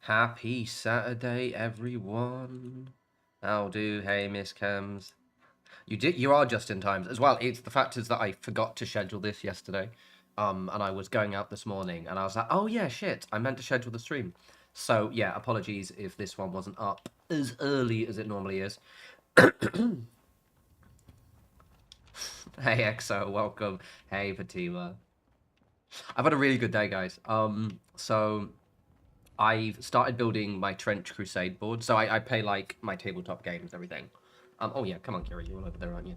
Happy Saturday, everyone. How do, hey, Miss Cams. You are just in time as well. It's the fact is that I forgot to schedule this yesterday, and I was going out this morning, and I was like, oh yeah, shit, I meant to schedule the stream. So yeah, apologies if this one wasn't up as early as it normally is. Hey EXO, welcome. Hey Fatima. I've had a really good day, guys. So I've started building my Trench Crusade board. So I play like my tabletop games, everything. Oh yeah, come on, Curie, you're all over there, aren't you?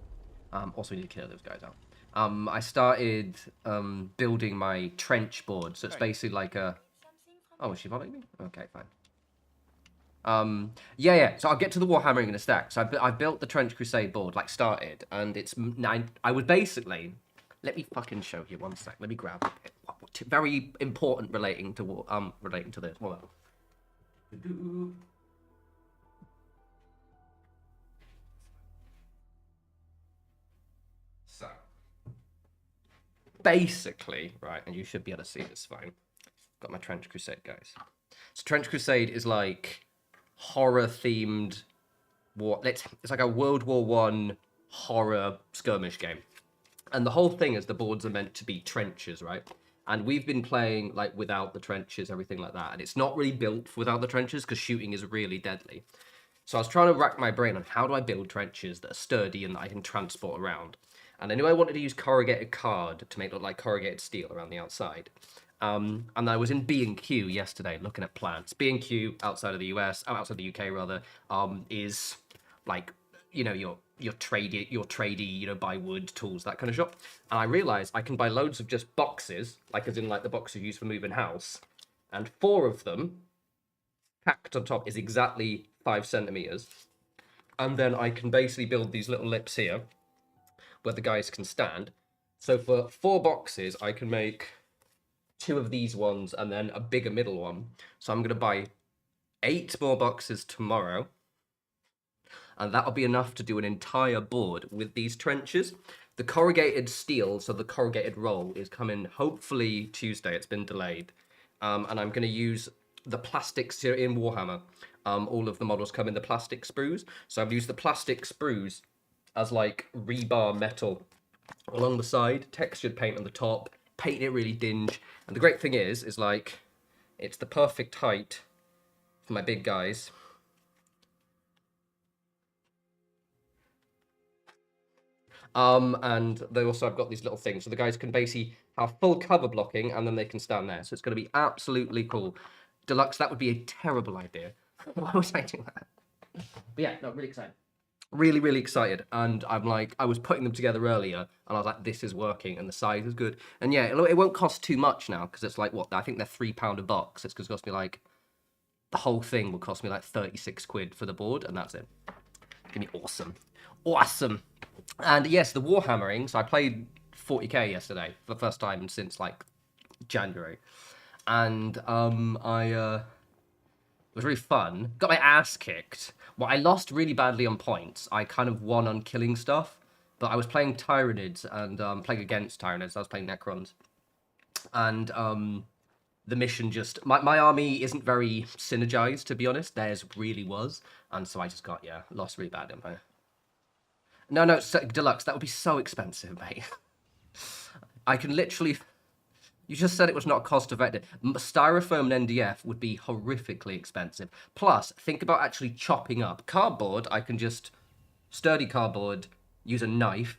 Also need to clear those guys out. I started building my trench board. So it's basically like a. Oh, is she following me? Okay, fine. Yeah. So I'll get to the Warhammering in a stack. So I built the Trench Crusade board, like started, and it's I would basically. Let me fucking show you one sec. Let me grab it. Very important relating to this. Hold on. So basically, right, and you should be able to see this fine. Got my Trench Crusade, guys. So Trench Crusade is like horror themed war. It's like a World War One horror skirmish game. And the whole thing is the boards are meant to be trenches, right? And we've been playing like without the trenches, everything like that. And it's not really built without the trenches because shooting is really deadly. So I was trying to rack my brain on how do I build trenches that are sturdy and that I can transport around. And I knew I wanted to use corrugated card to make it look like corrugated steel around the outside. And I was in B&Q yesterday looking at plants. B&Q outside of the US, outside the UK rather, is like, you know, your tradey, you know, buy wood, tools, that kind of shop. And I realized I can buy loads of just boxes, like as in like the boxes used for moving house. And 4 of them packed on top is exactly 5 centimeters. And then I can basically build these little lips here where the guys can stand. So for 4 boxes, I can make 2 of these ones and then a bigger middle one. So I'm going to buy 8 more boxes tomorrow. And that'll be enough to do an entire board with these trenches. The corrugated steel, so the corrugated roll, is coming hopefully Tuesday. It's been delayed. And I'm going to use the plastics here in Warhammer. All of the models come in the plastic sprues. So I've used the plastic sprues as like rebar metal along the side, textured paint on the top, paint it really dinge. And the great thing is like, it's the perfect height for my big guys. And they also have got these little things, so the guys can basically have full cover blocking, and then they can stand there. So it's going to be absolutely cool. Deluxe, that would be a terrible idea. Why was I doing that? But yeah, no, really excited. Really, really excited. And I'm like, I was putting them together earlier, and I was like, this is working, and the size is good. And yeah, it won't cost too much now, because it's like, what, I think they're £3 a box. It's going to cost me like, the whole thing will cost me like 36 quid for the board, and that's it. It's going to be awesome. Awesome. And yes, the Warhammering. So I played 40k yesterday for the first time since like January, and it was really fun. Got my ass kicked. Well, I lost really badly on points. I kind of won on killing stuff, but I was playing Tyranids and playing against Tyranids. I was playing Necrons, and the mission just my army isn't very synergized, to be honest. Theirs really was, and so I just got lost really badly on my. No, Deluxe, that would be so expensive, mate. I can literally. You just said it was not cost effective. Styrofoam and NDF would be horrifically expensive. Plus, think about actually chopping up. Cardboard, I can just. Sturdy cardboard, use a knife.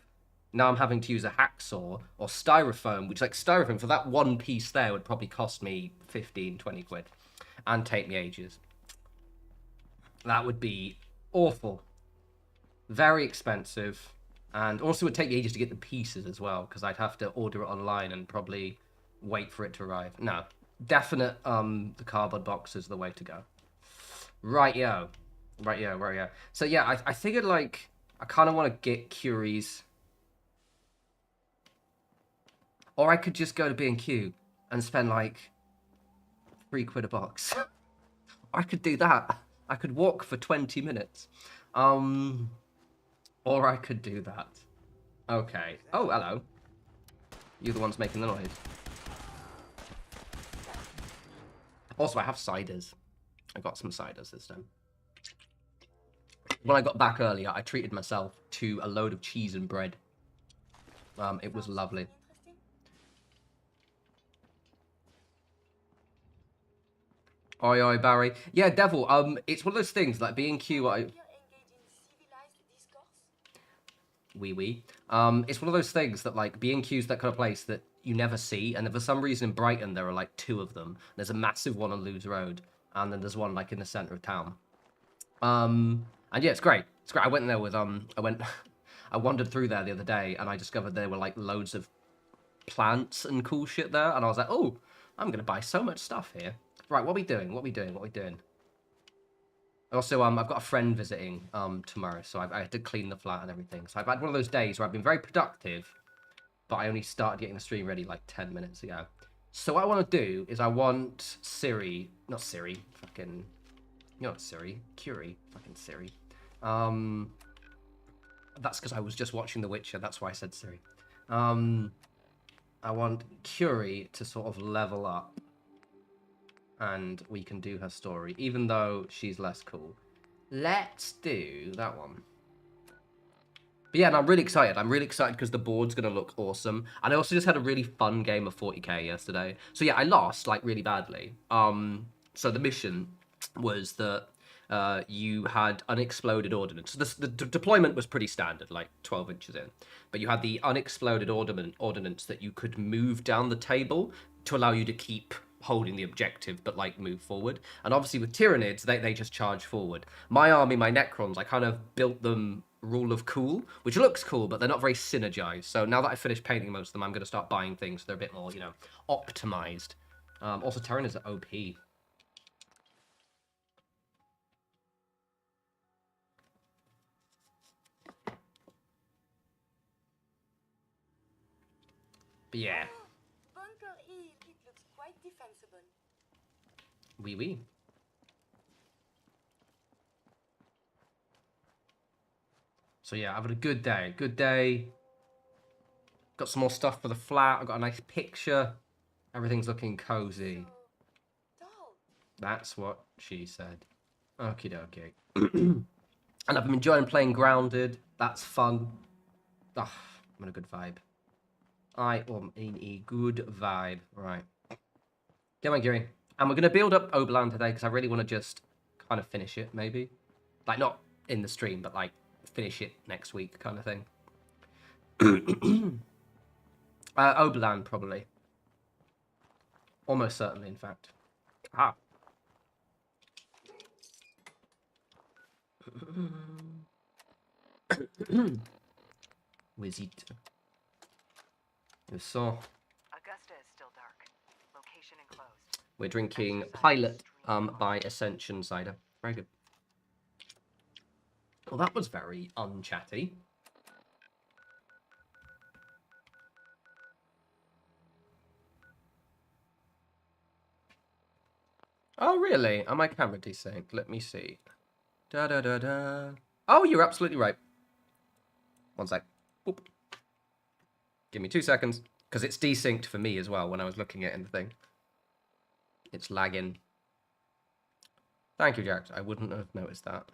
Now I'm having to use a hacksaw. Or styrofoam, which, like, styrofoam, for that one piece there would probably cost me 15, 20 quid. And take me ages. That would be awful. Very expensive, and also it would take ages to get the pieces as well, because I'd have to order it online and probably wait for it to arrive. No, definite the cardboard box is the way to go. Right, so yeah, I figured like I kind of want to get Curie's, or I could just go to B&Q and spend like 3 quid a box. I could do that. I could walk for 20 minutes. Or I could do that. Okay. Oh, hello. You're the ones making the noise. Also, I have ciders. I got some ciders this time. When I got back earlier, I treated myself to a load of cheese and bread. It was lovely. Oi, oi, Barry. Yeah, Devil. It's one of those things like B&Q. It's one of those things that like B&Q's that kind of place that you never see, and for some reason in Brighton there are like 2 of them. There's a massive one on Lewes Road, and then there's one like in the centre of town. And yeah, it's great. It's great. I went there with I wandered through there the other day, and I discovered there were like loads of plants and cool shit there, and I was like, oh, I'm gonna buy so much stuff here. Right, what are we doing? What are we doing? What are we doing? Also, I've got a friend visiting tomorrow, so I had to clean the flat and everything. So I've had one of those days where I've been very productive, but I only started getting the stream ready like 10 minutes ago. So what I want to do is I want Siri, not Siri, fucking, you're not Siri, Curie, fucking Siri. That's because I was just watching The Witcher. That's why I said Siri. I want Curie to sort of level up, and we can do her story, even though she's less cool. Let's do that one. But yeah, and I'm really excited. I'm really excited because the board's going to look awesome. And I also just had a really fun game of 40k yesterday. So yeah, I lost, like, really badly. So the mission was that you had unexploded ordnance. The deployment was pretty standard, like 12 inches in. But you had the unexploded ordnance that you could move down the table to allow you to keep holding the objective, but like move forward. And obviously with Tyranids, they just charge forward. My army, my Necrons, I kind of built them rule of cool, which looks cool, but they're not very synergized. So now that I've finished painting most of them, I'm going to start buying things so they're a bit more, you know, optimized. Also, Tyranids are OP. But yeah. Bunker Hill, it looks quite defensible. Oui, oui. So yeah, I've had a good day. Good day. Got some more stuff for the flat. I've got a nice picture. Everything's looking cozy. So, That's what she said. Okie dokie. And I've been enjoying playing Grounded. That's fun. Oh, I'm in a good vibe. I am in a good vibe. Right. Come on, Curie. And we're going to build up Oberland today because I really want to just kind of finish it, maybe. Like, not in the stream, but like finish it next week kind of thing. Oberland, probably. Almost certainly, in fact. Ah. Where's it? So Augusta is still dark. Location enclosed. we're drinking Pilot by Ascension cider. Very good. Well, that was very unchatty. Oh, really? Am my camera desynced? Let me see. Da da da da. Oh, you're absolutely right. One sec. Oop. Give me 2 seconds, because it's desynced for me as well when I was looking at it in the thing. It's lagging. Thank you, Jax. I wouldn't have noticed that.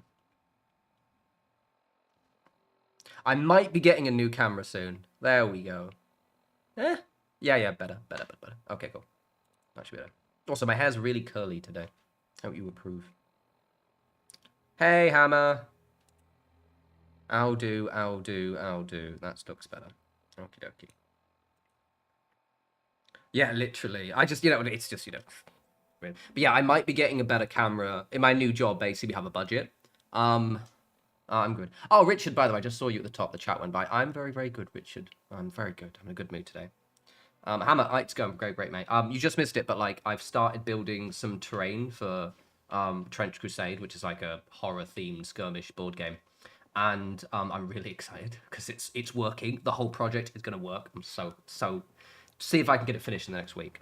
I might be getting a new camera soon. There we go. Yeah, better. Okay, cool. That should be better. Also, my hair's really curly today. Hope you approve. Hey, Hammer. I'll do. That looks better. Okie dokie. Yeah, literally. I just, it's just, weird. But yeah, I might be getting a better camera. In my new job, basically, we have a budget. I'm good. Oh, Richard, by the way, I just saw you at the top. The chat went by. I'm very, very good, Richard. I'm very good. I'm in a good mood today. Hammer, it's going great, mate. You just missed it, but like I've started building some terrain for Trench Crusade, which is like a horror-themed skirmish board game, and I'm really excited because it's working. The whole project is going to work. I'm so see if I can get it finished in the next week.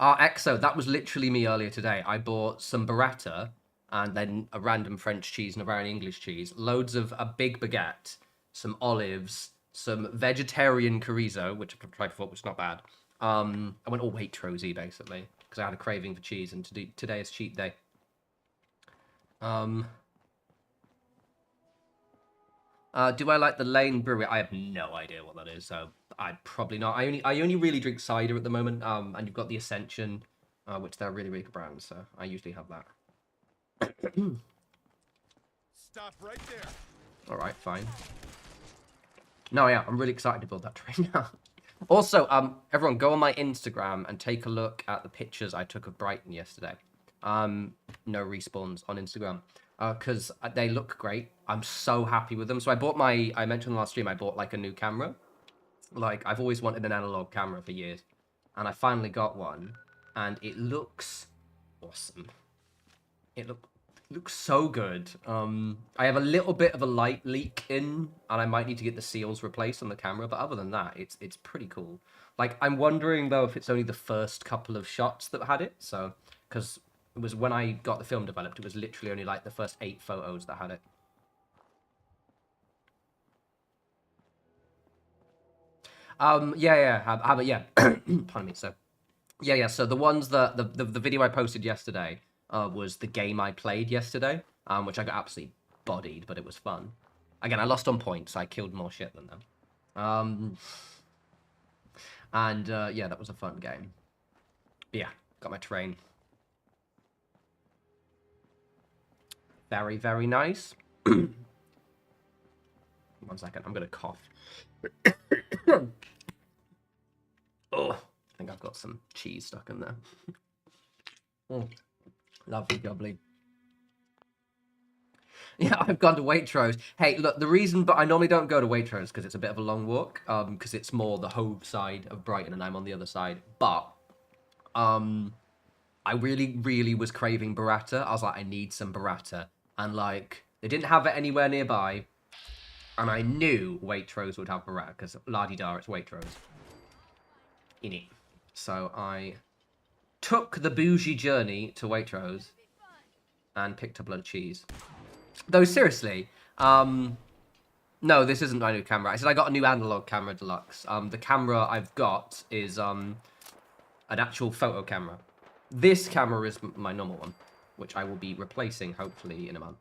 Exo, that was literally me earlier today. I bought some burrata and then a random French cheese and a random English cheese, loads of a big baguette, some olives, some vegetarian chorizo, which I've tried before, which is not bad. I went all Waitrosy, basically. because I had a craving for cheese, and today is cheat day. Do I like the Lane Brewery? I have no idea what that is, so I'd probably not. I only really drink cider at the moment, and you've got the Ascension, which they're really, really good brands, so I usually have that. Stop right there. All right, fine. No, yeah, I'm really excited to build that train now. Also, everyone, go on my Instagram and take a look at the pictures I took of Brighton yesterday. No respawns on Instagram. Because they look great. I'm so happy with them. So I mentioned in the last stream, I bought like a new camera. Like, I've always wanted an analog camera for years. And I finally got one. And it looks awesome. It looks so good. I have a little bit of a light leak in, and I might need to get the seals replaced on the camera. But other than that, it's pretty cool. Like, I'm wondering, though, if it's only the first couple of shots that had it. So, because it was when I got the film developed, it was literally only like the first 8 photos that had it. Yeah. Pardon me. So, yeah. So the ones that the video I posted yesterday was the game I played yesterday, which I got absolutely bodied, but it was fun. Again, I lost on points. I killed more shit than them. Yeah, that was a fun game. But yeah, got my train. Very, very nice. 1 second, I'm gonna cough. Oh, I think I've got some cheese stuck in there. Oh, lovely jubbly. Yeah, I've gone to Waitrose. Hey, look, the reason, but I normally don't go to Waitrose because it's a bit of a long walk, because it's more the Hove side of Brighton and I'm on the other side. But, I really, really was craving burrata. I was like, I need some burrata. And, like, they didn't have it anywhere nearby. And I knew Waitrose would have burrata, because la-di-da, it's Waitrose. In it. So I took the bougie journey to Waitrose and picked up a load of cheese. Though, seriously, no, this isn't my new camera. I said I got a new analog camera deluxe. The camera I've got is an actual photo camera. This camera is my normal one, which I will be replacing, hopefully, in a month.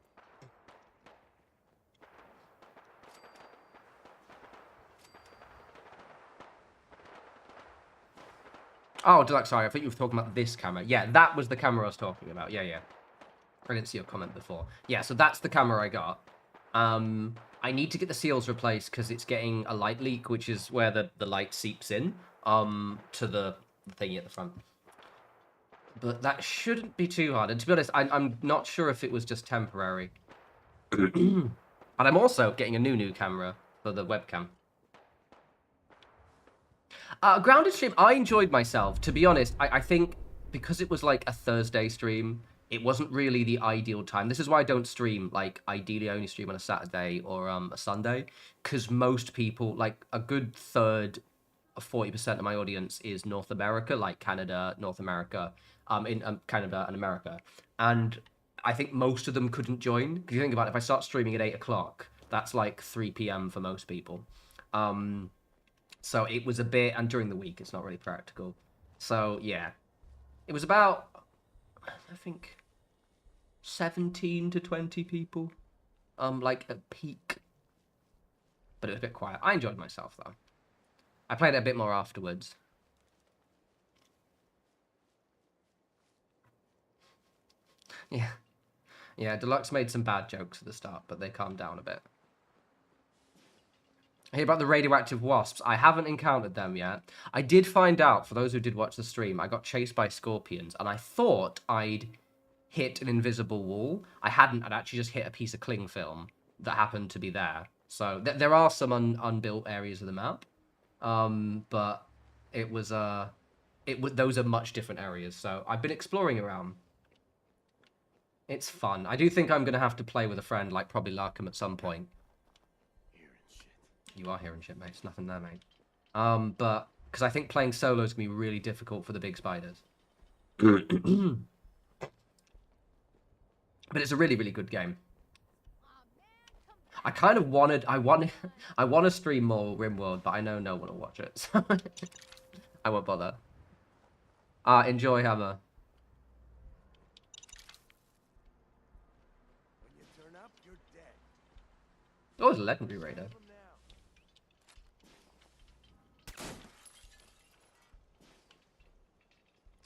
Oh, Deluxe, sorry, I think you were talking about this camera. Yeah, that was the camera I was talking about. Yeah. I didn't see your comment before. Yeah, so that's the camera I got. I need to get the seals replaced because it's getting a light leak, which is where the light seeps in to the thingy at the front. But that shouldn't be too hard. And to be honest, I'm not sure if it was just temporary. And I'm also getting a new camera for the webcam. Grounded stream, I enjoyed myself. To be honest, I think because it was like a Thursday stream, it wasn't really the ideal time. This is why I don't stream. Like, ideally I only stream on a Saturday or a Sunday. Because most people, like a good third of 40% of my audience is North America, like Canada, North America, in Canada and America. And I think most of them couldn't join. Because you think about it, if I start streaming at 8 o'clock, that's like 3 p.m. for most people. So it was a bit, and during the week, it's not really practical. So, yeah. It was about, I think, 17 to 20 people, like, at peak. But it was a bit quiet. I enjoyed myself, though. I played it a bit more afterwards. Yeah. Yeah, Deluxe made some bad jokes at the start, but they calmed down a bit. I hear about the radioactive wasps. I haven't encountered them yet. I did find out, for those who did watch the stream, I got chased by scorpions, and I thought I'd hit an invisible wall. I hadn't. I'd actually just hit a piece of cling film that happened to be there. So there are some unbuilt areas of the map, but it was those are much different areas. So I've been exploring around. It's fun. I do think I'm gonna have to play with a friend, like probably Larkham at some point. You are hearing shit, mate. It's nothing there, mate. But because I think playing solo is gonna be really difficult for the big spiders. But it's a really, really good game. I kind of wanted, I want to stream more RimWorld, but I know no one will watch it, so I won't bother. Enjoy, Hammer. When you turn up, you're dead. Oh, it's a legendary raider. From now.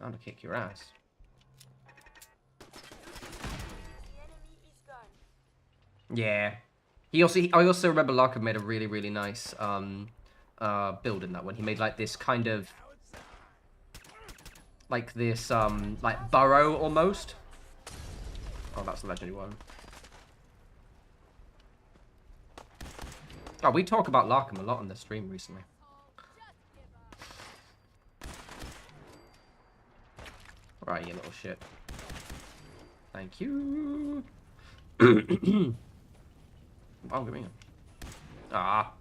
I'm gonna kick your ass. The enemy is gone. Yeah. I also remember Larkin made a really, really nice build in that one. He made like this kind of like this like burrow almost. Oh, that's the legendary one. Oh, we talk about Larkham a lot on the stream recently. Right, you little shit. Thank you. Oh, give me him. Ah.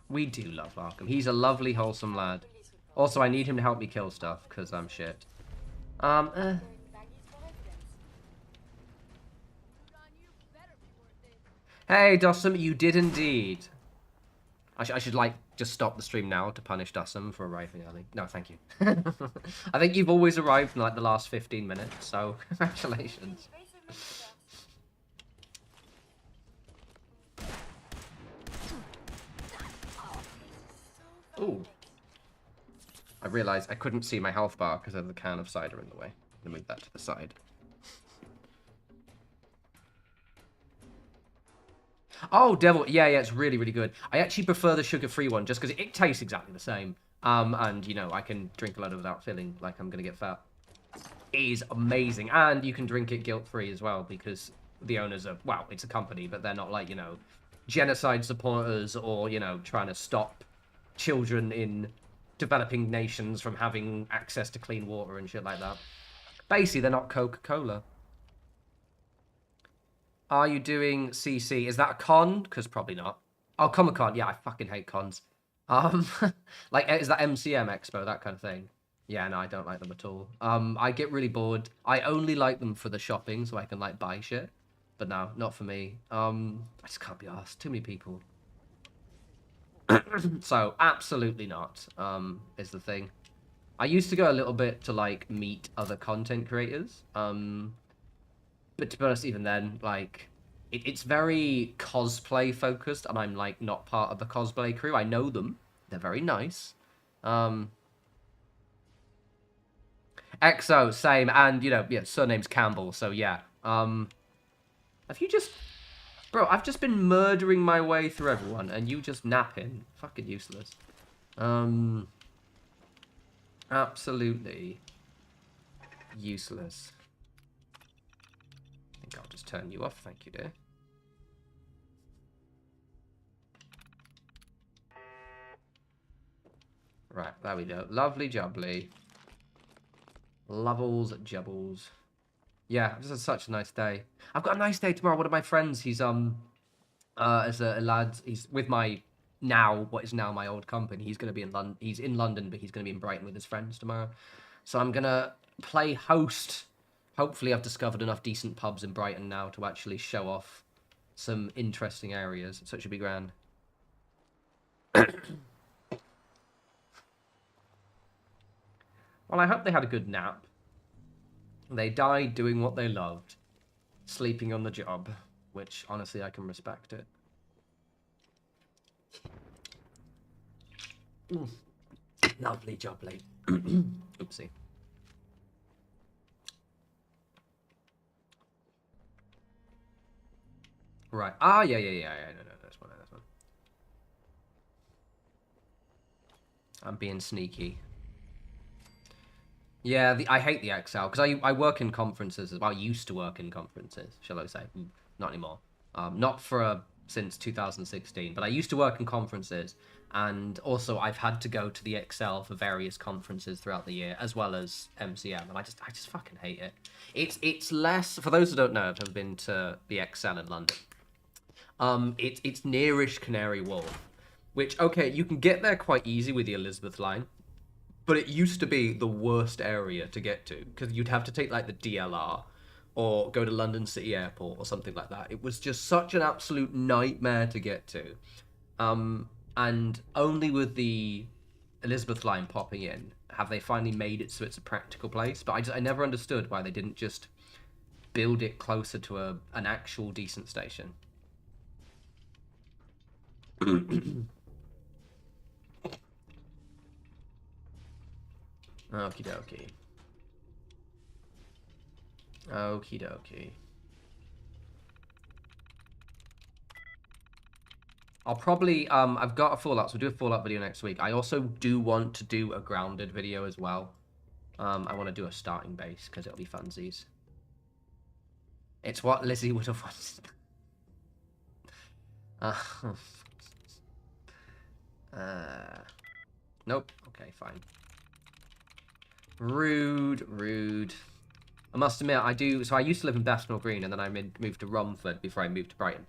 We do love Larkham. He's a lovely, wholesome lad. Also, I need him to help me kill stuff, because I'm shit. Hey, Dossum, you did indeed. I should, like, just stop the stream now to punish Dossum for arriving early. No, thank you. I think you've always arrived in, like, the last 15 minutes, so congratulations. Ooh. I realised I couldn't see my health bar because of the can of cider in the way. I'm gonna move that to the side. Oh, Devil. Yeah, it's really, really good. I actually prefer the sugar-free one just because it tastes exactly the same. And, you know, I can drink a lot of it without feeling like I'm going to get fat. It is amazing. And you can drink it guilt-free as well because the owners are, well, it's a company, but they're not like, you know, genocide supporters or, you know, trying to stop children in developing nations from having access to clean water and shit like that. Basically, they're not Coca-Cola. Are you doing CC? Is that a con? Because probably not. Oh, Comic-Con. Yeah, I fucking hate cons. Like, is that MCM Expo, that kind of thing? Yeah, no, I don't like them at all. I get really bored. I only like them for the shopping, so I can, like, buy shit. But no, not for me. I just can't be asked. Too many people. So, absolutely not, is the thing. I used to go a little bit to, like, meet other content creators. But to be honest, even then, like, it's very cosplay focused, and I'm, like, not part of the cosplay crew. I know them. They're very nice. EXO, same, and, you know, yeah, surname's Campbell, so yeah. Have you just... Bro, I've just been murdering my way through everyone, and you just napping. Fucking useless. Absolutely useless. I think I'll just turn you off, thank you, dear. Right, there we go. Lovely jubbly. Lovels, jubbles. Yeah, this is such a nice day. I've got a nice day tomorrow. One of my friends, he's as a lad, he's with my what is now my old company. He's gonna be in London. He's in London, but he's gonna be in Brighton with his friends tomorrow. So I'm gonna play host. Hopefully, I've discovered enough decent pubs in Brighton now to actually show off some interesting areas. So it should be grand. Well, I hope they had a good nap. They died doing what they loved. Sleeping on the job. Which, honestly, I can respect it. Lovely jubbly. Oopsie. Right. Ah, yeah. No, that's one. I'm being sneaky. Yeah, I hate the Excel because I work in conferences as well. I used to work in conferences, shall I say? Not anymore. Not since 2016, but I used to work in conferences, and also I've had to go to the Excel for various conferences throughout the year, as well as MCM, and I just fucking hate it. It's less, for those who don't know, I've never been to the Excel in London. It's nearish Canary Wharf, which, okay, you can get there quite easy with the Elizabeth line. But it used to be the worst area to get to, because you'd have to take, like, the DLR, or go to London City Airport, or something like that. It was just such an absolute nightmare to get to. And only with the Elizabeth line popping in, have they finally made it so it's a practical place? But I never understood why they didn't just build it closer to an actual decent station. Okie dokie. Okie dokie. I'll probably, I've got a Fallout, so we'll do a Fallout video next week. I also do want to do a Grounded video as well. I want to do a starting base, because it'll be funsies. It's what Lizzie would have wanted. Nope. Okay, fine. Rude, rude. I must admit, I do. So I used to live in Bethnal Green, and then I moved to Romford before I moved to Brighton.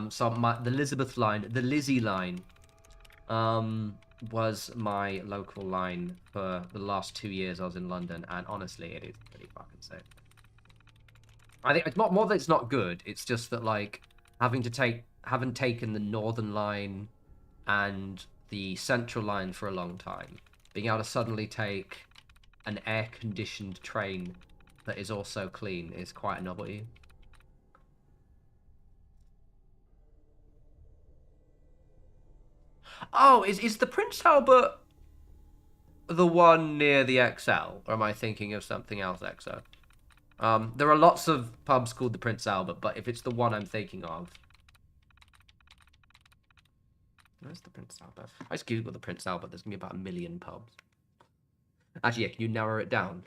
So the Elizabeth line, the Lizzie line, was my local line for the last 2 years I was in London, and honestly, it is pretty fucking sick. I think it's not more that it's not good. It's just that like having taken the Northern line and the Central line for a long time, being able to suddenly take an air-conditioned train that is also clean is quite a novelty. Oh, is the Prince Albert the one near the XL? Or am I thinking of something else, XO? There are lots of pubs called the Prince Albert, but if it's the one I'm thinking of... Where's the Prince Albert? I just Googled the Prince Albert, there's going to be about 1 million pubs. Actually, yeah, can you narrow it down?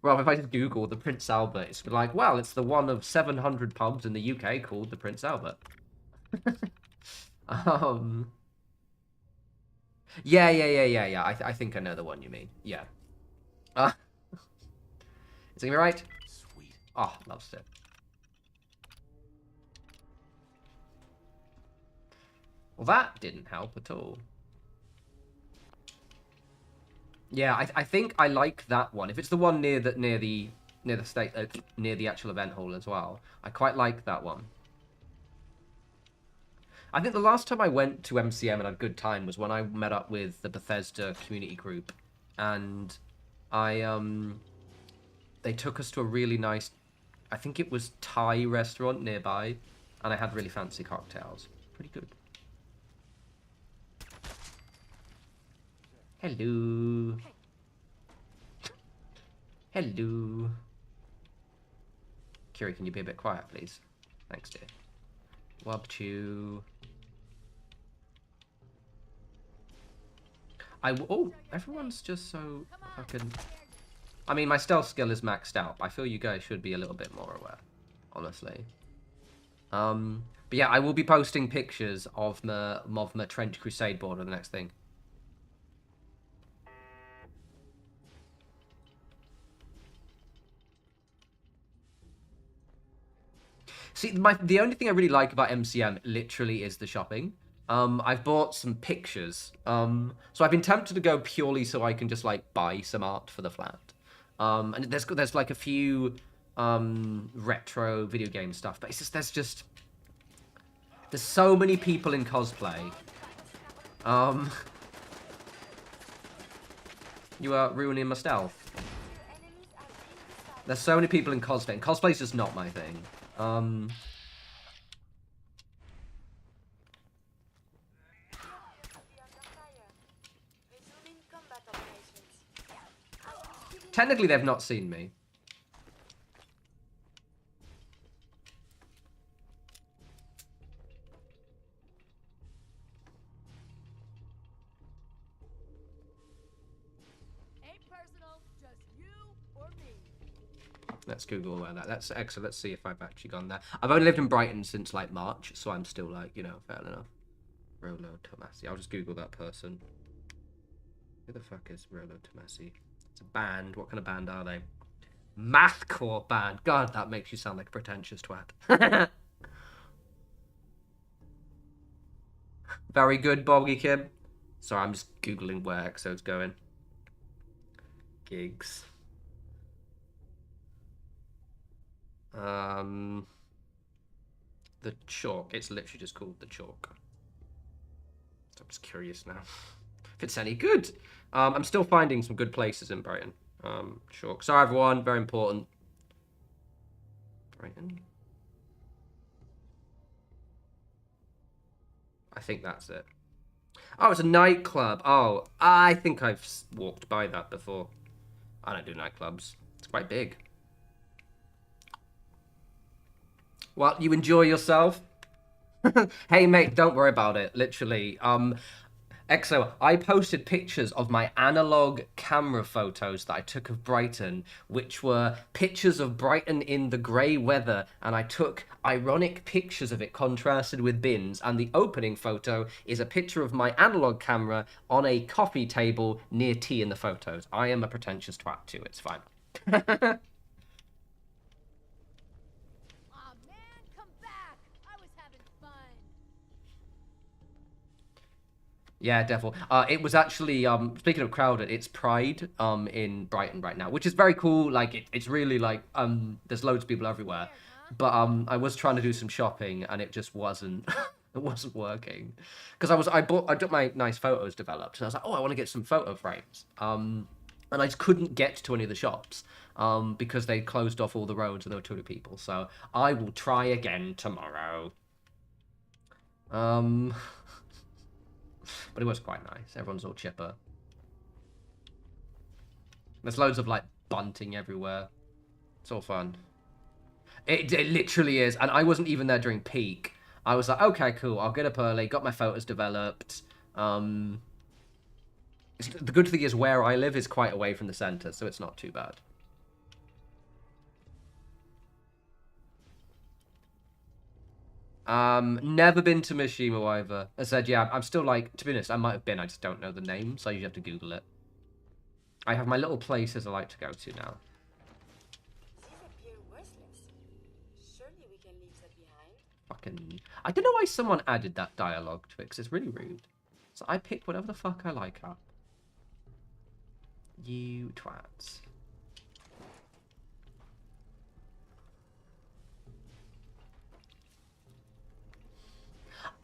Well, if I just Google the Prince Albert, it's like, well, it's the one of 700 pubs in the UK called the Prince Albert. Yeah. I think I know the one you mean. Yeah. Is it gonna be right? Sweet. Oh, loves it. Well, that didn't help at all. Yeah, I think I like that one. If it's the one near the actual event hall as well, I quite like that one. I think the last time I went to MCM and had a good time was when I met up with the Bethesda community group, and they took us to a really nice, I think it was Thai restaurant nearby, and I had really fancy cocktails. Pretty good. Hello. Hello. Curie, can you be a bit quiet, please? Thanks, dear. Wabchu. Oh, everyone's just so fucking... I mean, my stealth skill is maxed out. I feel you guys should be a little bit more aware, honestly. But yeah, I will be posting pictures of my Trench Crusade board or the next thing. See, the only thing I really like about MCM literally is the shopping. I've bought some pictures. So I've been tempted to go purely so I can just like buy some art for the flat. And there's like a few retro video game stuff, but it's just there's so many people in cosplay. You are ruining my stealth. There's so many people in cosplay, and cosplay's just not my thing. Technically, they've not seen me. Ain't personal, just you or me. Let's Google where that. That's excellent. Let's see if I've actually gone there. I've only lived in Brighton since like March, so I'm still like, you know, fair enough. Rolo Tomasi. I'll just Google that person. Who the fuck is Rolo Tomasi? It's a band. What kind of band are they? Mathcore band. God, that makes you sound like a pretentious twat. Very good, Boggy Kim. Sorry, I'm just Googling where XO's going. Gigs. The Chalk. It's literally just called The Chalk. So I'm just curious now. if it's any good. I'm still finding some good places in Brighton. Sure. Sorry, everyone. Very important. Brighton. I think that's it. Oh, it's a nightclub. Oh, I think I've walked by that before. I don't do nightclubs. It's quite big. Well, you enjoy yourself? Hey, mate, don't worry about it. Literally. EXO, I posted pictures of my analog camera photos that I took of Brighton, which were pictures of Brighton in the grey weather, and I took ironic pictures of it contrasted with bins, and the opening photo is a picture of my analog camera on a coffee table near tea in the photos. I am a pretentious twat too, it's fine. Aw, man, come back! I was having fun. Yeah, Devil. It was actually speaking of crowded, it's Pride in Brighton right now, which is very cool. Like it's really like there's loads of people everywhere. But I was trying to do some shopping and it just wasn't it wasn't working. Because I got my nice photos developed and I was like, "Oh, I want to get some photo frames." And I just couldn't get to any of the shops because they closed off all the roads and there were too many people. So I will try again tomorrow. But it was quite nice. Everyone's all chipper. There's loads of, like, bunting everywhere. It's all fun. It literally is. And I wasn't even there during peak. I was like, okay, cool. I'll get up early. Got my photos developed. The good thing is where I live is quite away from the centre, so it's not too bad. Never been to Mishima either. I said, yeah, I'm still like, to be honest, I might have been, I just don't know the name, so you have to Google it. I have my little places I like to go to now. These appear worthless. Surely we can leave that behind. Fucking, I don't know why someone added that dialogue to it, because it's really rude. So I pick whatever the fuck I like up. You twats.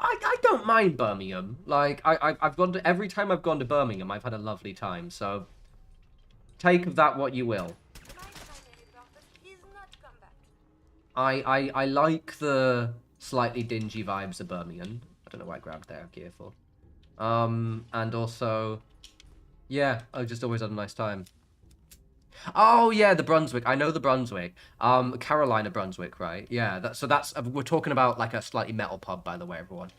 I don't mind Birmingham. Like I've gone to every time I've gone to Birmingham, I've had a lovely time. So take of that what you will. My primary purpose is not combat. I like the slightly dingy vibes of Birmingham. I don't know why I grabbed their gear for. And also, yeah, I just always had a nice time. Oh yeah, the Brunswick. I know the Brunswick. Carolina Brunswick, right? Yeah. That's we're talking about like a slightly metal pub, by the way, everyone.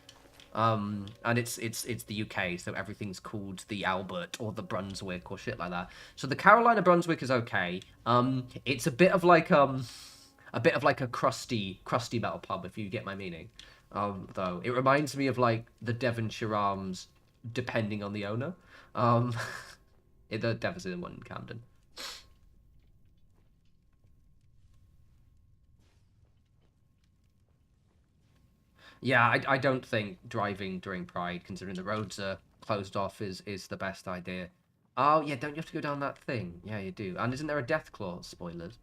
And it's the UK, so everything's called the Albert or the Brunswick or shit like that. So the Carolina Brunswick is okay. It's a bit of like a crusty metal pub, if you get my meaning. Though it reminds me of like the Devonshire Arms, depending on the owner. The Devonshire one in Camden. Yeah, I don't think driving during Pride, considering the roads are closed off, is the best idea. Oh, yeah, don't you have to go down that thing? Yeah, you do. And isn't there a death clause? Spoilers.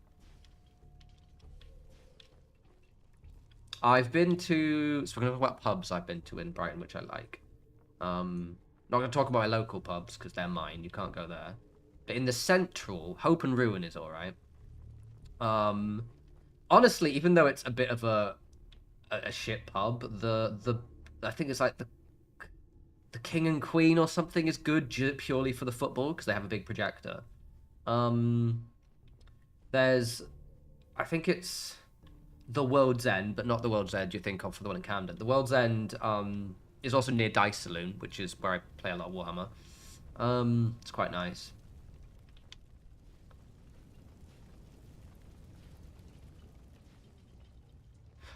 I've been to... So we're going to talk about pubs I've been to in Brighton, which I like. Not going to talk about my local pubs, because they're mine. You can't go there. But in the central, Hope and Ruin is alright. Honestly, even though it's a bit of a shit pub, I think it's like the King and Queen or something is good purely for the football because they have a big projector. There's, I think it's the World's End, but not the World's End you think of for the one in Camden. The World's End is also near Dice Saloon, which is where I play a lot of Warhammer. It's quite nice.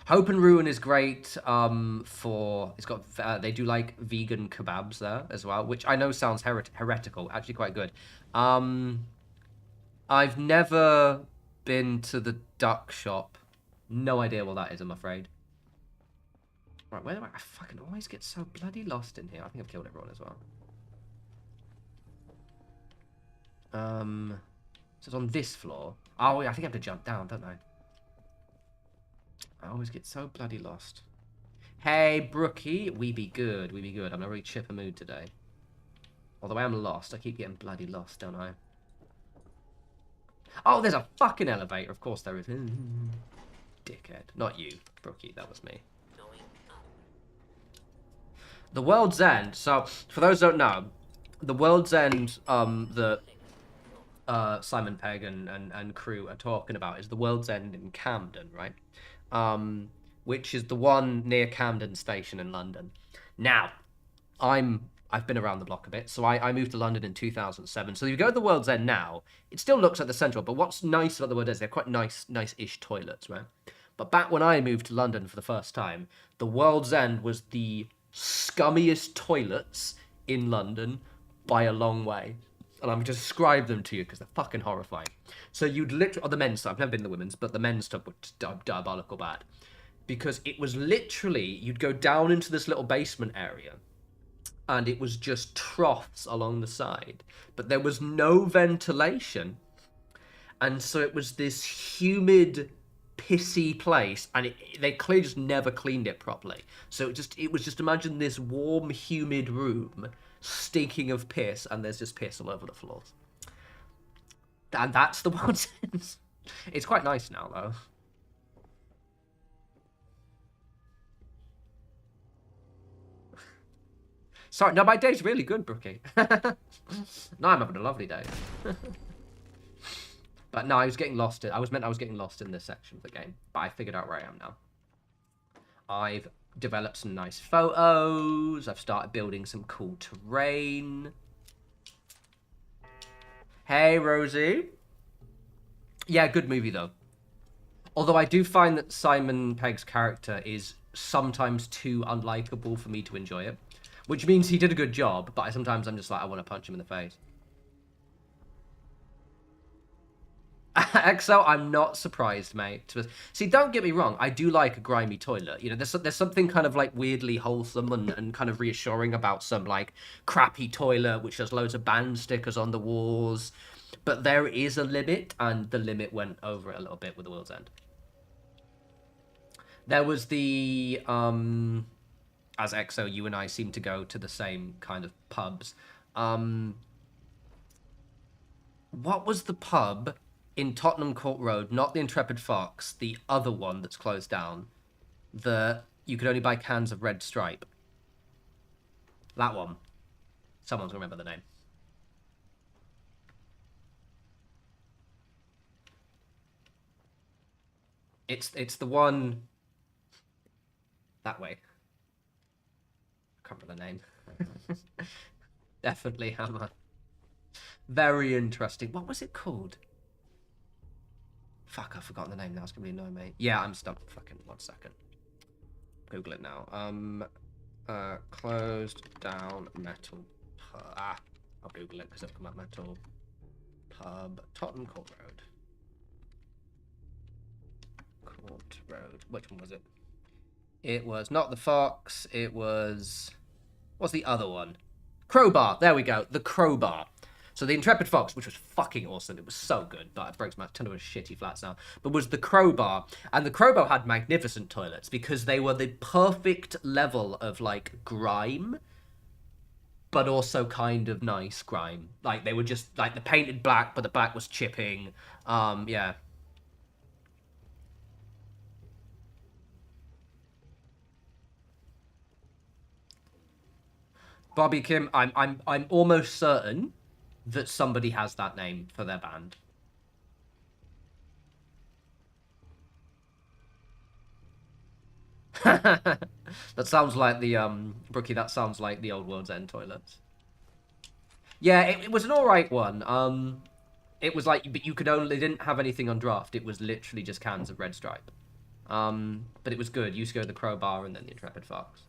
Hope and Ruin is great they do like vegan kebabs there as well, which I know sounds heretical, actually quite good. I've never been to the duck shop. No idea what that is, I'm afraid. Right, where do I fucking always get so bloody lost in here? I think I've killed everyone as well. So it's on this floor. Oh, yeah, I think I have to jump down, don't I? I always get so bloody lost. Hey, Brookie, we be good. I'm in a really chipper mood today. Although I am lost. I keep getting bloody lost, don't I? Oh, there's a fucking elevator. Of course there is. Dickhead. Not you, Brookie. That was me. The World's End. So, for those who don't know, the World's End that Simon Pegg and crew are talking about is the World's End in Camden, right? Which is the one near Camden Station in London. Now, I've been around the block a bit, so I moved to London in 2007. So if you go to the World's End now, it still looks like the central, but what's nice about the World's End is they're quite nice-ish toilets, right? But back when I moved to London for the first time, the World's End was the scummiest toilets in London by a long way. And I'm going to describe them to you because they're fucking horrifying. So you'd literally... Oh, the men's tub. I've never been in the women's, but the men's tub was diabolical bad. Because it was literally... You'd go down into this little basement area, and it was just troughs along the side. But there was no ventilation. And so it was this humid, pissy place, and they clearly just never cleaned it properly. So it was just imagine this warm, humid room stinking of piss, and there's just piss all over the floors. And that's the World's End. It's quite nice now, though. Sorry, no, my day's really good, Brookie. No, I'm having a lovely day. But no, I was getting lost. I was getting lost in this section of the game, but I figured out where I am now. I've developed some nice photos. I've started building some cool terrain. Hey, Rosie. Yeah, good movie, though. Although I do find that Simon Pegg's character is sometimes too unlikable for me to enjoy it. Which means he did a good job, but sometimes I'm just like, I want to punch him in the face. EXO, I'm not surprised, mate. See, don't get me wrong. I do like a grimy toilet. You know, there's something kind of like weirdly wholesome and kind of reassuring about some like crappy toilet, which has loads of band stickers on the walls. But there is a limit, and the limit went over it a little bit with the World's End. There was the, as EXO, you and I seem to go to the same kind of pubs. What was the pub in Tottenham Court Road, not the Intrepid Fox, the other one that's closed down, that you could only buy cans of Red Stripe? That one. Someone's gonna remember the name. It's the one that way. I can't remember the name. Definitely Hammer. Very interesting. What was it called? Fuck, I've forgotten the name now. It's gonna be annoying, mate. Yeah, I'm stumped. Fucking 1 second. Google it now. Closed down metal. I'll Google it because it'll come up. Metal pub, Tottenham Court Road. Court Road. Which one was it? It was not the Fox. It was... What's the other one? Crowbar. There we go. The Crowbar. So the Intrepid Fox, which was fucking awesome. It was so good, but it breaks my ton of shitty flats now. But was the Crowbar. And the Crowbar had magnificent toilets because they were the perfect level of, like, grime, but also kind of nice grime. Like, they were just, like, the painted black, but the black was chipping. Yeah. Bobby Kim, I'm almost certain that somebody has that name for their band. That sounds like the Brookie, that sounds like the old World's End toilets. Yeah, it was an alright one. It was like, but you could only, they didn't have anything on draft. It was literally just cans of Red Stripe. But it was good. You used to go to the Crowbar and then the Intrepid Fox.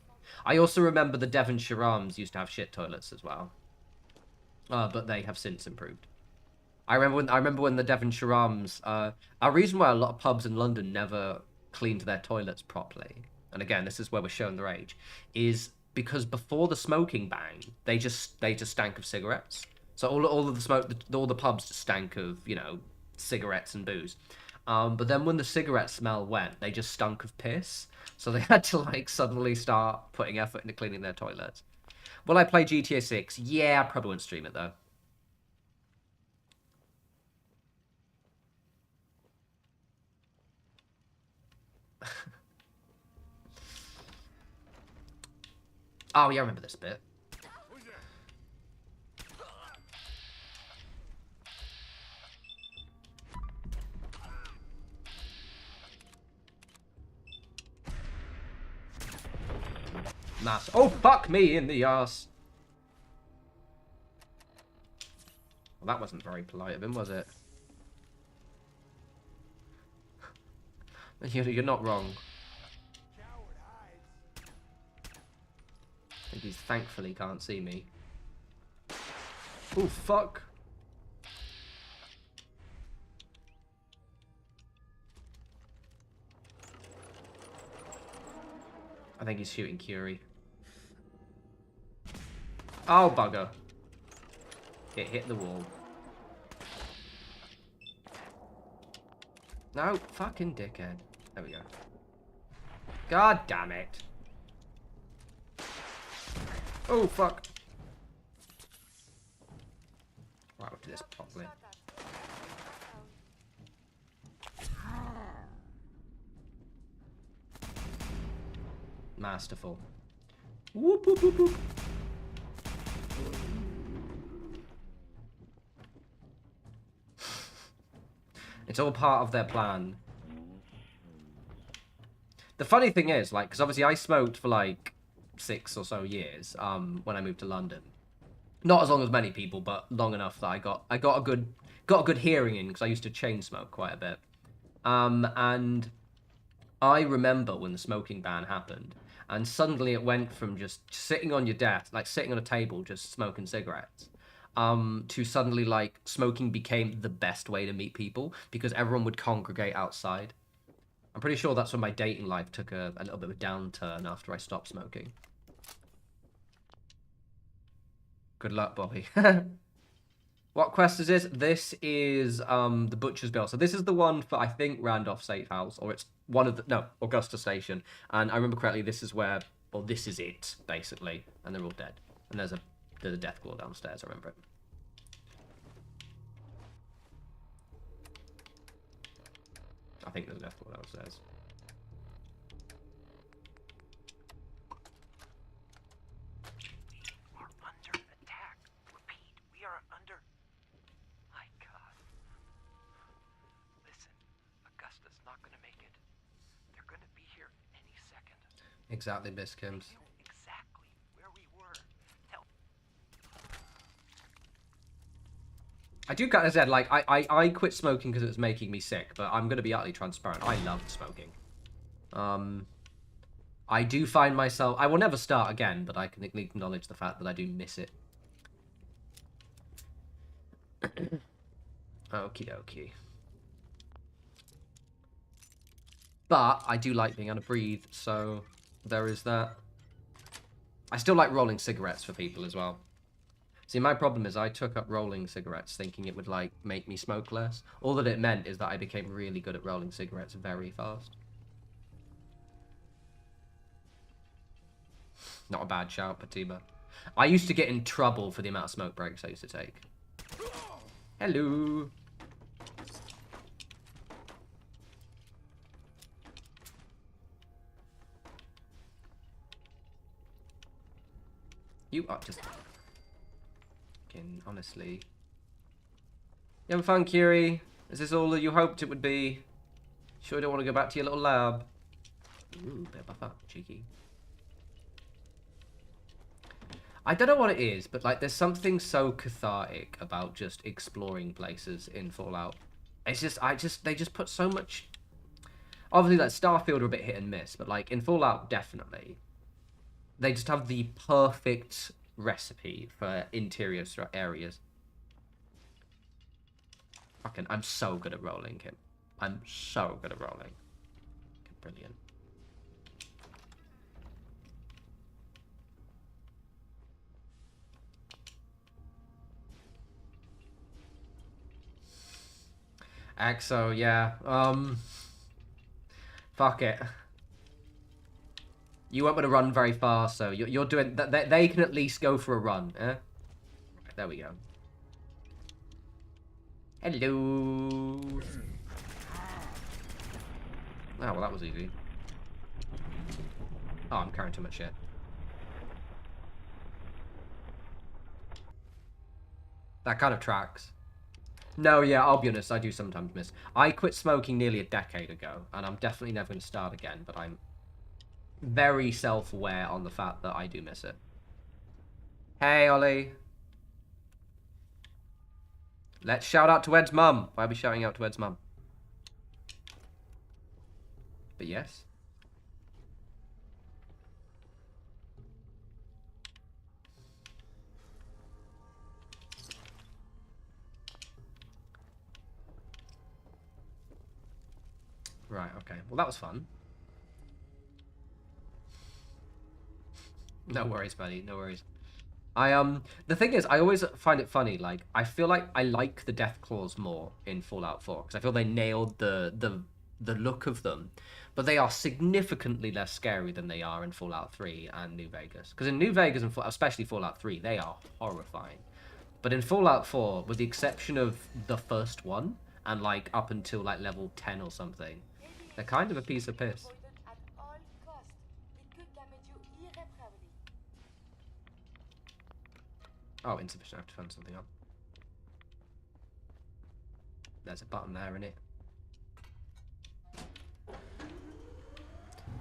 I also remember the Devonshire Arms used to have shit toilets as well. But they have since improved. I remember when the Devonshire Arms, a reason why a lot of pubs in London never cleaned their toilets properly, and again, this is where we're showing their age, is because before the smoking ban, they just stank of cigarettes. So all of the smoke, all the pubs just stank of, you know, cigarettes and booze. But then when the cigarette smell went, they just stunk of piss. So they had to, like, suddenly start putting effort into cleaning their toilets. Will I play GTA 6? Yeah, I probably won't stream it though. Oh, yeah, I remember this bit. Nice. Oh, fuck me in the ass. Well, that wasn't very polite of him, was it? You're not wrong. I think he's thankfully can't see me. Oh, fuck. I think he's shooting Curie. Oh, bugger. It hit the wall. No, fucking dickhead. There we go. God damn it. Oh, fuck. Right, we'll do this properly. Masterful. Whoop, whoop, whoop, whoop. It's all part of their plan. The funny thing is, like, because obviously I smoked for like 6 or so years when I moved to London. Not as long as many people, but long enough that I got a good hearing in because I used to chain smoke quite a bit. And I remember when the smoking ban happened, and suddenly it went from just sitting on your desk, like sitting on a table, just smoking cigarettes, to suddenly like smoking became the best way to meet people because everyone would congregate outside. I'm pretty sure that's when my dating life took a little bit of a downturn after I stopped smoking. Good luck, Bobby. What quest is this? This is the Butcher's Bill. So this is the one for, I think, Randolph Safe House, or it's one of the, no, Augusta Station. And I remember correctly, this is where, well, this is it, basically. And they're all dead. And there's a death claw downstairs, I remember it. I think there's a death claw downstairs. Exactly, Biskims. Exactly where we were. Help. I do kind of said, like, I quit smoking because it was making me sick, but I'm going to be utterly transparent. I loved smoking. I do find myself... I will never start again, but I can acknowledge the fact that I do miss it. Okie dokie. But I do like being able to breathe, so there is that. I still like rolling cigarettes for people as well. See, my problem is I took up rolling cigarettes thinking it would, like, make me smoke less. All that it meant is that I became really good at rolling cigarettes very fast. Not a bad shout, Fatima. I used to get in trouble for the amount of smoke breaks I used to take. Hello. You are just... honestly. You having fun, Curie? Is this all that you hoped it would be? Sure you don't want to go back to your little lab? Ooh, bit of buffer. Cheeky. I don't know what it is, but like there's something so cathartic about just exploring places in Fallout. It's just, they just put so much... Obviously, like, Starfield are a bit hit and miss, but like in Fallout, definitely. They just have the perfect recipe for interior areas. Fucking, I'm so good at rolling him. I'm so good at rolling. Brilliant. Exo, yeah. Fuck it. You won't want to run very far, so you're doing... They can at least go for a run, eh? Right, there we go. Hello. Oh, well, that was easy. Oh, I'm carrying too much shit. That kind of tracks. No, yeah, I'll be honest, I do sometimes miss. I quit smoking nearly a decade ago, and I'm definitely never going to start again, but I'm very self-aware on the fact that I do miss it. Hey, Ollie. Let's shout out to Ed's mum. Why are we shouting out to Ed's mum? But yes. Right, okay. Well, that was fun. No worries, buddy. No worries. The thing is, I always find it funny. Like, I feel like I like the death claws more in Fallout 4 because I feel they nailed the look of them, but they are significantly less scary than they are in Fallout 3 and New Vegas. Because in New Vegas and especially Fallout 3, they are horrifying. But in Fallout 4, with the exception of the first one and like up until like level 10 or something, they're kind of a piece of piss. At all cost. It could damage you irreparably. Oh, insufficient. I have to turn something on. There's a button there, innit?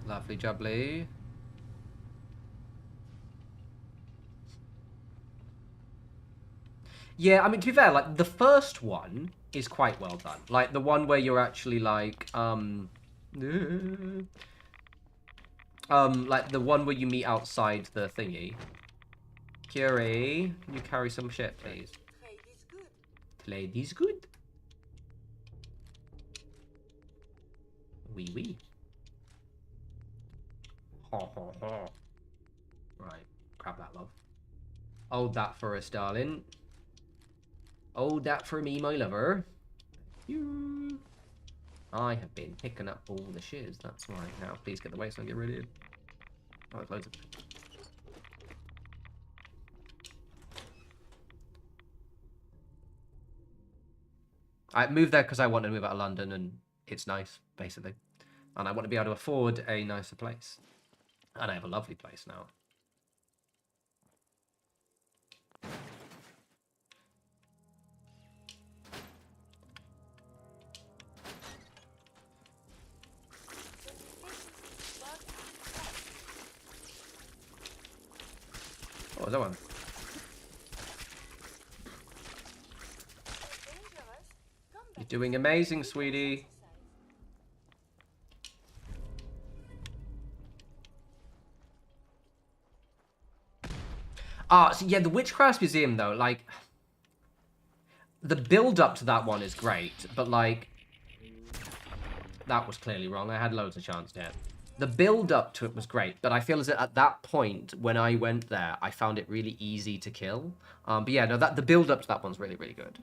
Lovely jubbly. Yeah, I mean, to be fair, like, the first one is quite well done. Like, the one where you're actually, like, like, the one where you meet outside the thingy. Curie, can you carry some shit, please? Trade is good. Play these good. Wee wee. Ha ha ha. Right, grab that, love. Hold that for us, darling. Hold that for me, my lover. You. I have been picking up all the shiz, that's why. Now, please get the waste and get rid of it. Oh, there's loads of it. I moved there because I wanted to move out of London, and it's nice, basically. And I want to be able to afford a nicer place. And I have a lovely place now. What was that one? You're doing amazing, sweetie. Ah, so yeah, the Witchcraft Museum, though, like, the build-up to that one is great, but, like, that was clearly wrong. I had loads of chance there. The build-up to it was great, but I feel as if at that point, when I went there, I found it really easy to kill. But yeah, no, the build-up to that one's really, really good.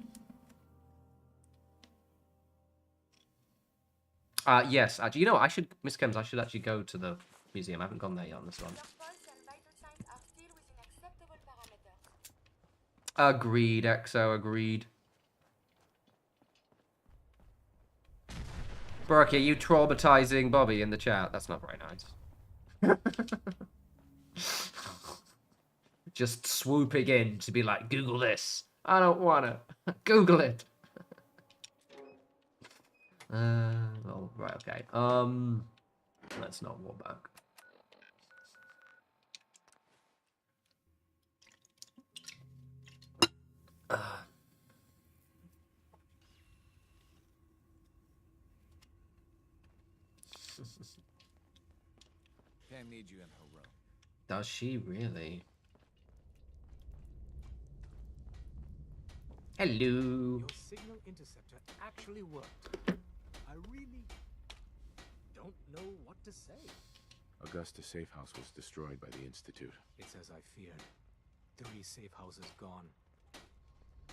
Yes, actually, you know what, I should, Miss Kems, I should actually go to the museum. I haven't gone there yet on this one. Your pulse and vital signs are still within acceptable parameters. Agreed, Exo, agreed. Berkey, you traumatizing Bobby in the chat. That's not very nice. Just swooping in to be like, Google this. I don't wanna. Google it. Well, right, okay. Let's not walk back. Pam needs you in her room. Does she really? Hello. Your signal interceptor actually worked. I really don't know what to say. Augusta's safe house was destroyed by the Institute. It's as I feared. 3 safe houses gone.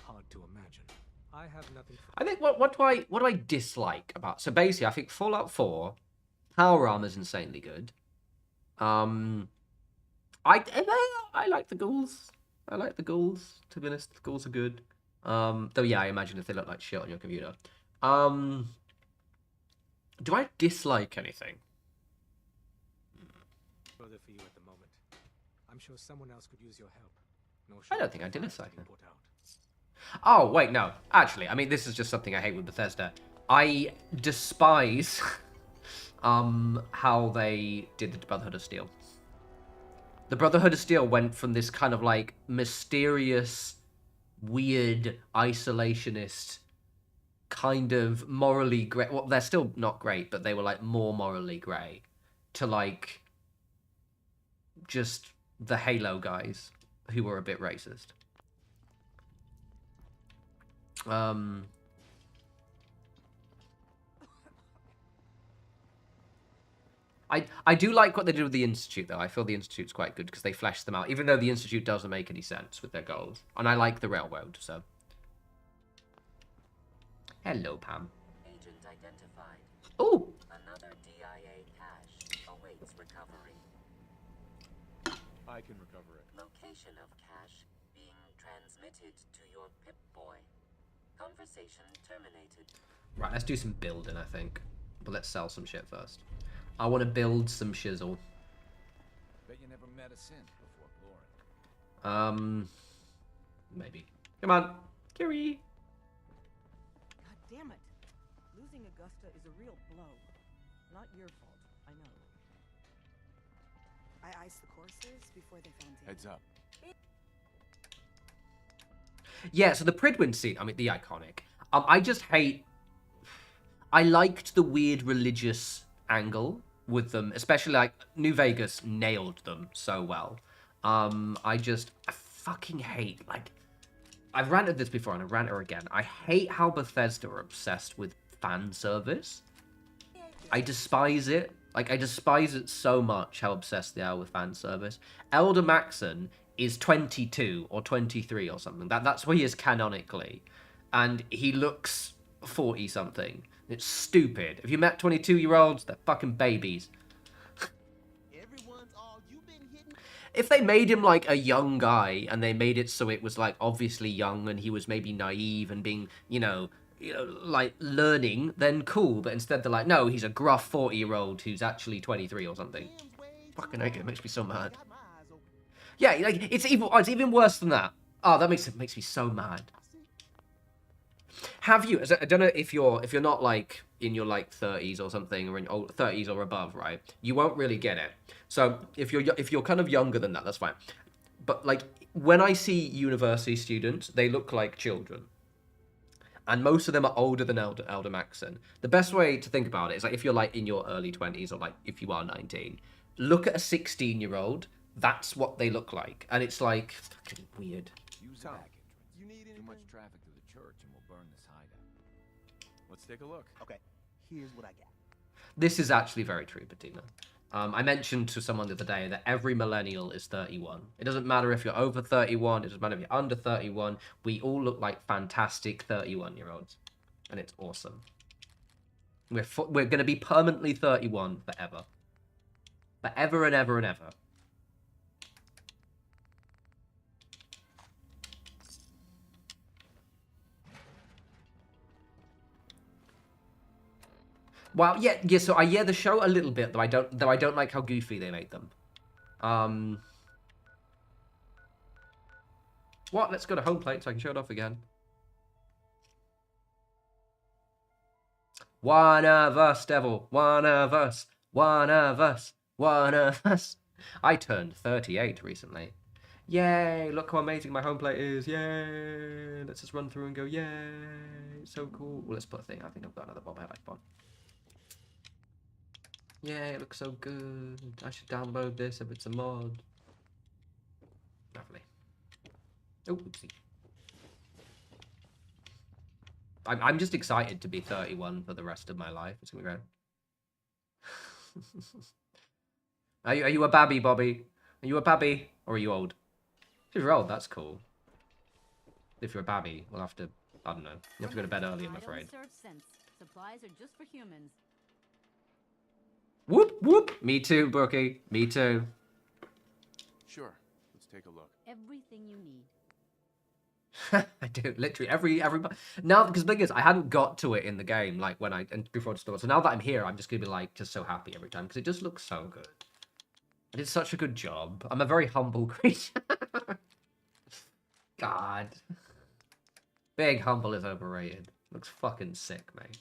Hard to imagine. I have nothing. I think what do I dislike about? So basically, I think Fallout 4 power armor is insanely good. I like the ghouls. I like the ghouls. To be honest, the ghouls are good. Though yeah, I imagine if they look like shit on your computer. Do I dislike anything? Further for you at the moment. I'm sure someone else could use your help. No I don't short think I of did fires dislike being it. put out. Oh, wait, no. Actually, I mean, this is just something I hate with Bethesda. I despise how they did the Brotherhood of Steel. The Brotherhood of Steel went from this kind of like mysterious, weird, isolationist, kind of morally great. Well, they're still not great, but they were like more morally grey, to like just the Halo guys who were a bit racist. I do like what they did with the Institute, though. I feel the Institute's quite good because they fleshed them out, even though the Institute doesn't make any sense with their goals. And I like the Railroad, so. Hello, Pam. Agent identified. Oh! Another DIA cache awaits recovery. I can recover it. Location of cache being transmitted to your Pip-Boy. Conversation terminated. Right, let's do some building, I think. But let's sell some shit first. I want to build some shizzle. Bet you never met a synth before Glory. Maybe. Come on, Curie. God damn it. Losing Augusta is a real blow. Not your fault, I know. I iced the courses before they found you. Heads up. Yeah, so the Pridwin scene, I mean, the iconic. I just hate... I liked the weird religious angle with them, especially, like, New Vegas nailed them so well. I fucking hate, like... I've ranted this before, and I rant her again. I hate how Bethesda are obsessed with fan service. I despise it. Like, I despise it so much, how obsessed they are with fan service. Elder Maxon is 22 or 23 or something. That's where he is canonically. And he looks 40-something. It's stupid. If you met 22-year-olds, they're fucking babies. If they made him, like, a young guy, and they made it so it was, like, obviously young, and he was maybe naive and being, you know, like, learning, then cool. But instead they're like, no, he's a gruff 40-year-old who's actually 23 or something. Fucking hate it. It makes me so mad. Yeah, like, it's even worse than that. Oh, that makes me so mad. Have you? I don't know if you're not like in your like 30s or something, or in your 30s or above, right? You won't really get it. So if you're kind of younger than that, that's fine. But like when I see university students, they look like children, and most of them are older than Elder Maxon. The best way to think about it is like if you're like in your early 20s or like if you are 19, look at a 16-year-old. That's what they look like, and it's like fucking weird. Use the back entrance. You need too much traffic to the church, and we'll burn this hideout. Let's take a look. Okay, here's what I got. This is actually very true, Bettina. I mentioned to someone the other day that every millennial is 31. It doesn't matter if you're over 31. It doesn't matter if you're under 31. We all look like fantastic 31-year-olds, and it's awesome. We're going to be permanently 31 forever. Forever and ever and ever. Well, yeah. So I hear the show a little bit, though I don't like how goofy they make them. What? Let's go to home plate so I can show it off again. One of us, devil. One of us. One of us. One of us. I turned 38 recently. Yay! Look how amazing my home plate is. Yay! Let's just run through and go. Yay! So cool. Well, let's put a thing. I think I've got another Bob Headlight on. Yeah, it looks so good. I should download this if it's a mod. Lovely. Oh, oopsie. I'm just excited to be 31 for the rest of my life. It's gonna be great. Are you a babby, Bobby? Are you a babby? Or are you old? If you're old, that's cool. If you're a babby, we'll have to, I don't know. You have to go to bed early, I'm afraid. Supplies are just for humans. Whoop, whoop. Me too, Brookie. Me too. Sure. Let's take a look. Everything you need. I do, literally every now, because the thing is, I hadn't got to it in the game, like when and before I started. So now that I'm here, I'm just gonna be like just so happy every time because it just looks so good. I did such a good job. I'm a very humble creature. God, big humble is overrated. Looks fucking sick, mate.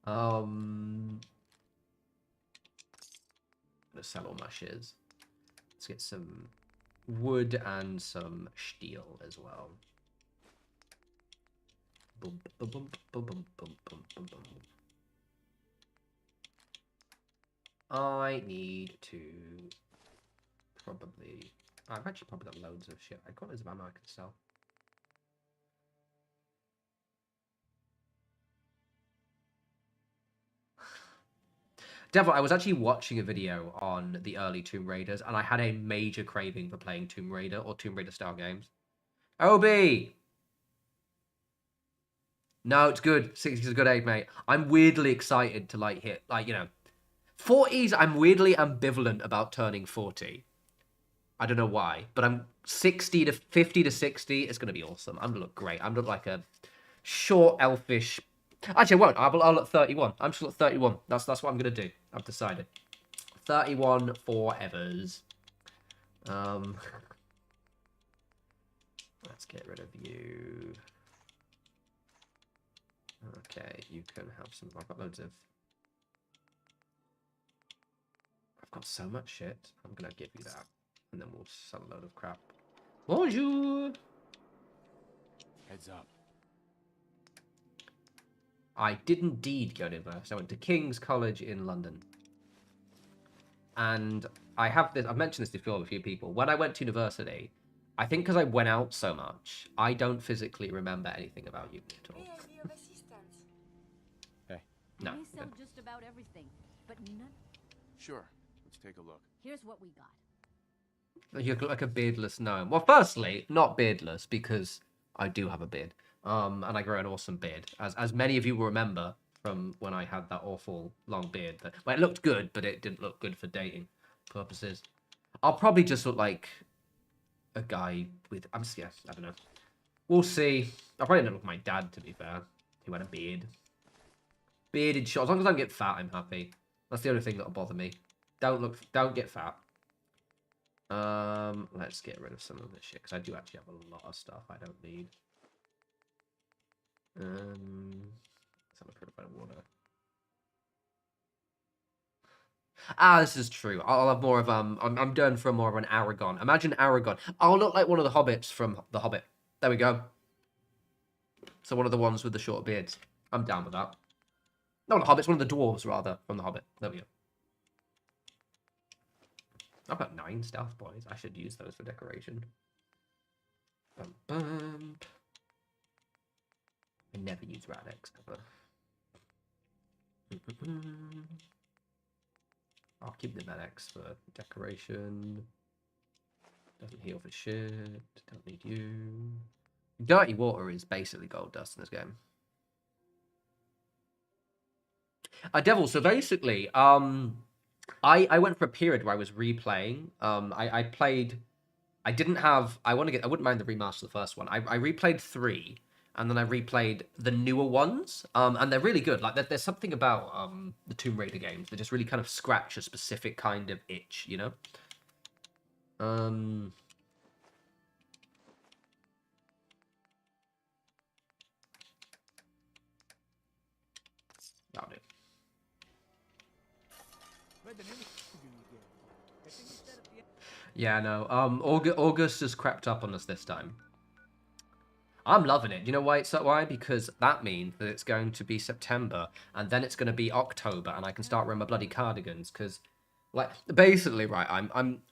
I'm gonna sell all my shiz. Let's get some wood and some steel as well. Boom, boom, boom, boom, boom, boom, boom, boom, boom. I need to probably... I've actually probably got loads of shit. I've got loads of ammo I can sell. Devil, I was actually watching a video on the early Tomb Raiders, and I had a major craving for playing Tomb Raider or Tomb Raider style games. Obi! No, it's good. 60 is a good age, mate. I'm weirdly excited to, like, hit, like, you know... 40s, I'm weirdly ambivalent about turning 40. I don't know why, but I'm 50 to 60. It's going to be awesome. I'm going to look great. I'm going to look like a short, elfish... Actually, I won't. I'll look 31. I'm just look 31. That's what I'm going to do. I've decided. 31 forevers. Let's get rid of you. Okay, you can have some... I've got loads of... I've got so much shit. I'm going to give you that. And then we'll sell a load of crap. Bonjour! Heads up. I did indeed go to university. I went to King's College in London. And I have this... I've mentioned this before with a few people. When I went to university, I think because I went out so much, I don't physically remember anything about uni at all. May I be of assistance? Hey. No. We sell just about everything, but none. Sure. Let's take a look. Here's what we got. You look like a beardless gnome. Well, firstly, not beardless, because I do have a beard. And I grow an awesome beard. As many of you will remember from when I had that awful long beard. Well, it looked good, but it didn't look good for dating purposes. I'll probably just look like a guy with... I don't know. We'll see. I'll probably look like my dad, to be fair. Who had a beard. Bearded short. As long as I don't get fat, I'm happy. That's the only thing that'll bother me. Don't get fat. Let's get rid of some of this shit, because I do actually have a lot of stuff I don't need. Let's have a purified water. This is true. I'll have more of I'm done for more of an Aragon. Imagine Aragon. I'll look like one of the hobbits from The Hobbit. There we go. So one of the ones with the short beards. I'm down with that. No, the hobbits, one of the dwarves rather from The Hobbit. There we go. I've got 9 stealth boys. I should use those for decoration. Bum, bum. I never use Radix ever. I'll keep the Medex for decoration. Doesn't heal for shit. Don't need you. Dirty water is basically gold dust in this game. Devil, so basically, I went for a period where I was replaying. I played... I wouldn't mind the remaster of the first one. I replayed 3, and then I replayed the newer ones. And they're really good. Like, there's something about the Tomb Raider games that just really kind of scratch a specific kind of itch, you know? That'll do. Yeah, no. August has crept up on us this time. I'm loving it. You know why it's that way? Because that means that it's going to be September, and then it's going to be October, and I can start wearing my bloody cardigans. Because, like, basically, right,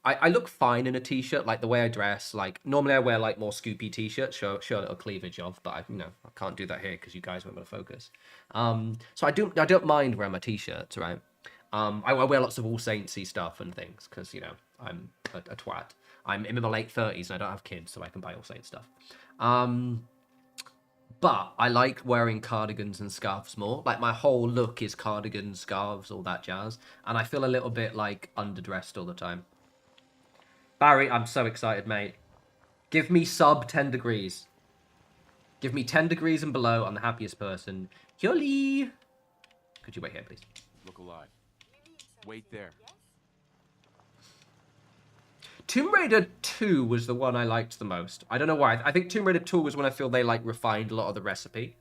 I look fine in a t-shirt, like the way I dress. Like, normally I wear like more scoopy t-shirts, show a little cleavage of, but I can't do that here because you guys won't be able to focus. So I don't mind wearing my t-shirts, right? I wear lots of All Saints-y stuff and things because, you know, I'm a twat. I'm in my late 30s and I don't have kids, so I can buy All Saints stuff. But I like wearing cardigans and scarves more. Like, my whole look is cardigans, scarves, all that jazz. And I feel a little bit, like, underdressed all the time. Barry, I'm so excited, mate. Give me sub 10 degrees. Give me 10 degrees and below. I'm the happiest person. Yoli! Could you wait here, please? Look alive. Wait there. Tomb Raider 2 was the one I liked the most. I don't know why. I think Tomb Raider 2 was when I feel they, like, refined a lot of the recipe.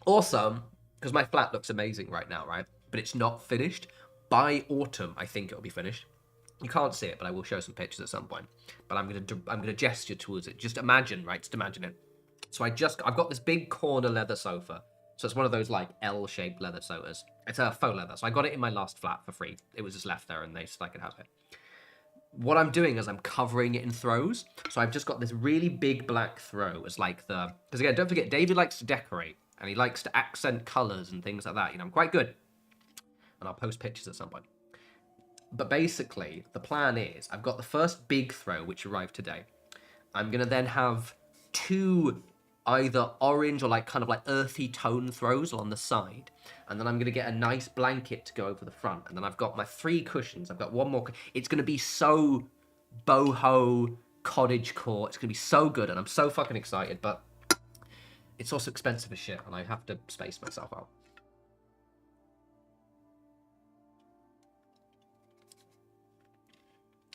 Also, because my flat looks amazing right now, right? But it's not finished. By autumn, I think it'll be finished. You can't see it, but I will show some pictures at some point. But I'm gonna gesture towards it. Just imagine, right? Just imagine it. So I've got this big corner leather sofa. So it's one of those, like, L-shaped leather sofas. It's a faux leather. So I got it in my last flat for free. It was just left there, and they said I could have it. What I'm doing is I'm covering it in throws. So I've just got this really big black throw as, like, the... Because, again, don't forget, David likes to decorate. And he likes to accent colours and things like that. You know, I'm quite good. And I'll post pictures at some point. But basically, the plan is, I've got the first big throw, which arrived today. I'm going to then have 2... either orange or like kind of like earthy tone throws along the side, and then I'm going to get a nice blanket to go over the front, and then I've got my 3 cushions. I've got one more. It's going to be so boho cottagecore. It's going to be so good, and I'm so fucking excited, but it's also expensive as shit, and I have to space myself out.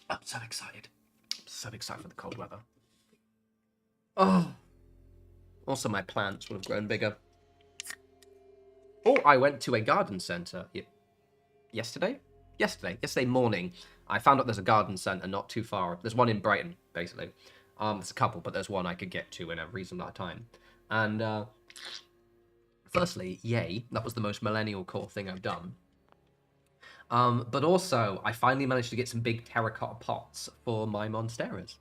I'm so excited. I'm so excited for the cold weather. Oh. Also, my plants would have grown bigger. Oh, I went to a garden centre yesterday morning. I found out there's a garden centre not too far. There's one in Brighton, basically. There's a couple, but there's one I could get to in a reasonable amount of time. And firstly, yay, that was the most millennial core thing I've done. But also, I finally managed to get some big terracotta pots for my monsteras.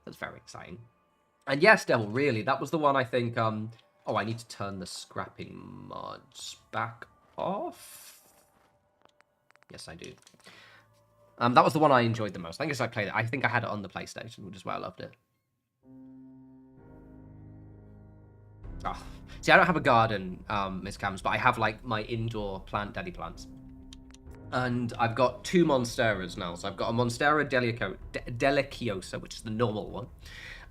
That's very exciting. And yes, Devil, really, that was the one I think, oh, I need to turn the scrapping mods back off. Yes, I do. That was the one I enjoyed the most. I guess I played it. I think I had it on the PlayStation, which is why I loved it. Oh. See, I don't have a garden, Miss Cams, but I have, like, my indoor daddy plants. And I've got 2 monsteras now. So I've got a Monstera Deliciosa, which is the normal one.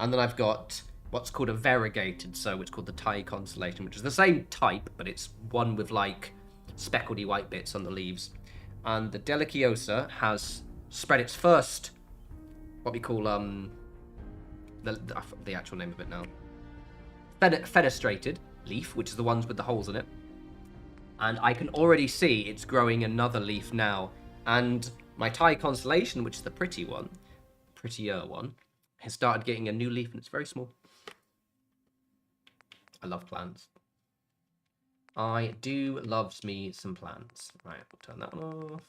And then I've got what's called a variegated, so it's called the Thai Constellation, which is the same type, but it's one with, like, speckledy white bits on the leaves. And the Deliciosa has spread its first, what we call, the actual name of it now. Fenestrated leaf, which is the ones with the holes in it. And I can already see it's growing another leaf now. And my Thai Constellation, which is the prettier one, has started getting a new leaf, and it's very small. I love plants. I do love me some plants. Right, we'll turn that one off.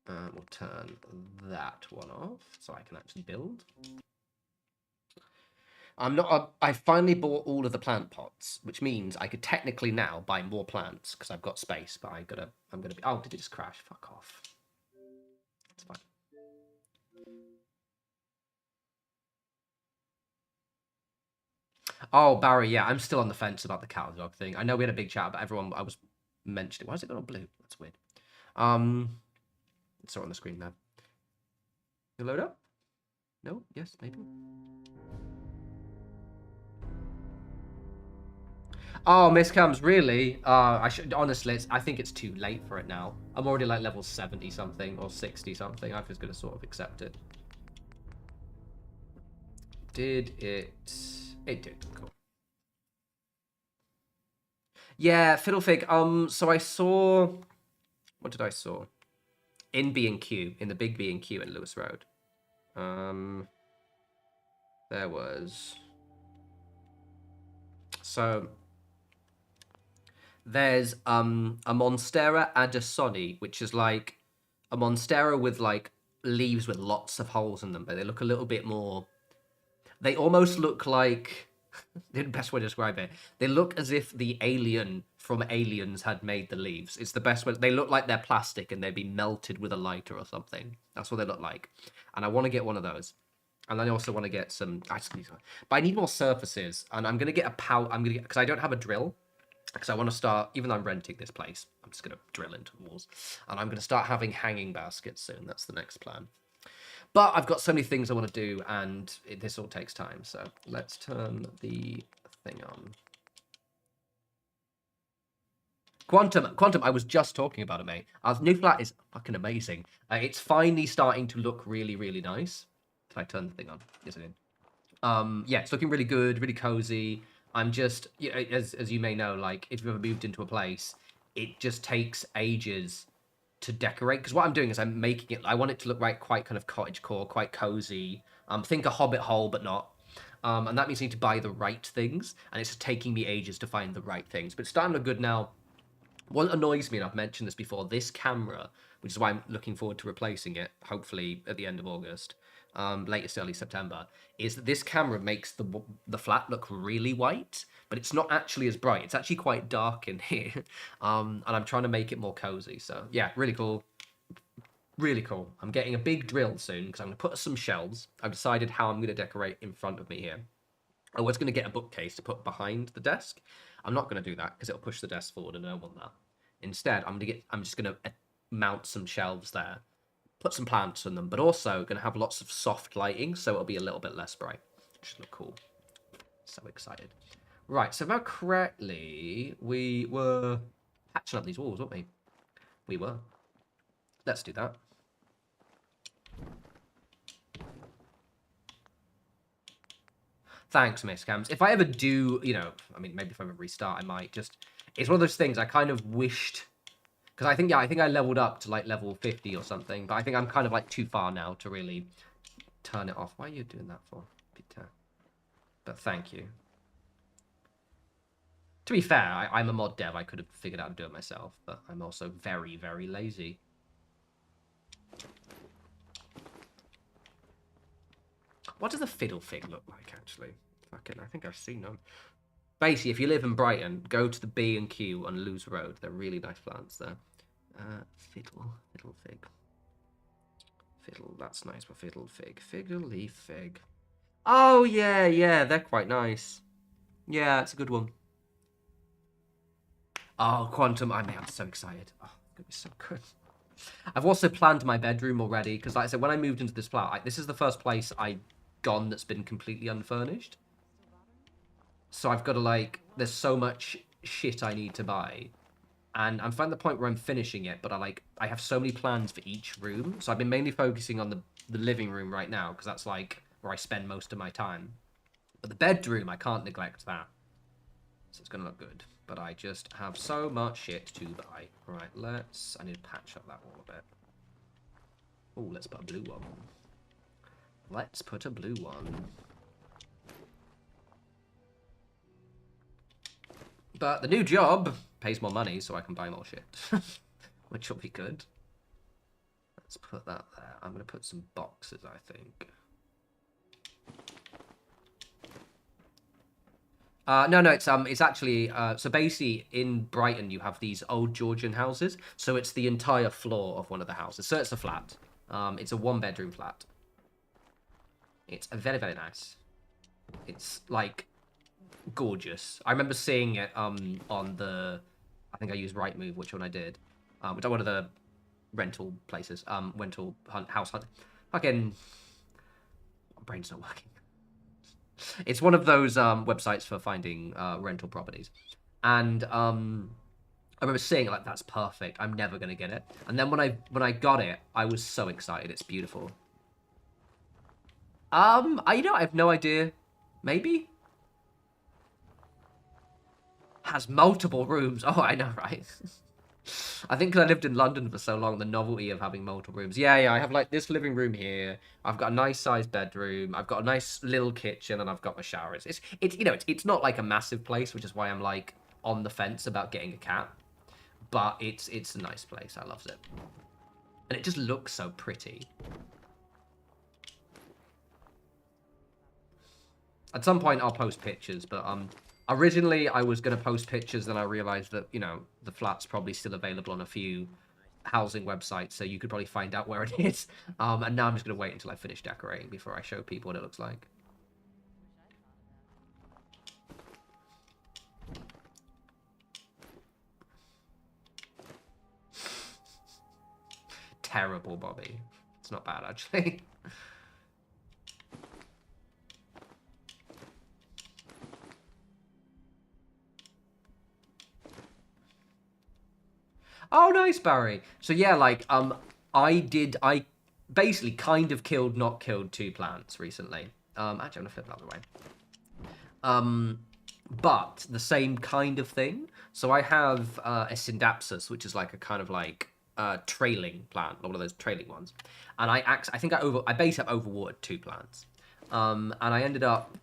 We'll turn that one off, so I can actually build. I finally bought all of the plant pots, which means I could technically now buy more plants because I've got space. But I'm gonna be. Oh, did it just crash? Fuck off. It's fine. Oh, Barry, yeah, I'm still on the fence about the cat dog thing. I know we had a big chat, but everyone I was mentioning. Why is it got on blue? That's weird. It's on the screen now. You load up? No? Yes? Maybe? Oh, Miss Cams, really? I should honestly. I think it's too late for it now. I'm already like level 70 something or 60 something. I'm just gonna sort of accept it. Did it? It did. Cool. Yeah, Fiddlefig. So I saw. What did I saw? In B&Q, in the big B&Q in Lewis Road. There was. So. There's a Monstera Adassoni, which is like a Monstera with like leaves with lots of holes in them, but they look a little bit more. They almost look like the best way to describe it. They look as if the alien from Aliens had made the leaves. It's the best way. They look like they're plastic and they'd be melted with a lighter or something. That's what they look like. And I want to get one of those. And then I also want to get some... But I need more surfaces. And I'm going to get a because I don't have a drill. Because I want to start... Even though I'm renting this place, I'm just going to drill into the walls. And I'm going to start having hanging baskets soon. That's the next plan. But I've got so many things I want to do, and this all takes time. So let's turn the thing on. Quantum, I was just talking about it, mate. Our new flat is fucking amazing. It's finally starting to look really, really nice. Did I turn the thing on? Yes, I did. Yeah, it's looking really good, really cozy. I'm just, as you may know, like, if you've ever moved into a place, it just takes ages to decorate. Because what I'm doing is I'm making it, I want it to look quite kind of cottagecore, quite cozy. Think a hobbit hole, but not. And that means I need to buy the right things. And it's just taking me ages to find the right things. But it's starting to look good now. What annoys me, and I've mentioned this before, this camera, which is why I'm looking forward to replacing it, hopefully at the end of August, latest early September, is that this camera makes the flat look really white, but it's not actually as bright. It's actually quite dark in here, and I'm trying to make it more cozy. So yeah, really cool. Really cool. I'm getting a big drill soon because I'm going to put some shelves. I've decided how I'm going to decorate in front of me here. I was going to get a bookcase to put behind the desk. I'm not going to do that because it'll push the desk forward and I don't want that. Instead, I'm just going to mount some shelves there, put some plants on them, but also going to have lots of soft lighting, so it'll be a little bit less bright. Which look cool. So excited. Right, so if I remember correctly, we were patching up these walls, weren't we? We were. Let's do that. Thanks, Miss Cams. If I ever do, I mean, maybe if I ever restart, I might just... It's one of those things I kind of wished... Because I think I leveled up to, like, level 50 or something. But I think I'm kind of, like, too far now to really turn it off. Why are you doing that for, Peter? But thank you. To be fair, I'm a mod dev. I could have figured out how to do it myself. But I'm also very, very lazy. What does a fiddle fig look like, actually? Fucking, I think I've seen them. Basically, if you live in Brighton, go to the B&Q on Lewes Road. They're really nice plants there. Fiddle fig. Fiddle, that's nice, but fiddle fig. Fiddle leaf fig. Oh, yeah, they're quite nice. Yeah, it's a good one. Oh, Quantum, I'm so excited. Oh, it's going to be so good. I've also planned my bedroom already, because like I said, when I moved into this flat, this is the first place I've gone that's been completely unfurnished. So I've got to, like, there's so much shit I need to buy. And I'm finding the point where I'm finishing it, but I have so many plans for each room. So I've been mainly focusing on the living room right now, because that's, like, where I spend most of my time. But the bedroom, I can't neglect that. So it's going to look good. But I just have so much shit to buy. Right, I need to patch up that wall a bit. Oh, let's put a blue one. Let's put a blue one. But the new job pays more money, so I can buy more shit. Which will be good. Let's put that there. I'm going to put some boxes, I think. No, it's actually, so basically in Brighton you have these old Georgian houses, so it's the entire floor of one of the houses, so it's a flat. It's a one-bedroom flat. It's very, very nice. It's, like, gorgeous. I remember seeing it on the, I think I used Rightmove, which one I did, which are one of the rental places, house hunt. Fucking, my brain's not working. It's one of those websites for finding rental properties. And I remember seeing it, like, that's perfect. I'm never going to get it. And then when I got it, I was so excited. It's beautiful. I have no idea. Maybe? Has multiple rooms. Oh, I know, right? I think because I lived in London for so long, the novelty of having multiple rooms. Yeah, I have, like, this living room here. I've got a nice-sized bedroom. I've got a nice little kitchen, and I've got my shower. It's not, like, a massive place, which is why I'm, like, on the fence about getting a cat. But it's a nice place. I love it. And it just looks so pretty. At some point, I'll post pictures, but, originally, I was going to post pictures, then I realized that, the flat's probably still available on a few housing website, so you could probably find out where it is. And now I'm just going to wait until I finish decorating before I show people what it looks like. Terrible, Bobby. It's not bad, actually. Oh, nice, Barry. So yeah, like, I basically kind of killed, not killed 2 plants recently. Actually, I'm gonna flip that other way. But the same kind of thing. So I have a Syndapsus, which is like a kind of like trailing plant, one of those trailing ones. And I think I basically overwatered 2 plants. And I ended up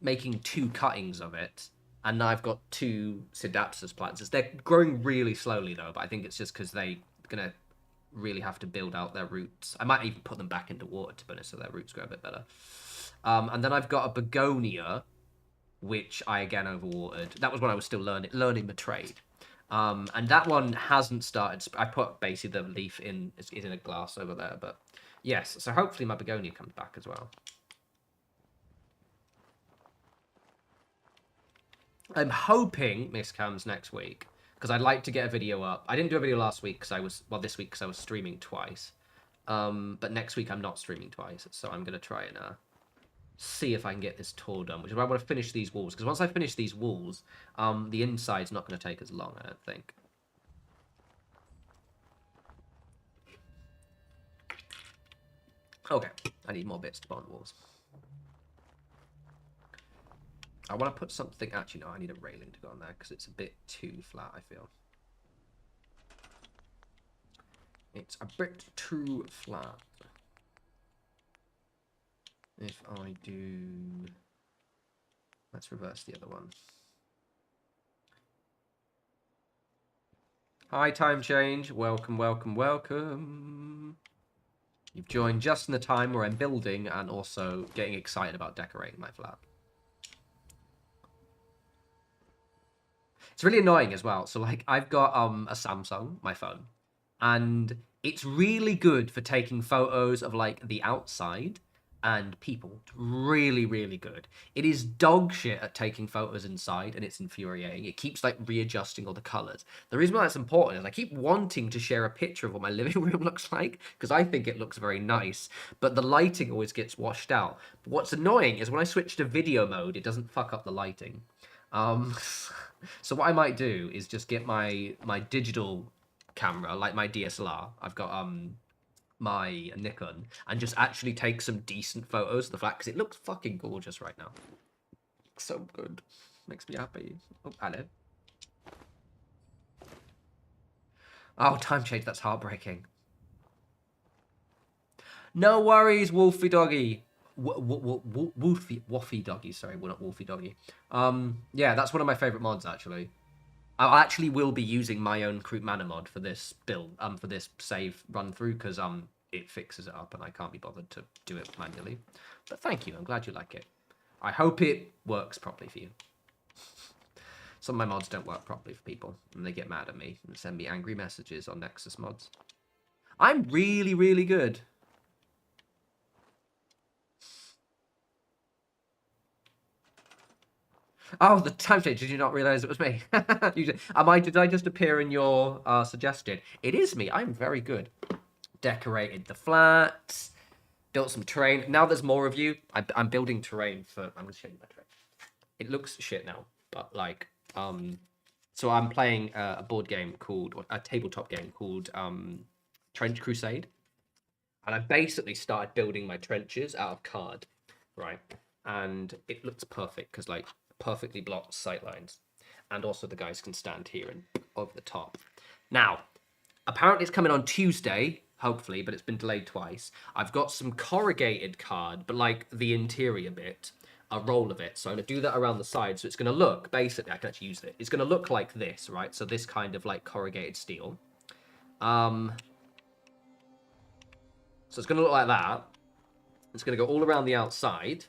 making 2 cuttings of it. And now I've got 2 Syndapsus plants. They're growing really slowly, though, but I think it's just because they're going to really have to build out their roots. I might even put them back into water, to be honest, so their roots grow a bit better. And then I've got a begonia, which I, again, overwatered. That was when I was still learning the trade. And that one hasn't started. I put basically the leaf in a glass over there. But yes, so hopefully my begonia comes back as well. I'm hoping Miss comes next week, because I'd like to get a video up. I didn't do a video last week because this week because I was streaming twice. But next week I'm not streaming twice, so I'm going to try and see if I can get this tour done, which is why I want to finish these walls, because once I finish these walls, the inside's not going to take as long, I don't think. Okay, I need more bits to put on the walls. I want to put something... Actually, no, I need a railing to go on there because it's a bit too flat, I feel. It's a bit too flat. If I do... Let's reverse the other one. Hi, Time Change. Welcome, welcome, welcome. You've joined just in the time where I'm building and also getting excited about decorating my flat. It's really annoying as well. So, like, I've got a Samsung, my phone, and it's really good for taking photos of, like, the outside and people. It's really, really good. It is dog shit at taking photos inside, and it's infuriating. It keeps, like, readjusting all the colors. The reason why that's important is I keep wanting to share a picture of what my living room looks like, because I think it looks very nice, but the lighting always gets washed out. But what's annoying is when I switch to video mode, it doesn't fuck up the lighting. So what I might do is just get my digital camera, like my DSLR. I've got my Nikon, and just actually take some decent photos of the flat, because it looks fucking gorgeous right now. So good. Makes me happy. Oh, hello. Oh, time change. That's heartbreaking. No worries, Wolfie Doggy. Woofy Doggy, sorry, well, not Wolfie Doggy. Yeah, that's one of my favorite mods, actually. I actually will be using my own Crude Mana mod for this build, for this save run through, because it fixes it up and I can't be bothered to do it manually. But thank you, I'm glad you like it. I hope it works properly for you. Some of my mods don't work properly for people, and they get mad at me and send me angry messages on Nexus mods. I'm really, really good. Oh, the time change. Did you not realize it was me? Did I just appear in your suggestion? It is me. I'm very good. Decorated the flat. Built some terrain. Now there's more of you. I'm building terrain for... I'm going to show you my terrain. It looks shit now. But, like... So I'm playing a board game called... a tabletop game called Trench Crusade. And I basically started building my trenches out of card. Right? And it looks perfect because, like... perfectly blocked sightlines, and also the guys can stand here and over the top. Now, apparently it's coming on Tuesday, hopefully, but it's been delayed twice. I've got some corrugated card, but like the interior bit, a roll of it. So I'm gonna do that around the side. So it's gonna look, basically, I can actually use it. It's gonna look like this, right? So this kind of like corrugated steel. So it's gonna look like that. It's gonna go all around the outside.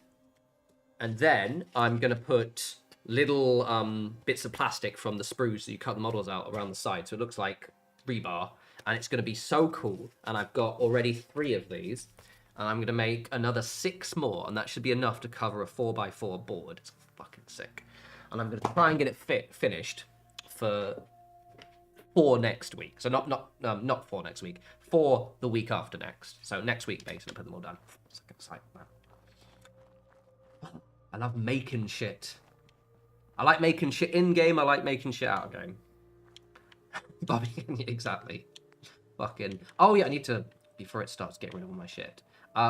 And then I'm going to put little bits of plastic from the sprues, so you cut the models out around the side, so it looks like rebar. and it's going to be so cool. And I've got already 3 of these, and I'm going to make another 6 more, and that should be enough to cover a 4x4 board. It's fucking sick. And I'm going to try and get it finished for next week. So not for next week, for the week after next. So next week, basically, put them all done. It's like, I love making shit. I like making shit in-game, I like making shit out-of-game. Bobby, exactly. Fucking... Oh, yeah, I need to, before it starts, get rid of all my shit.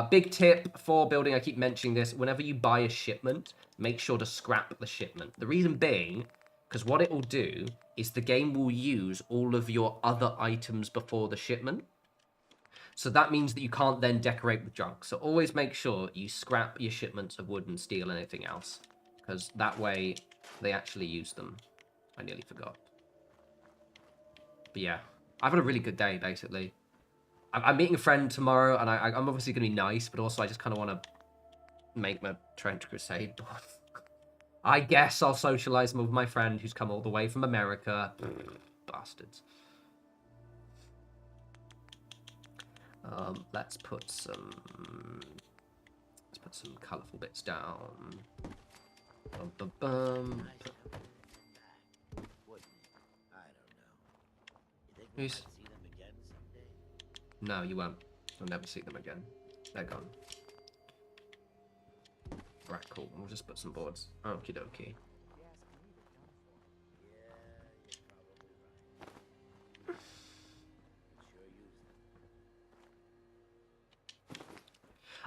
Big tip for building, I keep mentioning this, whenever you buy a shipment, make sure to scrap the shipment. The reason being, because what it will do is the game will use all of your other items before the shipment. So that means that you can't then decorate with junk. So always make sure you scrap your shipments of wood and steel and anything else. Because that way, they actually use them. I nearly forgot. But yeah, I've had a really good day, basically. I'm meeting a friend tomorrow, and I'm obviously going to be nice, but also I just kind of want to make my Trench Crusade board. I guess I'll socialise with my friend who's come all the way from America. Bastards. Let's put some colourful bits down. Bum, bum, bum. Who's... No, you won't. You'll never see them again. They're gone. Right, cool. We'll just put some boards. Okie dokie.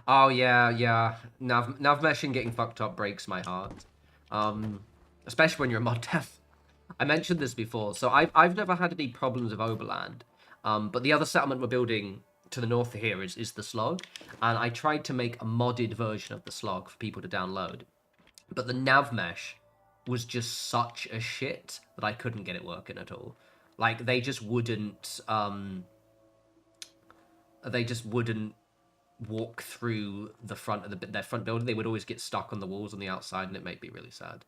Oh, yeah. Nav meshing getting fucked up breaks my heart. Especially when you're a mod dev. I mentioned this before. So I've never had any problems with Oberland. But the other settlement we're building to the north of here is the slog. And I tried to make a modded version of the slog for people to download. But the nav mesh was just such a shit that I couldn't get it working at all. Like, they just wouldn't walk through the front of their front building. They would always get stuck on the walls on the outside, and it made me really sad.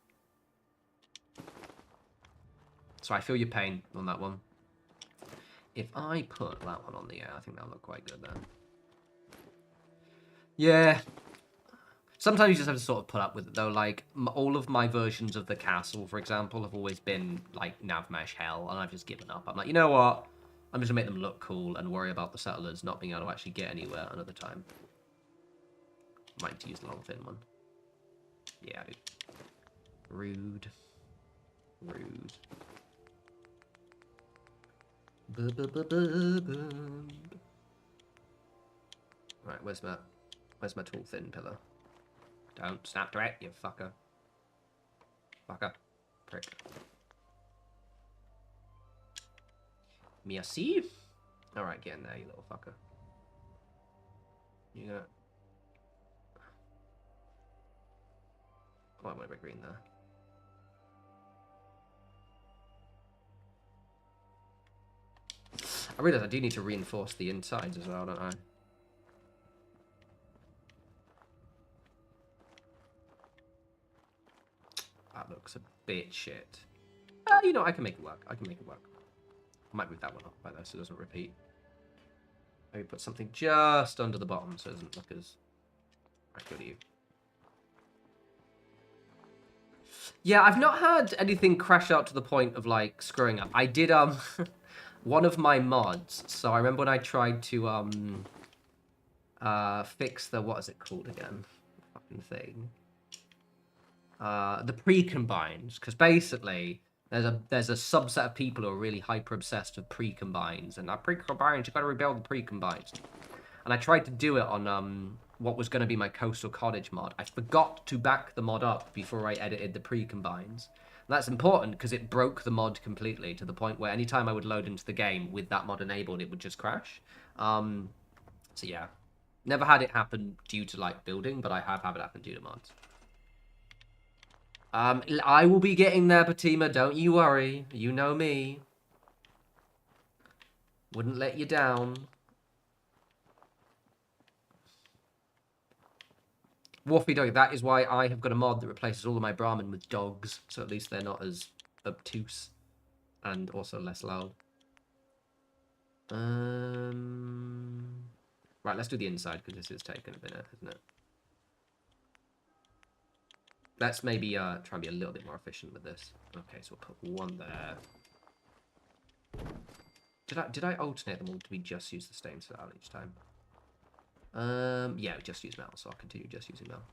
So I feel your pain on that one. If I put that one on the air, I think that'll look quite good there. Yeah. Sometimes you just have to sort of put up with it, though. Like, all of my versions of the castle, for example, have always been, like, nav mesh hell, and I've just given up. I'm like, you know what? I'm just going to make them look cool and worry about the settlers not being able to actually get anywhere another time. Might need to use the long, thin one. Yeah, dude. Rude. Rude. Right, where's my tall, thin pillar? Don't snap to it, you fucker. Fucker. Prick. Merci. Alright, get in there, you little fucker. You gonna... Oh, I went a bit green there. I realise I do need to reinforce the insides as well, don't I? That looks a bit shit. You know, I can make it work. I can make it work. I might move that one up by though so it doesn't repeat. Maybe put something just under the bottom so it doesn't look as... Right, go to you. Yeah, I've not had anything crash out to the point of, like, screwing up. I did, one of my mods, so I remember when I tried to, fix the... What is it called again? Fucking thing. The pre-combines, because basically... There's a subset of people who are really hyper-obsessed with pre-combines. And pre-combines, you've got to rebuild the pre-combines. And I tried to do it on what was going to be my Coastal Cottage mod. I forgot to back the mod up before I edited the pre-combines. And that's important because it broke the mod completely to the point where anytime I would load into the game with that mod enabled, it would just crash. So yeah. Never had it happen due to, like, building, but I have had it happen due to mods. I will be getting there, Patima. Don't you worry. You know me. Wouldn't let you down. Woofy dog. That is why I have got a mod that replaces all of my Brahmin with dogs. So at least they're not as obtuse. And also less loud. Right, let's do the inside because this is taking a minute, isn't it? Let's maybe try and be a little bit more efficient with this. Okay, so we'll put one there. Did I alternate them, or did we just use the stained steel each time? Yeah, we just use metal, so I'll continue just using metal.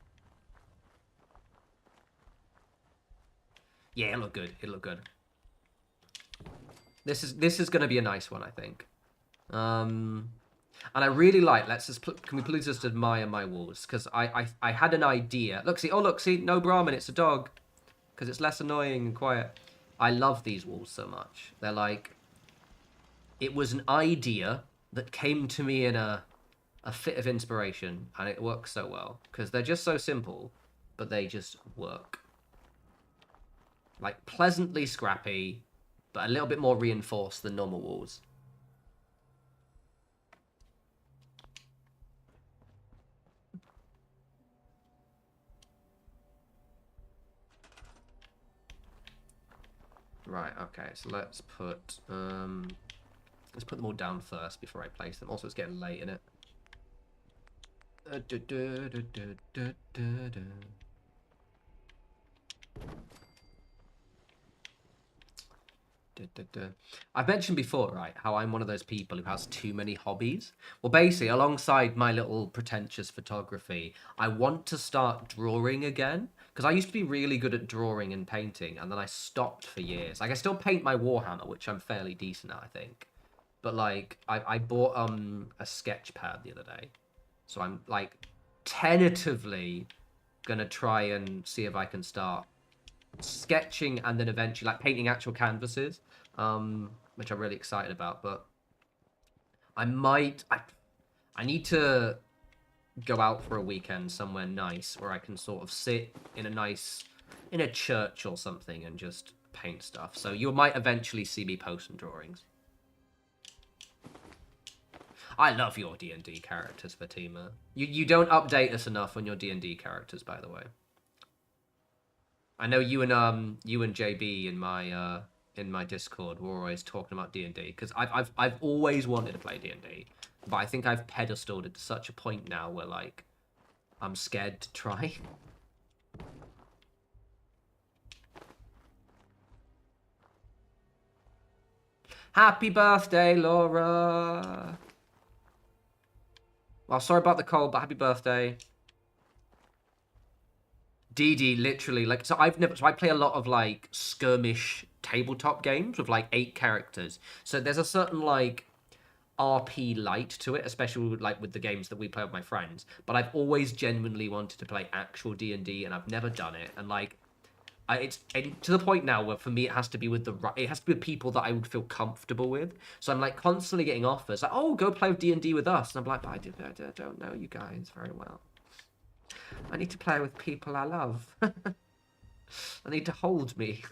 Yeah, it'll look good. It'll look good. This is going to be a nice one, I think. And I really like. Can we please just admire my walls? Because I had an idea. Look, see. Oh, look, see. No Brahmin. It's a dog. Because it's less annoying and quiet. I love these walls so much. They're like. It was an idea that came to me in a fit of inspiration, and it works so well because they're just so simple, but they just work. Like pleasantly scrappy, but a little bit more reinforced than normal walls. Right, okay, so let's put them all down first before I place them. Also, it's getting late, isn't it? I've mentioned before, right, how I'm one of those people who has too many hobbies. Well, basically, alongside my little pretentious photography, I want to start drawing again. Because I used to be really good at drawing and painting, and then I stopped for years. Like, I still paint my Warhammer, which I'm fairly decent at, I think. But, like, I bought a sketch pad the other day. So I'm, like, tentatively going to try and see if I can start sketching and then eventually like painting actual canvases, which I'm really excited about. But I need to go out for a weekend somewhere nice where I can sort of sit in a church or something and just paint stuff. So you might eventually see me post some drawings. I love your D&D characters, Fatima. You don't update us enough on your D&D characters, by the way. I know you and JB in my Discord were always talking about D&D because I've always wanted to play D&D, but I think I've pedestaled it to such a point now where like I'm scared to try. Happy birthday, Laura. Well, sorry about the cold, but happy birthday. DD, literally, like, so I play a lot of, like, skirmish tabletop games with, like, 8 characters. So there's a certain, like, RP light to it, especially, like, with the games that we play with my friends. But I've always genuinely wanted to play actual D&D, and I've never done it. And, like, it's to the point now where, for me, it has to be with people that I would feel comfortable with. So I'm, like, constantly getting offers, like, oh, go play with D&D with us. And I'm like, but I don't know you guys very well. I need to play with people I love. I need to hold me.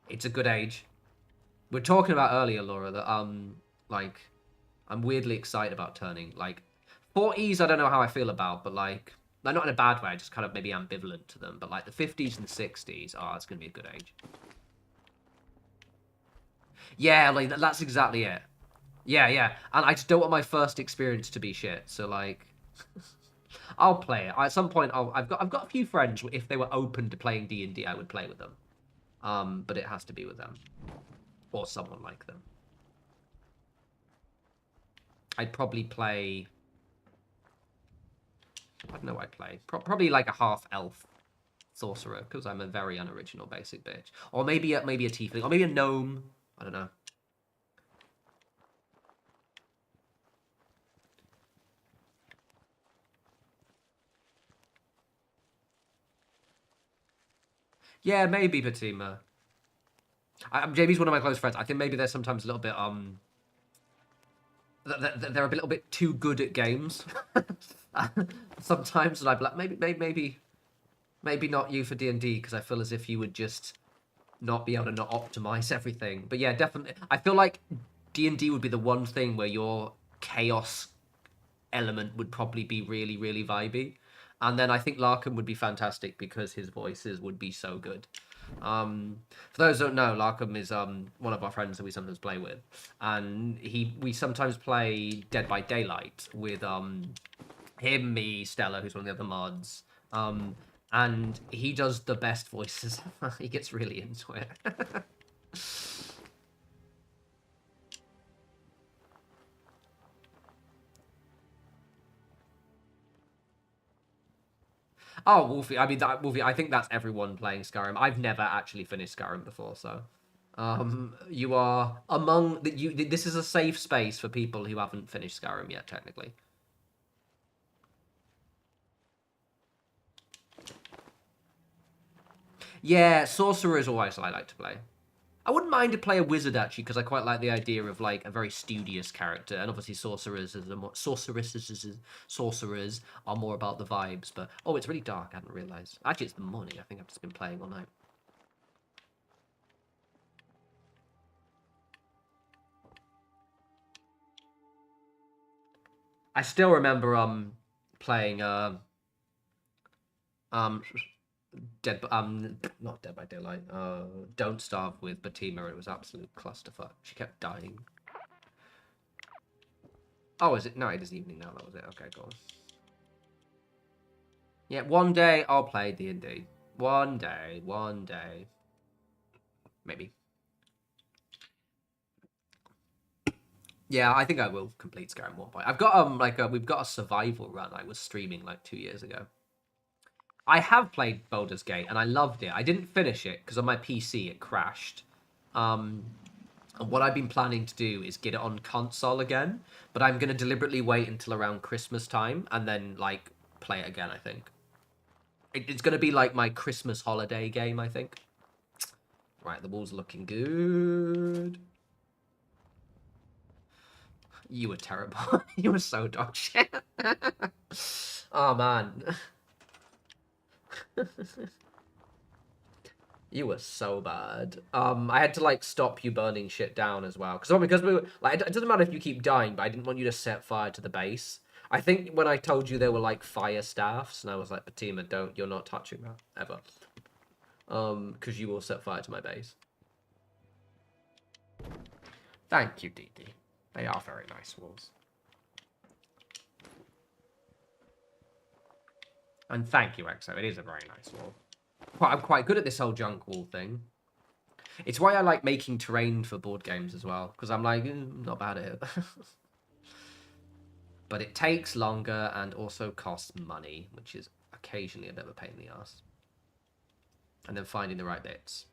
It's a good age. We were talking about earlier, Laura, that like I'm weirdly excited about turning like 40s. I don't know how I feel about, but like not in a bad way. I just kind of maybe ambivalent to them. But like the 50s and 60s, it's gonna be a good age. Yeah, like that's exactly it. Yeah, and I just don't want my first experience to be shit. So like, I'll play it at some point. I've got a few friends. If they were open to playing D&D, I would play with them. But it has to be with them or someone like them. I'd probably play. I don't know what I'd play. Probably like a half elf sorcerer because I'm a very unoriginal basic bitch, or maybe a tiefling, or maybe a gnome. I don't know. Yeah, maybe Fatima. JB's one of my close friends. I think maybe they're sometimes a little bit they're a little bit too good at games. Sometimes, and I'm like, maybe not you for D&D because I feel as if you would just not be able to not optimize everything. But yeah, definitely. I feel like D&D would be the one thing where your chaos element would probably be really, really vibey. And then I think Larkin would be fantastic because his voices would be so good. For those who don't know, Larkham is one of our friends that we sometimes play with, and we sometimes play Dead by Daylight with him, me, Stella, who's one of the other mods, and he does the best voices. He gets really into it. Oh, Wolfie. I mean, Wolfie. I think that's everyone playing Skyrim. I've never actually finished Skyrim before, so you are among This is a safe space for people who haven't finished Skyrim yet, technically. Yeah, sorcerer is always I like to play. I wouldn't mind to play a wizard actually, because I quite like the idea of like a very studious character, and obviously sorcerers are more about the vibes. But oh, it's really dark. I hadn't realised. Actually, it's the morning. I think I've just been playing all night. I still remember playing not Dead by Daylight. Don't Starve with Batima. It was absolute clusterfuck. She kept dying. Oh, is it? No, it is evening now. That was it. Okay, cool. Yeah, one day I'll play D&D. One day. Maybe. Yeah, I think I will complete Skyrim 1. I've got we've got a survival run I was streaming like 2 years ago. I have played Baldur's Gate and I loved it. I didn't finish it because on my PC it crashed. And what I've been planning to do is get it on console again, but I'm going to deliberately wait until around Christmas time and then like play it again, I think. It's going to be like my Christmas holiday game, I think. Right, the wall's looking good. You were terrible. You were so dog shit. Oh, man. You were so bad. I had to like stop you burning shit down as well, because we were like, it doesn't matter if you keep dying, but I didn't want you to set fire to the base. I think when I told you there were like fire staffs, and I was like, Fatima, you're not touching that ever, because you will set fire to my base. Thank you, Dee Dee. They are very nice walls. And thank you, Exo. It is a very nice wall. I'm quite good at this whole junk wall thing. It's why I like making terrain for board games as well, because I'm like, not bad at it. But it takes longer and also costs money, which is occasionally a bit of a pain in the ass. And then finding the right bits.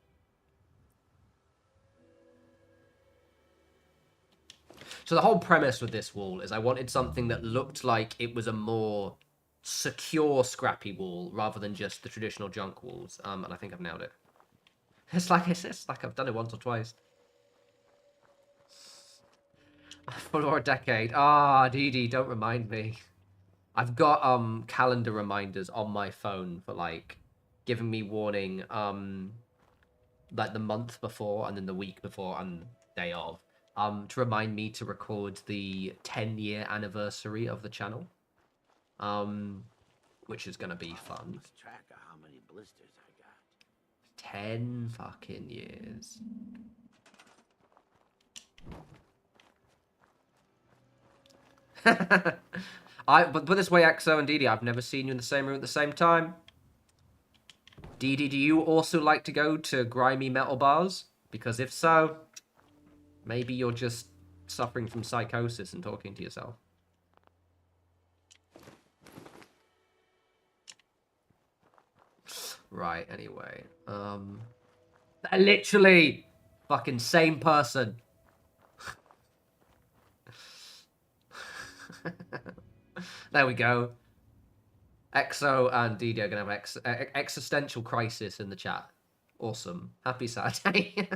So the whole premise with this wall is I wanted something that looked like it was a more secure scrappy wall rather than just the traditional junk walls. And I think I've nailed it. It's like I've done it once or twice. For a decade. Ah, Dee Dee, don't remind me. I've got calendar reminders on my phone for like giving me warning like the month before and then the week before and the day of. To remind me to record the 10-year anniversary of the channel. Which is gonna be fun. Lost track of how many blisters I got. 10 fucking years. But put this way, Exo and Dee Dee, I've never seen you in the same room at the same time. Dee Dee, do you also like to go to grimy metal bars? Because if so, maybe you're just suffering from psychosis and talking to yourself. Right, anyway. Literally! Fucking same person. There we go. Exo and Didi are going to have existential crisis in the chat. Awesome. Happy Saturday.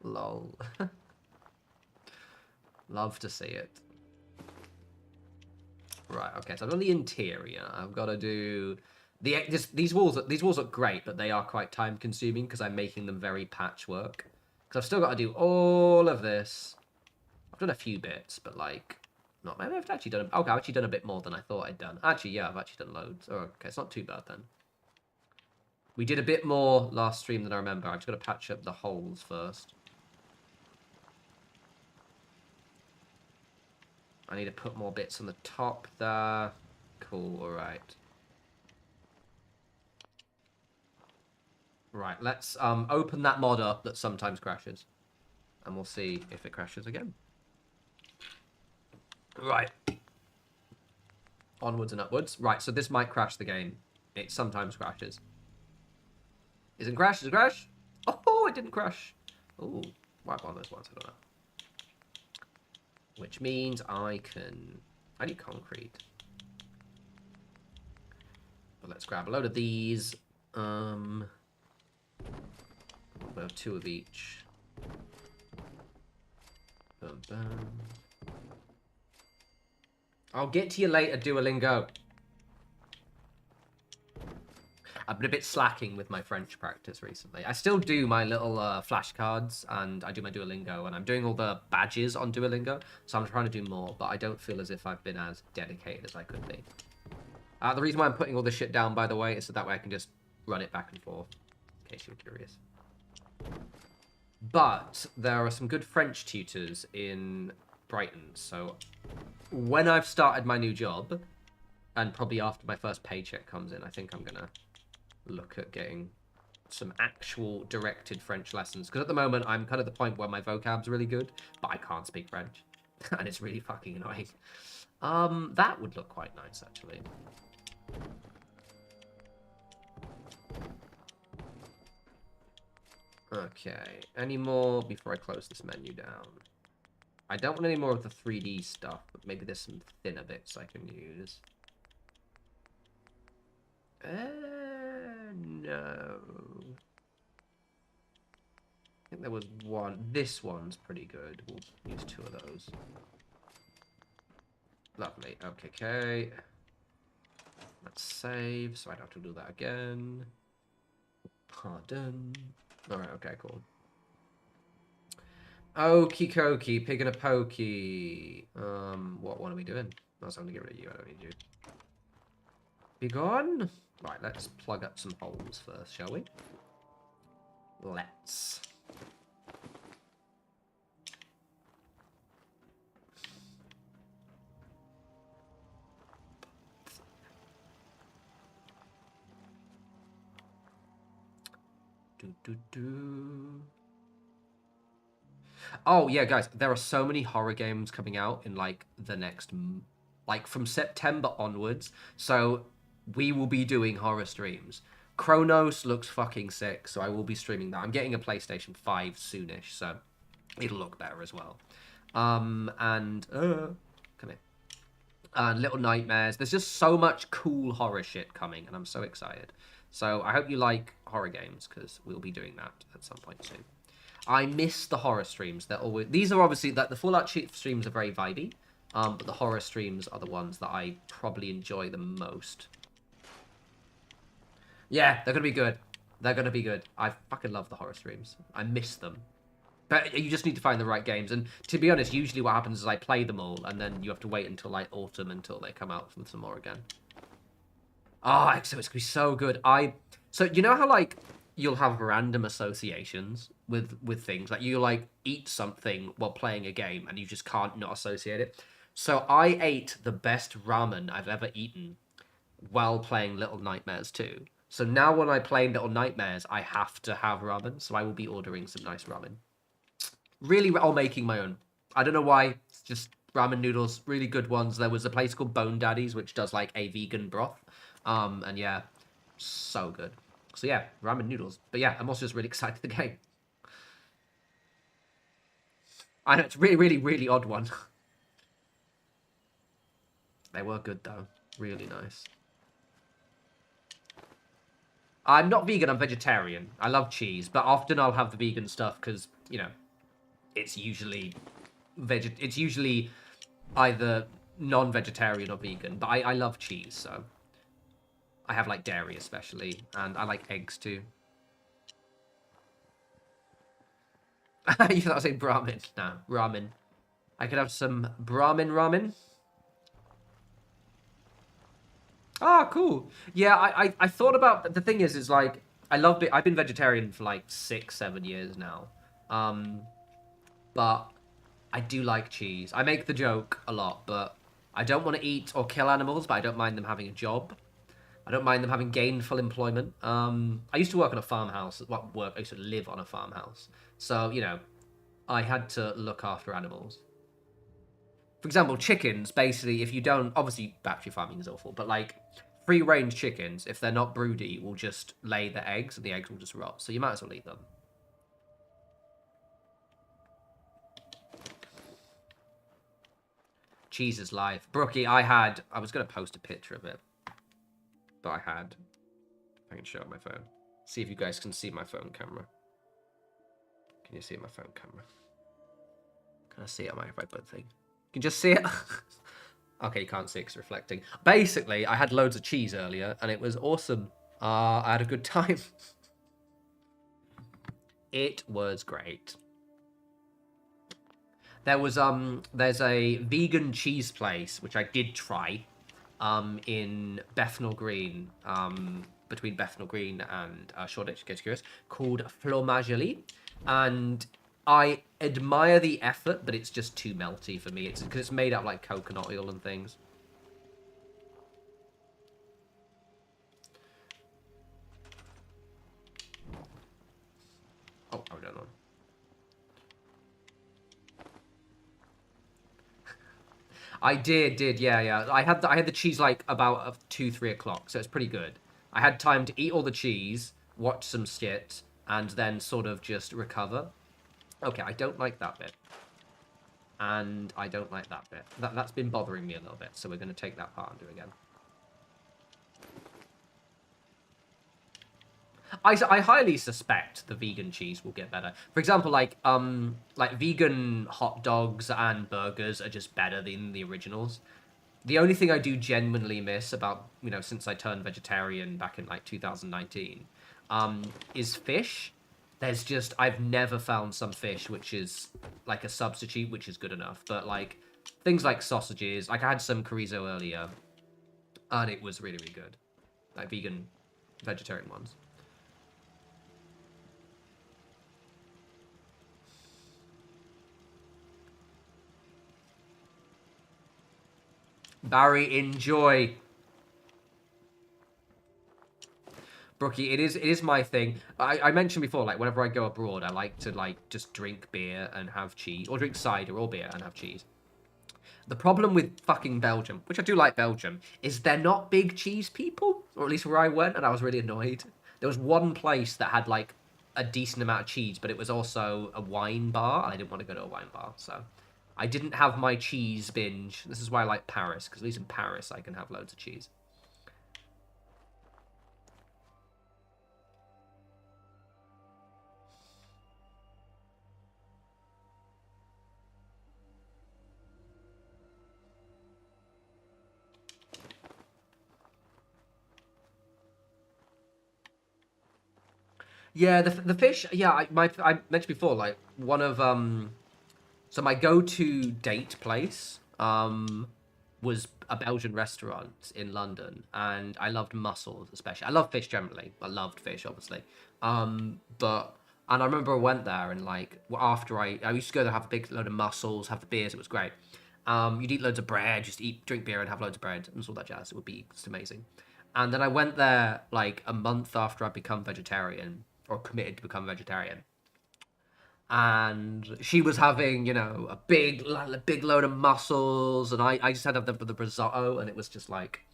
Lol. Love to see it. Right, okay, so I've done the interior. I've got to do... These walls look great, but they are quite time-consuming because I'm making them very patchwork. Because I've still got to do all of this. I've done a few bits, but, like, not. Maybe I've actually done. Okay, I've actually done a bit more than I thought I'd done. Actually, yeah, I've actually done loads. Oh, okay, it's not too bad then. We did a bit more last stream than I remember. I've just got to patch up the holes first. I need to put more bits on the top there. Cool, alright. Right, let's open that mod up that sometimes crashes. And we'll see if it crashes again. Right. Onwards and upwards. Right, so this might crash the game. It sometimes crashes. Isn't crash? Does it crash? Oh, it didn't crash. Oh, wipe one of those ones. I don't know. Which means I need concrete. But let's grab a load of these. We'll have 2 of each. Bum, bum. I'll get to you later, Duolingo. I've been a bit slacking with my French practice recently. I still do my little flashcards, and I do my Duolingo, and I'm doing all the badges on Duolingo, so I'm trying to do more, but I don't feel as if I've been as dedicated as I could be. The reason why I'm putting all this shit down, by the way, is so that way I can just run it back and forth, in case you're curious. But there are some good French tutors in Brighton, so when I've started my new job, and probably after my first paycheck comes in, I think I'm going to look at getting some actual directed French lessons. Because at the moment, I'm kind of at the point where my vocab's really good, but I can't speak French. And it's really fucking annoying. That would look quite nice, actually. Okay, any more before I close this menu down? I don't want any more of the 3D stuff, but maybe there's some thinner bits I can use. No. I think there was one. This one's pretty good. We'll use 2 of those. Lovely. Okay. Let's save, so I don't have to do that again. Pardon. Alright, okay, cool. Okie dokie, pig and a pokey. What one are we doing? I was going to get rid of you, I don't need you. Be gone. Right, let's plug up some holes first, shall we? Let's. Oh, yeah, guys, there are so many horror games coming out in, like, the next... Like, from September onwards. So, we will be doing horror streams. Chronos looks fucking sick, so I will be streaming that. I'm getting a PlayStation 5 soonish, so it'll look better as well. Come here. And Little Nightmares. There's just so much cool horror shit coming, and I'm so excited. So I hope you like horror games, because we'll be doing that at some point soon. I miss the horror streams. They're always... These are obviously... The Fallout streams are very vibey, but the horror streams are the ones that I probably enjoy the most. Yeah, they're going to be good. They're going to be good. I fucking love the horror streams. I miss them. But you just need to find the right games. And to be honest, usually what happens is I play them all, and then you have to wait until, like, autumn until they come out with some more again. Ah, so it's going to be so good. So, you know how, like, you'll have random associations with things? Like, you, like, eat something while playing a game, and you just can't not associate it. So I ate the best ramen I've ever eaten while playing Little Nightmares 2. So now when I play Little Nightmares, I have to have ramen. So I will be ordering some nice ramen. Really, or making my own. I don't know why. It's just ramen noodles, really good ones. There was a place called Bone Daddy's, which does like a vegan broth. And yeah, so good. So yeah, ramen noodles. But yeah, I'm also just really excited for the game. I know, it's really, really, really odd one. They were good though. Really nice. I'm not vegan, I'm vegetarian. I love cheese, but often I'll have the vegan stuff because, you know, it's usually either non-vegetarian or vegan, but I love cheese, so I have like dairy especially, and I like eggs too. You thought I was saying Brahmin? No, ramen. I could have some Brahmin ramen. Ah, cool. Yeah, I thought about the thing is like I love it. I've been vegetarian for like 6, 7 years now. Um, but I do like cheese. I make the joke a lot, but I don't want to eat or kill animals, but I don't mind them having a job. I don't mind them having gainful employment. I used to work on a farmhouse. What work? I used to live on a farmhouse. So, you know, I had to look after animals. For example, chickens, basically, if you don't... Obviously, battery farming is awful, but, like, free-range chickens, if they're not broody, will just lay the eggs, and the eggs will just rot. So you might as well eat them. Cheese is life. Brookie, I was going to post a picture of it. But I had. I can show it on my phone. See if you guys can see my phone camera. Can you see my phone camera? Can I see it on my iPad thing? You can just see it? Okay, you can't see it 'cause it's reflecting. Basically, I had loads of cheese earlier, and it was awesome. I had a good time. It was great. There's a vegan cheese place, which I did try, in Bethnal Green, between Bethnal Green and Shoreditch, in case you're curious, called Fromagerie. And I admire the effort, but it's just too melty for me. It's because it's made out of like coconut oil and things. Oh, I don't know. I did, yeah. I had the cheese like about 2-3 o'clock, so it's pretty good. I had time to eat all the cheese, watch some shit, and then sort of just recover. Okay, I don't like that bit. And I don't like that bit. That's been bothering me a little bit, so we're going to take that part and do it again. I highly suspect the vegan cheese will get better. For example, like vegan hot dogs and burgers are just better than the originals. The only thing I do genuinely miss about, you know, since I turned vegetarian back in like 2019, is fish. There's just, I've never found some fish which is like a substitute which is good enough. But like things like sausages, like I had some chorizo earlier, and it was really, really good. Like vegan, vegetarian ones. Barry, enjoy. Brookie, it is my thing. I mentioned before, like, whenever I go abroad, I like to, like, just drink beer and have cheese. Or drink cider or beer and have cheese. The problem with fucking Belgium, which I do like Belgium, is they're not big cheese people. Or at least where I went, and I was really annoyed. There was one place that had, like, a decent amount of cheese, but it was also a wine bar. And I didn't want to go to a wine bar, so... I didn't have my cheese binge. This is why I like Paris, because at least in Paris I can have loads of cheese. Yeah, the fish. Yeah, I mentioned before, like one of so my go-to date place was a Belgian restaurant in London, and I loved mussels especially. I love fish generally. I loved fish, obviously. But and I remember I went there and like after I used to go there, have a big load of mussels, have the beers. It was great. You'd eat loads of bread, just drink beer and have loads of bread and all that jazz. It would be just amazing. And then I went there like a month after I'd become vegetarian or committed to become vegetarian. And she was having, you know, a big load of mussels, and I just had the risotto, and it was just like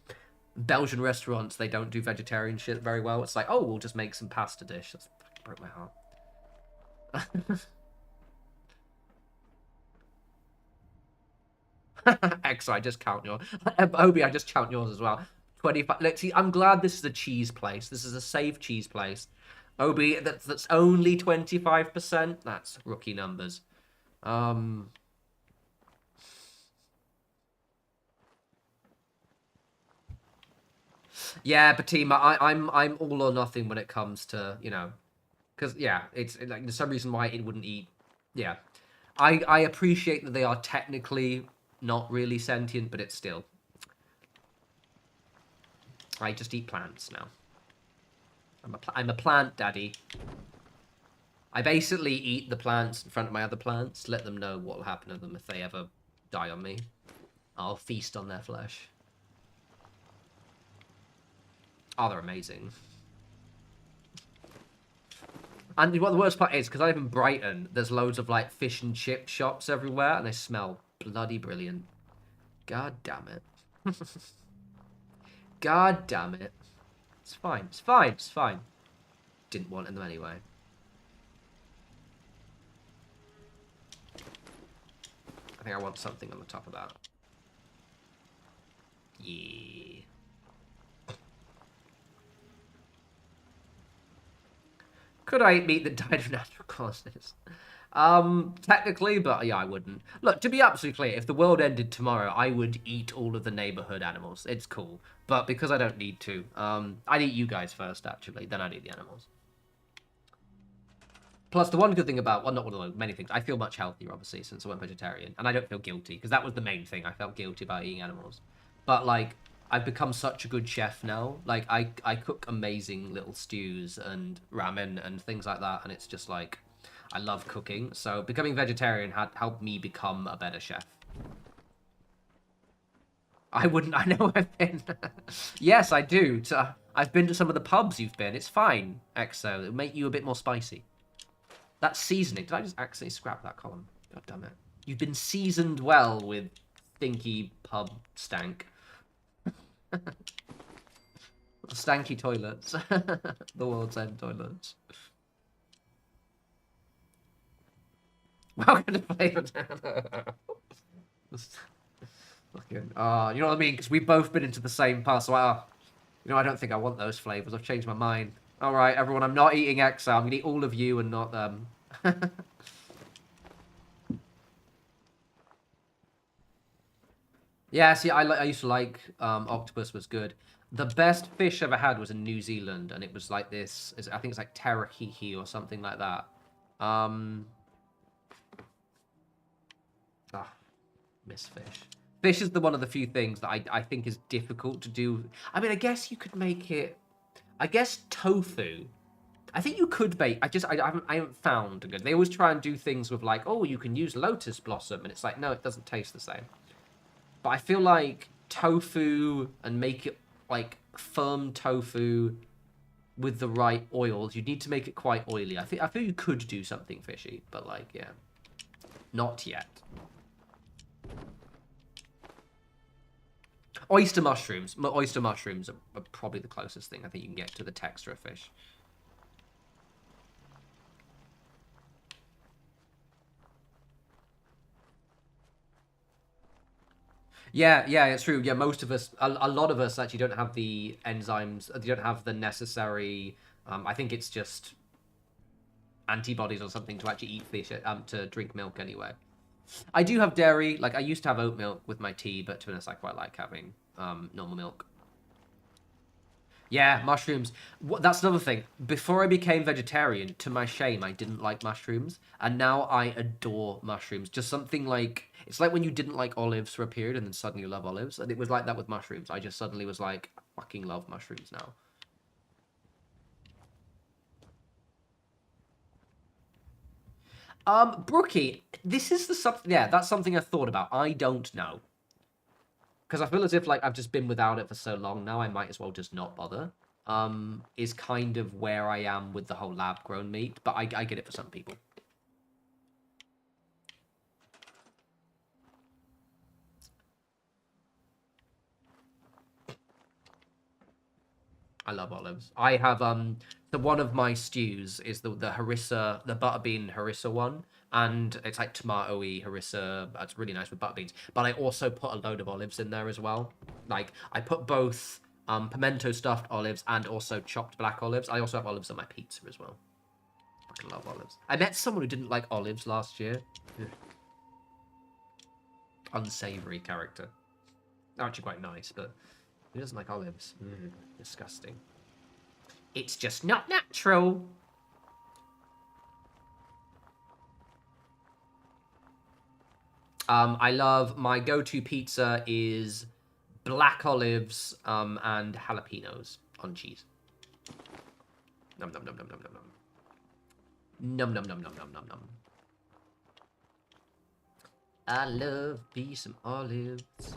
Belgian restaurants, they don't do vegetarian shit very well. It's like, oh, we'll just make some pasta dish. That's fucking broke my heart. X, I just count yours. Obi, I just count yours as well. 25. Let's see. I'm glad this is a cheese place. This is a safe cheese place. Obi, that's only 25%. That's rookie numbers. Yeah, Batima, I'm all or nothing when it comes to, you know, because yeah, it's like there's some reason why it wouldn't eat. Yeah, I appreciate that they are technically not really sentient, but it's still. I just eat plants now. I'm a plant daddy. I basically eat the plants in front of my other plants, let them know what will happen to them if they ever die on me. I'll feast on their flesh. Oh, they're amazing. And what the worst part is, because I live in Brighton, there's loads of, like, fish and chip shops everywhere, and they smell bloody brilliant. God damn it. God damn it. It's fine, it's fine, it's fine. Didn't want them anyway. I think I want something on the top of that. Yeah. Could I eat meat that died of natural causes? Technically, but yeah, I wouldn't. Look, to be absolutely clear, if the world ended tomorrow, I would eat all of the neighborhood animals. It's cool. But because I don't need to, I'd eat you guys first, actually. Then I'd eat the animals. Plus, the one good thing about, well, not one of the many things, I feel much healthier, obviously, since I went vegetarian. And I don't feel guilty, because that was the main thing. I felt guilty about eating animals. But, like, I've become such a good chef now. Like, I cook amazing little stews and ramen and things like that. And it's just, like, I love cooking. So, becoming vegetarian had helped me become a better chef. I wouldn't, I know I've been. Yes, I do. I've been to some of the pubs you've been. It's fine, Exo. It'll make you a bit more spicy. That seasoning. Did I just accidentally scrap that column? God damn it. You've been seasoned well with stinky pub stank. Stanky toilets. The world's end toilets. Welcome to Flavor Town. Fucking, you know what I mean? Because we've both been into the same pub, so you know, I don't think I want those flavors. I've changed my mind. All right, everyone, I'm not eating XL. I'm gonna eat all of you and not them. Yeah, see, I used to like octopus was good. The best fish I ever had was in New Zealand, and it was like this. I think it's like tarahihi or something like that. Miss fish. Fish is one of the few things that I think is difficult to do. I mean, I guess you could make it. I guess tofu. I think you could bake. I haven't found a good. They always try and do things with like, oh, you can use lotus blossom, and it's like, no, it doesn't taste the same. But I feel like tofu and make it like firm tofu with the right oils. You need to make it quite oily. I feel you could do something fishy, but like, yeah, not yet. Oyster mushrooms. Oyster mushrooms are probably the closest thing I think you can get to the texture of fish. Yeah, it's true. Yeah, most of us, a lot of us actually don't have the enzymes. They don't have the necessary. I think it's just antibodies or something to actually eat fish. To drink milk anyway. I do have dairy. Like I used to have oat milk with my tea, but to be honest, I quite like having normal milk. Yeah, mushrooms. That's another thing. Before I became vegetarian, to my shame, I didn't like mushrooms. And now I adore mushrooms. Just something like... It's like when you didn't like olives for a period and then suddenly you love olives. And it was like that with mushrooms. I just suddenly was like, I fucking love mushrooms now. Brookie, this is the yeah, that's something I thought about. I don't know. Because I feel as if, like, I've just been without it for so long now, I might as well just not bother. Is kind of where I am with the whole lab-grown meat. But I get it for some people. I love olives. I have, one of my stews is the harissa, the butter bean harissa one. And it's like tomato-y harissa. It's really nice with butter beans. But I also put a load of olives in there as well. Like, I put both pimento stuffed olives and also chopped black olives. I also have olives on my pizza as well. I fucking love olives. I met someone who didn't like olives last year. Unsavory character. They're actually quite nice, but who doesn't like olives? Disgusting. It's just not natural. I love, my go-to pizza is black olives, and jalapenos on cheese. Num num num num num num num. Num num num num num num num. I love me some olives.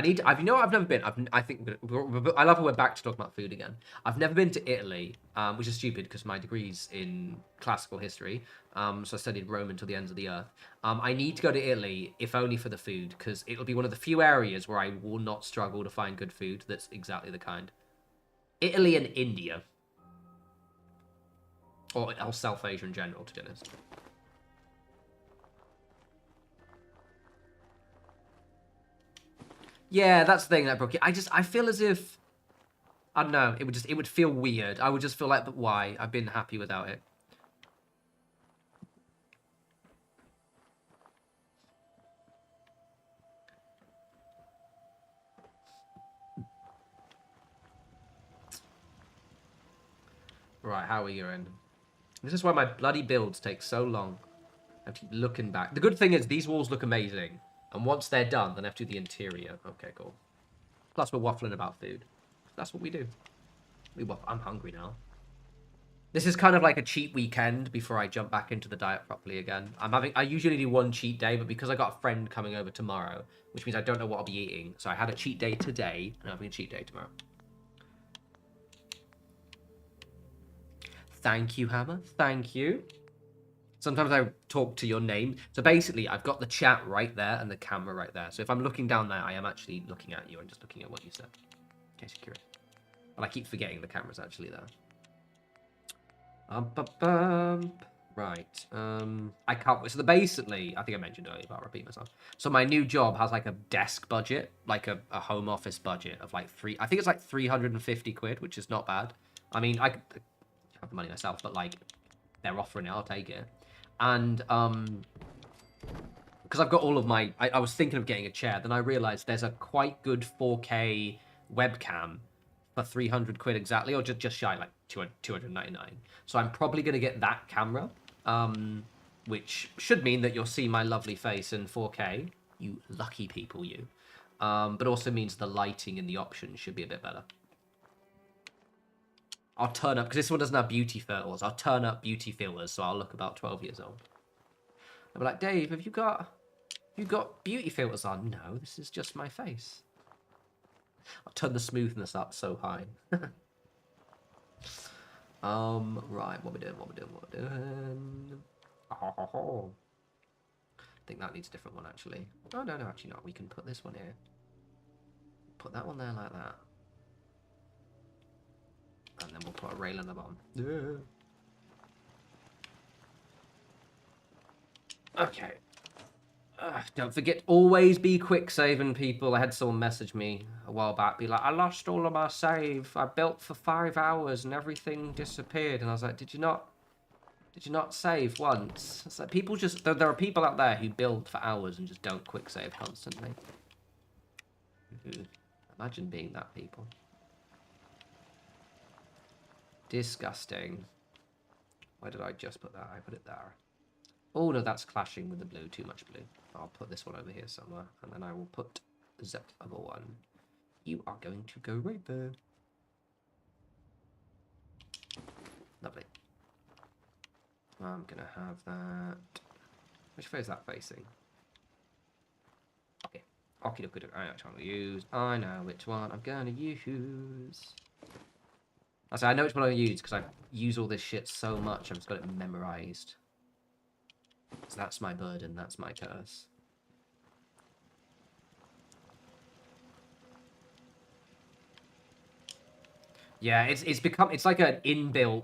You know what I've never been? I love how we're back to talking about food again. I've never been to Italy, which is stupid because my degree's in classical history. So I studied Rome until the ends of the earth. I need to go to Italy, if only for the food, because it'll be one of the few areas where I will not struggle to find good food that's exactly the kind. Italy and India. Or South Asia in general, to be honest. Yeah, that's the thing that broke it. I feel as if, I don't know, it would feel weird. I would just feel like, but why? I've been happy without it. Right, how are you in? This is why my bloody builds take so long. I have to keep looking back. The good thing is these walls look amazing. And once they're done, then I have to do the interior. Okay, cool. Plus, we're waffling about food. That's what we do. I'm hungry now. This is kind of like a cheat weekend before I jump back into the diet properly again. I usually do one cheat day, but because I got a friend coming over tomorrow, which means I don't know what I'll be eating. So I had a cheat day today, and I'm having a cheat day tomorrow. Thank you, Hammer. Thank you. Sometimes I talk to your name. So basically, I've got the chat right there and the camera right there. So if I'm looking down there, I am actually looking at you and just looking at what you said. In case you're curious. But I keep forgetting the camera's actually there. Right. I can't... So basically, I think I mentioned earlier, but I'll repeat myself. So my new job has like a desk budget, like a home office budget of like I think it's like 350 quid, which is not bad. I mean, I could have the money myself, but like, they're offering it, I'll take it. And because I've got all of my... I was thinking of getting a chair, then I realized there's a quite good 4K webcam for 300 quid exactly, or just shy, like 299. So I'm probably going to get that camera, which should mean that you'll see my lovely face in 4K. You lucky people, you. But also means the lighting and the options should be a bit better. I'll turn up, because this one doesn't have beauty filters. I'll turn up beauty filters, so I'll look about 12 years old. I'll be like, Dave, have you got beauty filters on? No, this is just my face. I'll turn the smoothness up so high. Right, what we doing? Oh. I think that needs a different one, actually. Oh, no, actually not. We can put this one here. Put that one there like that. And then we'll put a rail on the bottom. Yeah. Okay. Don't forget, always be quick saving, people. I had someone message me a while back, be like, I lost all of my save. I built for 5 hours and everything disappeared. And I was like, did you not save once? It's like, people just... There are people out there who build for hours and just don't quick save constantly. Imagine being that people. Disgusting. Why did I just put that? I put it there. Oh, no, that's clashing with the blue. Too much blue. I'll put this one over here somewhere. And then I will put the other one. You are going to go right there. Lovely. I'm going to have that. Which way is that facing? Okay. Okie dokie. I know which one to use. I know which one I'm going to use. I know which one I use because I use all this shit so much. I've just got it memorized. So that's my burden. That's my curse. Yeah, it's like an inbuilt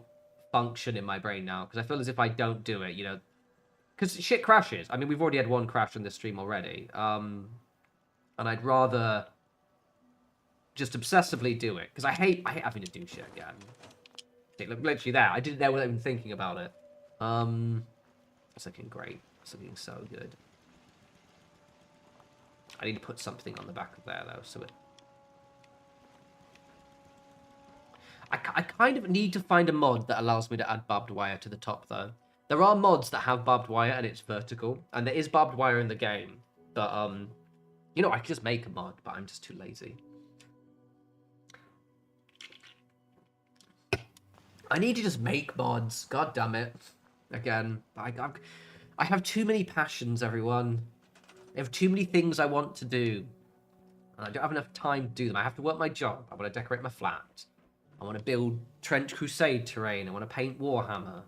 function in my brain now because I feel as if I don't do it, you know, because shit crashes. I mean, we've already had one crash in this stream already, and I'd rather just obsessively do it because I hate having to do shit again. Look, literally there. I did it there without even thinking about it. It's looking great. It's looking so good. I need to put something on the back of there though, so it. I kind of need to find a mod that allows me to add barbed wire to the top though. There are mods that have barbed wire and it's vertical, and there is barbed wire in the game, but You know, I could just make a mod, but I'm just too lazy. I need to just make mods. God damn it. Again, I have too many passions, everyone. I have too many things I want to do. And I don't have enough time to do them. I have to work my job. I want to decorate my flat. I want to build Trench Crusade terrain. I want to paint Warhammer.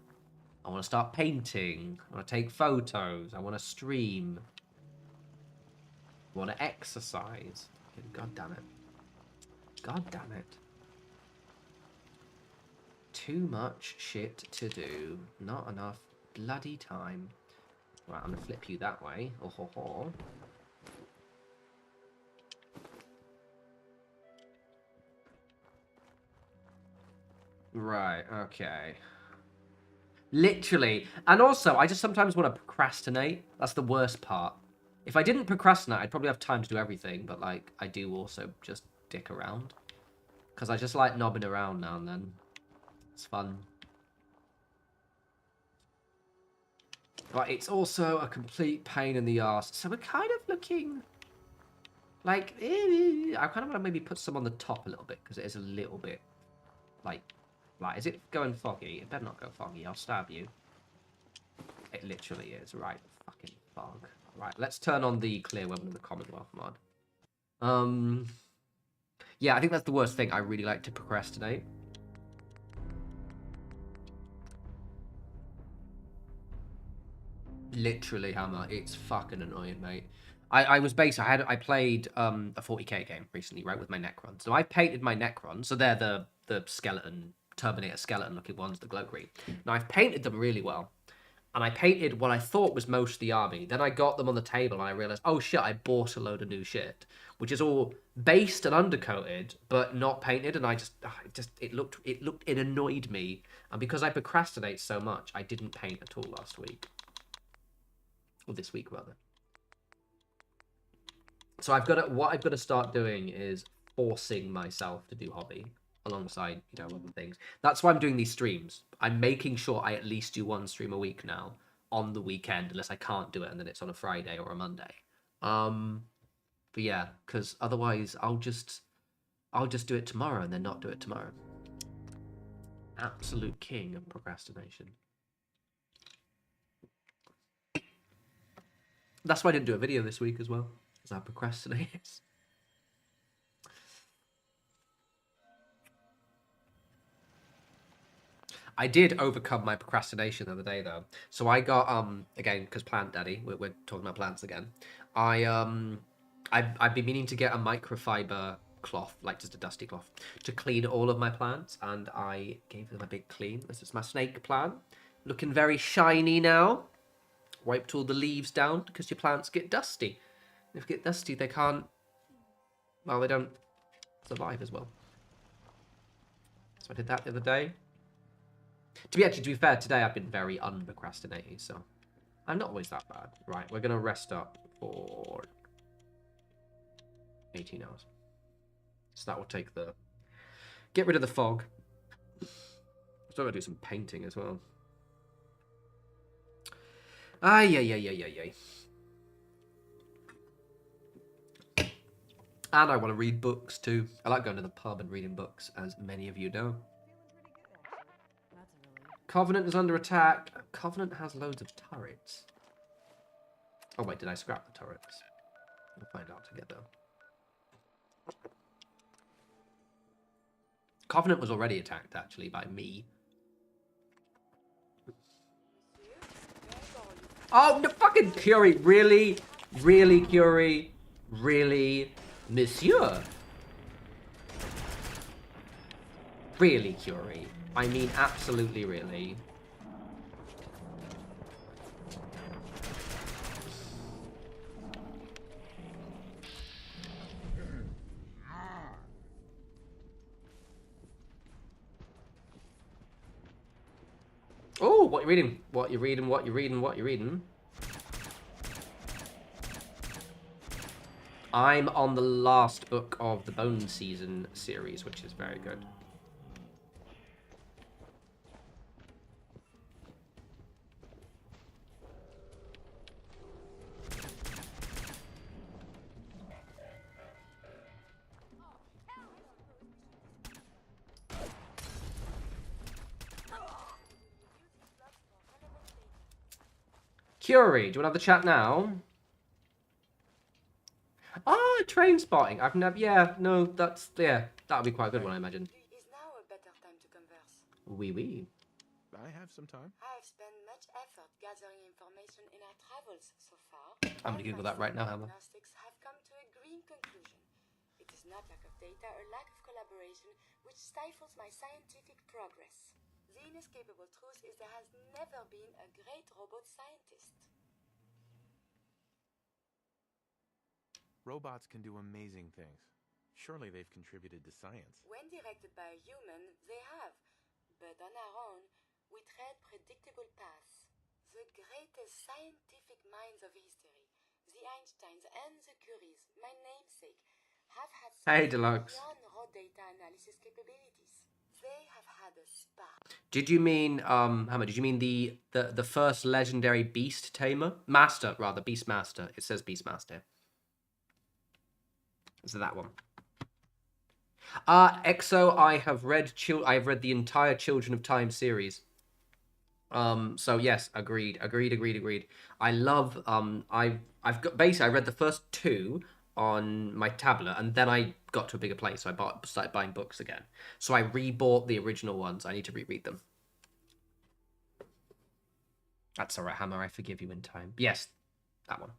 I want to start painting. I want to take photos. I want to stream. I want to exercise. God damn it. God damn it. Too much shit to do. Not enough bloody time. Right, I'm going to flip you that way. Oh, ho, ho. Right, okay. Literally. And also, I just sometimes want to procrastinate. That's the worst part. If I didn't procrastinate, I'd probably have time to do everything. But, like, I do also just dick around. Because I just like knobbing around now and then. It's fun. But it's also a complete pain in the arse. So we're kind of looking... Like, I kind of want to maybe put some on the top a little bit. Because it is a little bit... Like, is it going foggy? It better not go foggy. I'll stab you. It literally is. Right. Fucking fog. Right. Let's turn on the clear weapon of the Commonwealth mod. Yeah, I think that's the worst thing. I really like to procrastinate. Literally, Hammer. It's fucking annoying, mate. I was basically... I played a 40k game recently, right, with my Necrons. So I painted my Necrons. So they're the skeleton... Terminator skeleton looking ones, the glow green. Now I've painted them really well, and I painted what I thought was most of the army. Then I got them on the table and I realized, oh shit, I bought a load of new shit, which is all based and undercoated but not painted. And it annoyed me, and because I procrastinate so much, I didn't paint at all last week, or this week rather. So what I've got to start doing is forcing myself to do hobby alongside, you know, other things. That's why I'm doing these streams. I'm making sure I at least do one stream a week now on the weekend, unless I can't do it and then it's on a Friday or a Monday. But yeah, because otherwise I'll just do it tomorrow and then not do it tomorrow. Absolute king of procrastination. That's why I didn't do a video this week as well, because I procrastinated. I did overcome my procrastination the other day, though. So I got, again, because Plant Daddy, we're talking about plants again. I've been meaning to get a microfiber cloth, like just a dusty cloth, to clean all of my plants, and I gave them a big clean. This is my snake plant, looking very shiny now. Wiped all the leaves down, because your plants get dusty. If they get dusty, they can't, well, they don't survive as well. So I did that the other day. To be fair, today I've been very unprocrastinating, so I'm not always that bad. Right, we're going to rest up for 18 hours. So that will take get rid of the fog. Still got to do some painting as well. Yeah. And I want to read books too. I like going to the pub and reading books, as many of you know. Covenant is under attack. Covenant has loads of turrets. Oh wait, did I scrap the turrets? We'll find out together. Covenant was already attacked, actually, by me. Oh, no, fucking Curie. Really? Really, Curie? Really? Monsieur? Really, Curie? I mean, absolutely really. Oh, what you reading? What you reading? What you reading? What you reading? I'm on the last book of the Bone Season series, which is very good. Curie, do you want to have the chat now? Ah, train spotting. I've never. Yeah, no, that'll be quite a good one, I imagine. Is now a better time to converse. Oui, oui. I have some time. I have spent much effort gathering information in our travels so far. I'm gonna Google that right now, Hammer. Diagnostics have come to a green conclusion. It is not lack of data or lack of collaboration which stifles my scientific progress. The inescapable truth is there has never been a great robot scientist. Robots can do amazing things. Surely they've contributed to science. When directed by a human, they have. But on our own, we tread predictable paths. The greatest scientific minds of history, the Einsteins and the Curies, my namesake, have had Deluxe. beyond raw data analysis capabilities. They have had a spark. Did you mean Hammer? Did you mean the first legendary beast tamer? Master, rather, beast master. It says beast master. Is it that one? Exo, I've read the entire Children of Time series. So yes, agreed. I love I've got basically I read the first 2 on my tablet, and then I got to a bigger place, so I started buying books again. So I rebought the original ones. I need to reread them. That's alright, Hammer, I forgive you in time. Yes, that one.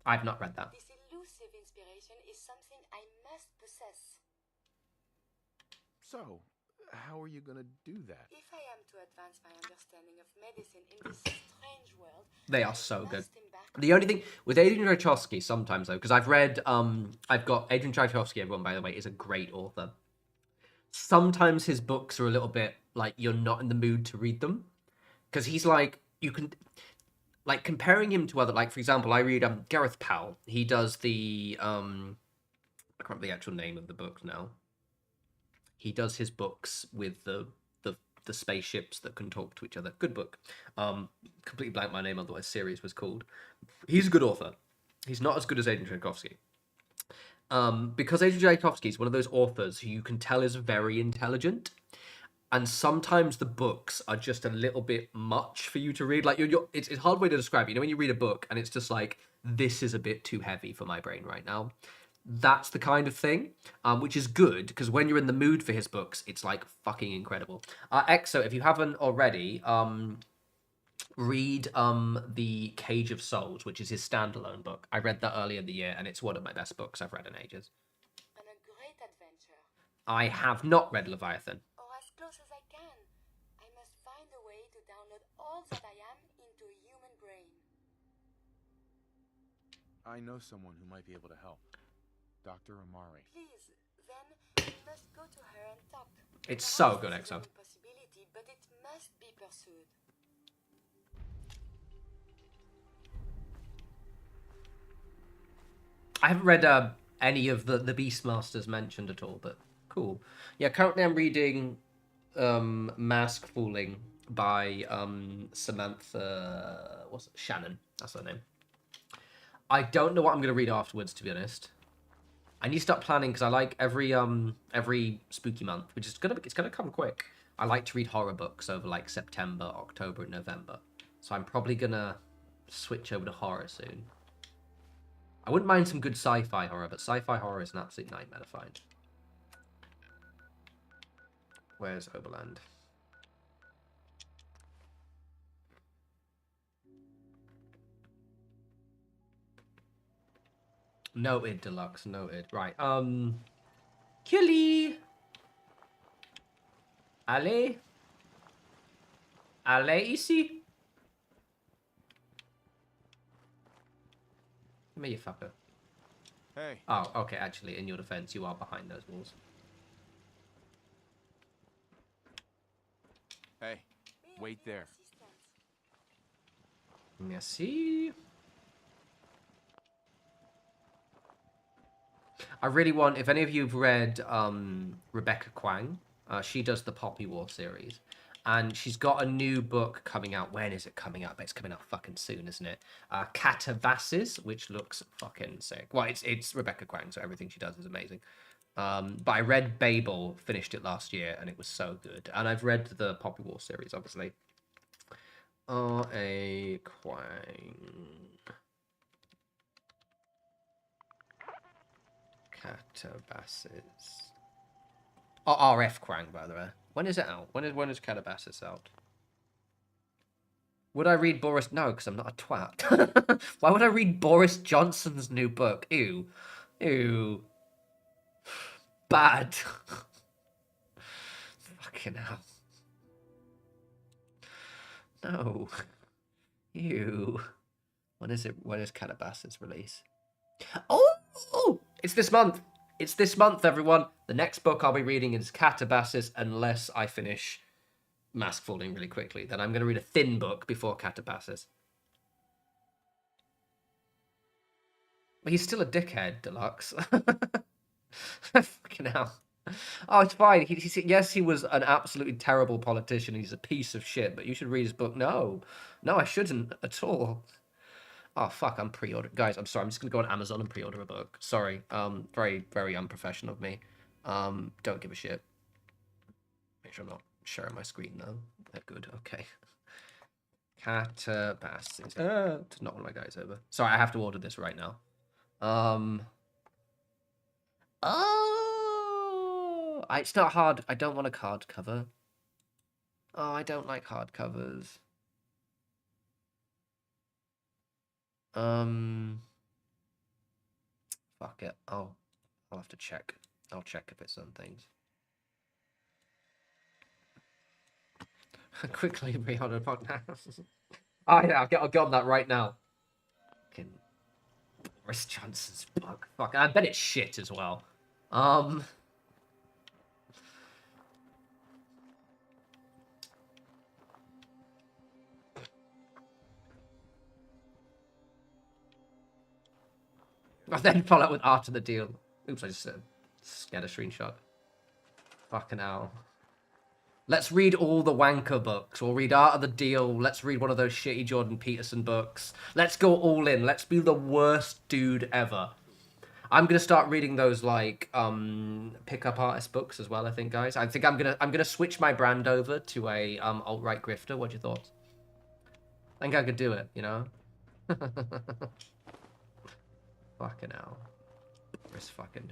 I've not read that. This elusive inspiration is something I must possess. So, how are you gonna do that? If I am to advance my understanding of medicine in this strange world, They are so good. must embark The only thing with Adrian Tchaikovsky, sometimes though, because I've read, I've got Adrian Tchaikovsky. Everyone, by the way, is a great author. Sometimes his books are a little bit like you're not in the mood to read them, because he's like you can, like comparing him to other, like for example, I read Gareth Powell. He does the I can't remember the actual name of the book now. He does his books with the spaceships that can talk to each other. Good book. Completely blank my name, otherwise series was called. He's a good author. He's not as good as Adrian Tchaikovsky. Because Adrian Tchaikovsky is one of those authors who you can tell is very intelligent, and sometimes the books are just a little bit much for you to read. Like it's a hard way to describe it. You know, when you read a book and it's just like, this is a bit too heavy for my brain right now. That's the kind of thing, which is good, because when you're in the mood for his books, it's like fucking incredible. Exo, if you haven't already, read The Cage of Souls, which is his standalone book. I read that earlier in the year, and it's one of my best books I've read in ages. on a great adventure. I have not read Leviathan. Or as close as I can. I must find a way to download all that I am into a human brain. I know someone who might be able to help. Dr. Amari. Please, then we must go to her and talk. It's so Perhaps good, this is Exo. an impossibility, but it must be pursued. I haven't read any of the Beastmasters mentioned at all, but cool. Yeah, currently I'm reading Mask Fooling by Samantha Shannon. That's her name. I don't know what I'm going to read afterwards, to be honest. I need to start planning, because I like every spooky month, which is it's gonna come quick. I like to read horror books over like September, October, and November. So I'm probably gonna switch over to horror soon. I wouldn't mind some good sci-fi horror, but sci-fi horror is an absolute nightmare to find. Where's Oberland? Noted, Deluxe, noted. Right, Curie! Allez? Allez ici? Come here, you fucker. Hey. Oh, okay, actually, in your defense, you are behind those walls. Hey, wait there. Merci. I really want, if any of you have read Rebecca Kwang, she does the Poppy War series, and she's got a new book coming out. When is it coming out? But it's coming out fucking soon, isn't it? Catavasses, which looks fucking sick. Well, it's Rebecca Kwang, so everything she does is amazing. But I read Babel, finished it last year, and it was so good. And I've read the Poppy War series, obviously. R.A. Quang. Catabasis. Oh, R.F. Quang, by the way. When is it out? When is Catabasis out? Would I read Boris... No, because I'm not a twat. Why would I read Boris Johnson's new book? Ew. Ew. Bad. Fucking hell. No. Ew. When is it? When is Catabasis release? Oh! It's this month. It's this month, everyone. The next book I'll be reading is Catabasis, unless I finish Mask Falling really quickly. Then I'm going to read a thin book before Catabasis. But he's still a dickhead, Deluxe. Fucking hell. Oh, it's fine. Yes, he was an absolutely terrible politician. He's a piece of shit, but you should read his book. No. No, I shouldn't at all. Oh, fuck, I'm pre-ordering. Guys, I'm sorry. I'm just going to go on Amazon and pre-order a book. Sorry. Very, very unprofessional of me. Don't give a shit. Make sure I'm not sharing my screen, though. They're good. Okay. Catabasis. It's not one of my guys over. Sorry, I have to order this right now. Oh! It's not hard. I don't want a card cover. Oh, I don't like hardcovers. Fuck it. I'll have to check. I'll check if it's on things. Quickly pre-order podcast. Oh yeah, I'll get on that right now. Fucking Boris Johnson's book. Fuck, I bet it's shit as well. I then follow up with Art of the Deal. Oops, I just scared a screenshot. Fucking hell. Let's read all the wanker books. We'll read Art of the Deal. Let's read one of those shitty Jordan Peterson books. Let's go all in. Let's be the worst dude ever. I'm gonna start reading those like pickup artist books as well. I think, guys. I think I'm gonna switch my brand over to a alt-right grifter. What's your thoughts? I think I could do it. You know. Fucking hell. Where's fucking...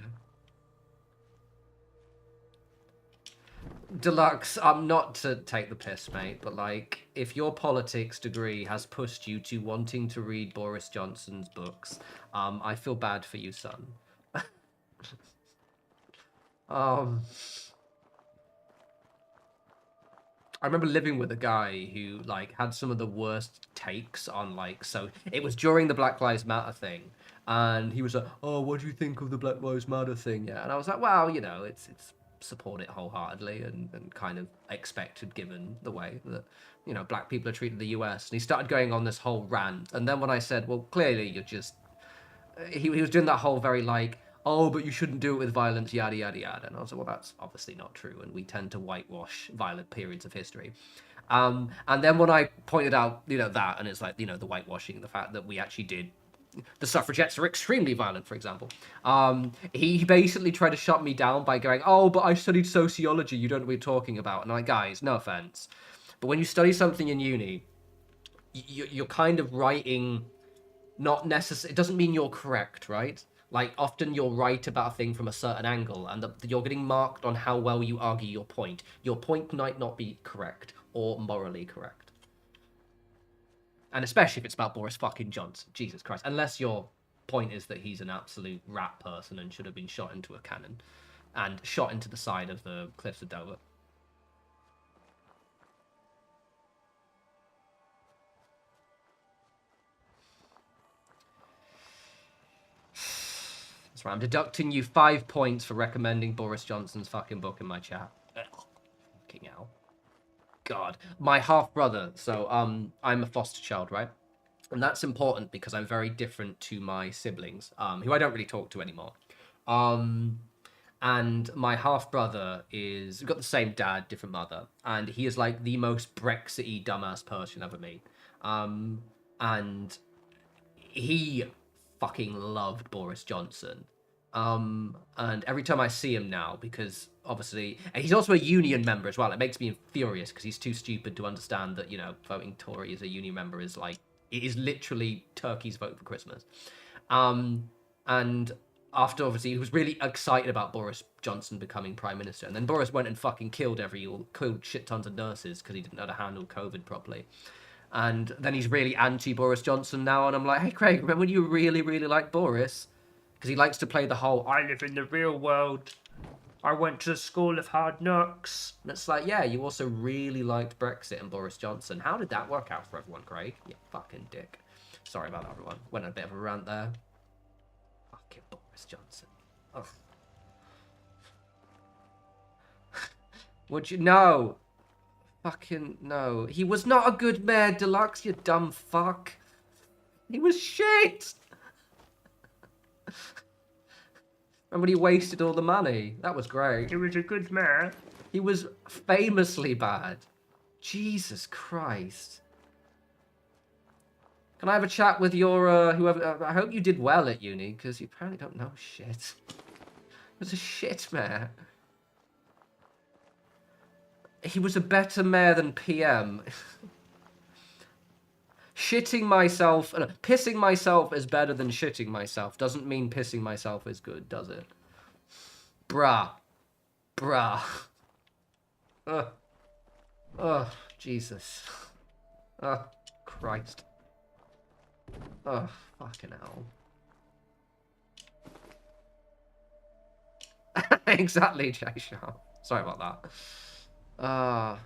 Deluxe, not to take the piss, mate, but like, if your politics degree has pushed you to wanting to read Boris Johnson's books, I feel bad for you, son. I remember living with a guy who like had some of the worst takes on like, so it was during the Black Lives Matter thing, and he was like, oh, what do you think of the Black Lives Matter thing? Yeah, and I was like, well, you know, it's support it wholeheartedly and kind of expected given the way that, you know, black people are treated in the US. And he started going on this whole rant, and then when I said, well, clearly you're just, he was doing that whole very like, oh, but you shouldn't do it with violence, yada, yada, yada. And I was like, well, that's obviously not true, and we tend to whitewash violent periods of history. And then when I pointed out, you know, that, and it's like, you know, the whitewashing, the fact that we actually did, the suffragettes are extremely violent, for example. He basically tried to shut me down by going, oh, but I studied sociology, you don't know what you're talking about. And I'm like, guys, no offense, but when you study something in uni, you're kind of writing, not necessarily, it doesn't mean you're correct, right? Like, often you're right about a thing from a certain angle, and you're getting marked on how well you argue your point. Your point might not be correct, or morally correct. And especially if it's about Boris fucking Johnson. Jesus Christ. Unless your point is that he's an absolute rat person and should have been shot into a cannon. And shot into the side of the cliffs of Dover. That's right, I'm deducting you 5 points for recommending Boris Johnson's fucking book in my chat. Fucking hell. God. My half-brother, so I'm a foster child, right? And that's important because I'm very different to my siblings, who I don't really talk to anymore. And my half-brother is... We've got the same dad, different mother. And he is like the most Brexit-y dumbass person I've ever met. And he fucking loved Boris Johnson. And every time I see him now, because obviously, and he's also a union member as well. It makes me furious because he's too stupid to understand that, you know, voting Tory as a union member is like, it is literally Turkey's vote for Christmas. And after, obviously, he was really excited about Boris Johnson becoming prime minister, and then Boris went and fucking killed shit tons of nurses because he didn't know how to handle COVID properly. And then he's really anti-Boris Johnson now, and I'm like, hey, Craig, remember when you really, really liked Boris? Because he likes to play the whole, I live in the real world, I went to the school of hard knocks. And it's like, yeah, you also really liked Brexit and Boris Johnson. How did that work out for everyone, Craig? You fucking dick. Sorry about that, everyone. Went on a bit of a rant there. Fucking Boris Johnson. Ugh. Would you? No. Fucking no. He was not a good mayor, Deluxe, you dumb fuck. He was shit. And when he wasted all the money, that was great. He was a good mayor. He was famously bad. Jesus Christ. Can I have a chat with your, whoever, I hope you did well at uni, because you apparently don't know shit. He was a shit mayor. He was a better mayor than PM. Pissing myself is better than shitting myself. Doesn't mean pissing myself is good, does it? Bruh. Oh, Jesus. Oh, Christ. Oh, fucking hell. Exactly, Jay Sharp. Sorry about that.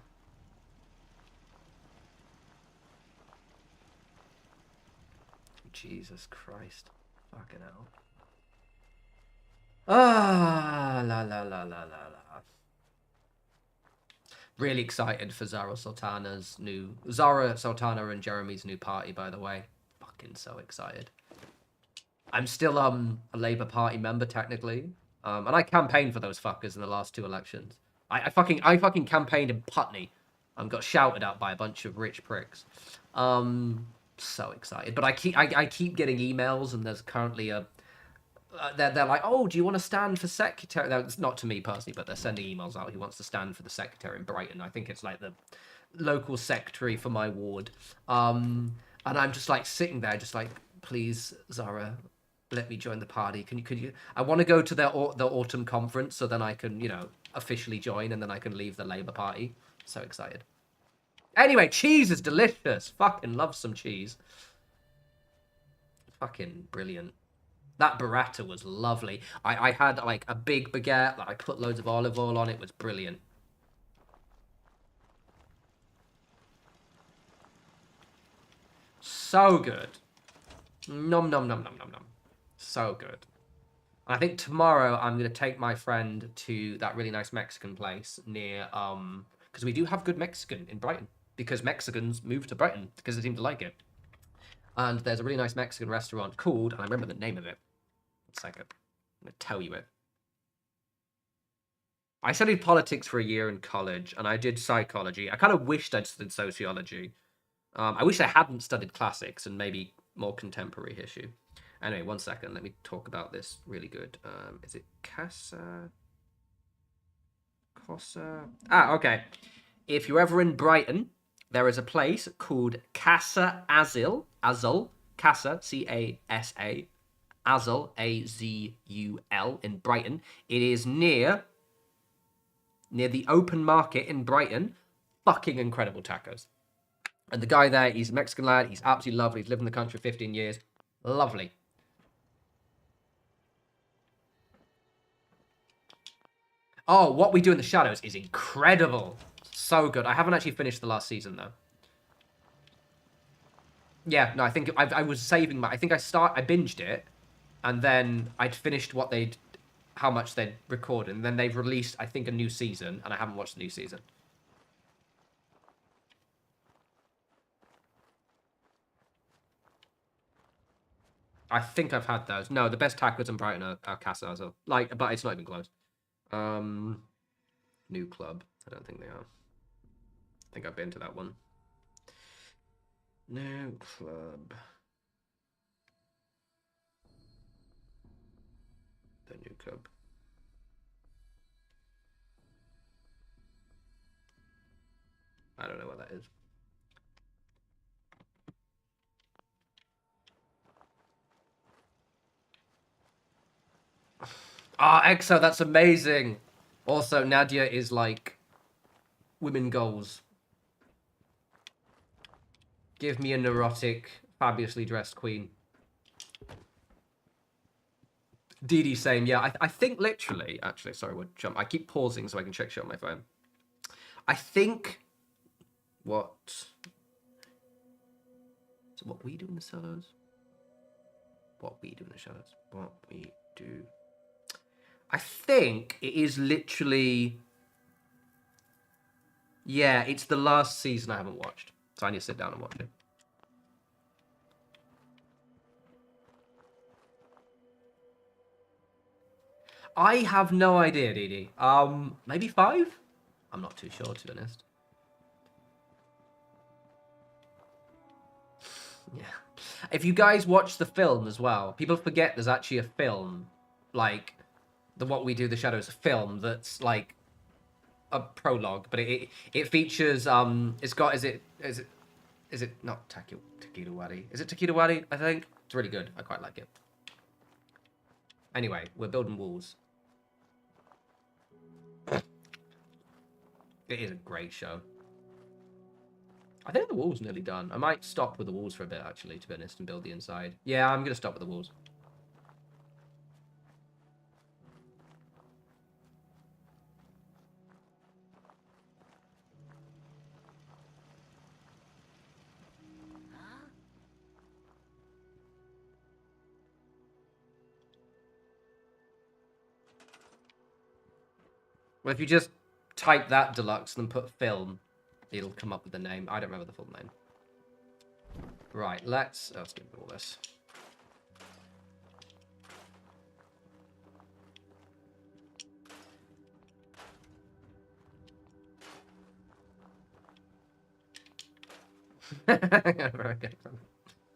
Jesus Christ. Fucking hell. La. Really excited for Zara Sultana and Jeremy's new party, by the way. Fucking so excited. I'm still a Labour Party member, technically. And I campaigned for those fuckers in the last 2 elections. I fucking campaigned in Putney. Got shouted at by a bunch of rich pricks. So excited. But I keep getting emails, and there's currently a... they're like, oh, do you want to stand for secretary? It's not to me personally, but they're sending emails out. Who wants to stand for the secretary in Brighton? I think it's like the local secretary for my ward. And I'm just like sitting there, just like, please, Zara, let me join the party. Could you? I want to go to the autumn conference, so then I can, you know, officially join, and then I can leave the Labour Party. So excited. Anyway, cheese is delicious. Fucking love some cheese. Fucking brilliant. That burrata was lovely. I had like a big baguette that I put loads of olive oil on. It was brilliant. So good. Nom nom nom nom nom nom. So good. I think tomorrow I'm going to take my friend to that really nice Mexican place near, because we do have good Mexican in Brighton. Because Mexicans moved to Brighton because they seem to like it. And there's a really nice Mexican restaurant called, and I remember the name of it. 1 second. I'm going to tell you it. I studied politics for a year in college, and I did psychology. I kind of wished I'd studied sociology. I wish I hadn't studied classics and maybe more contemporary history. Anyway, 1 second. Let me talk about this really good. Is it Casa? Okay. If you're ever in Brighton, there is a place called Casa Azul, Casa, C-A-S-A, Azul, A-Z-U-L, in Brighton. It is near the open market in Brighton. Fucking incredible tacos. And the guy there, he's a Mexican lad. He's absolutely lovely. He's lived in the country for 15 years. Lovely. Oh, What We Do in the Shadows is incredible. So good. I haven't actually finished the last season, though. Yeah, no, I think I was saving my... I think I binged it, and then I'd finished how much they'd recorded, and then they've released, I think, a new season, and I haven't watched the new season. I think I've had those. No, the best tacos in Brighton are Casa Azul. Like, but it's not even close. New Club. I don't think they are. I think I've been to that one. New Club. The New Club. I don't know what that is. Ah, EXO, that's amazing. Also, Nadia is like women goals. Give me a neurotic, fabulously dressed queen. DD, same. Yeah, I think literally, actually, sorry, we'll jump. I keep pausing so I can check shit on my phone. I think what... So what we do in the shadows? What we do in the shadows? What we do... I think it is literally... Yeah, it's the last season I haven't watched. So I need to sit down and watch it. I have no idea, Dee. Maybe 5? I'm not too sure, to be honest. Yeah. If you guys watch the film as well, people forget there's actually a film, like, the What We Do, the Shadows film that's, like, a prologue, but it features, it's got, is it not Takeeda Wadi? Is it Takeeda Wadi, I think? It's really good. I quite like it. Anyway, we're building walls. It is a great show. I think the wall's nearly done. I might stop with the walls for a bit, actually, to be honest, and build the inside. Yeah, I'm going to stop with the walls. Well, if you just type that deluxe and then put film, it'll come up with the name. I don't remember the full name. Right, let's do all this. Very good.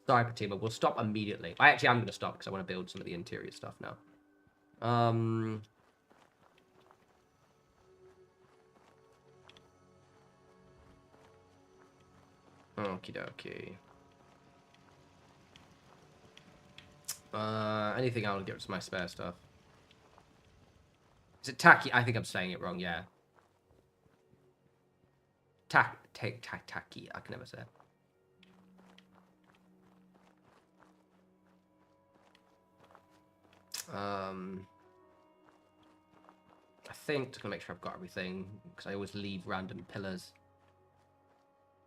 Sorry, Fatima. We'll stop immediately. I actually am going to stop because I want to build some of the interior stuff now. Okie dokie. Anything I'll get to my spare stuff. Is it Taki? I think I'm saying it wrong, yeah. Taki. I can never say it. I think, just gonna make sure I've got everything, because I always leave random pillars.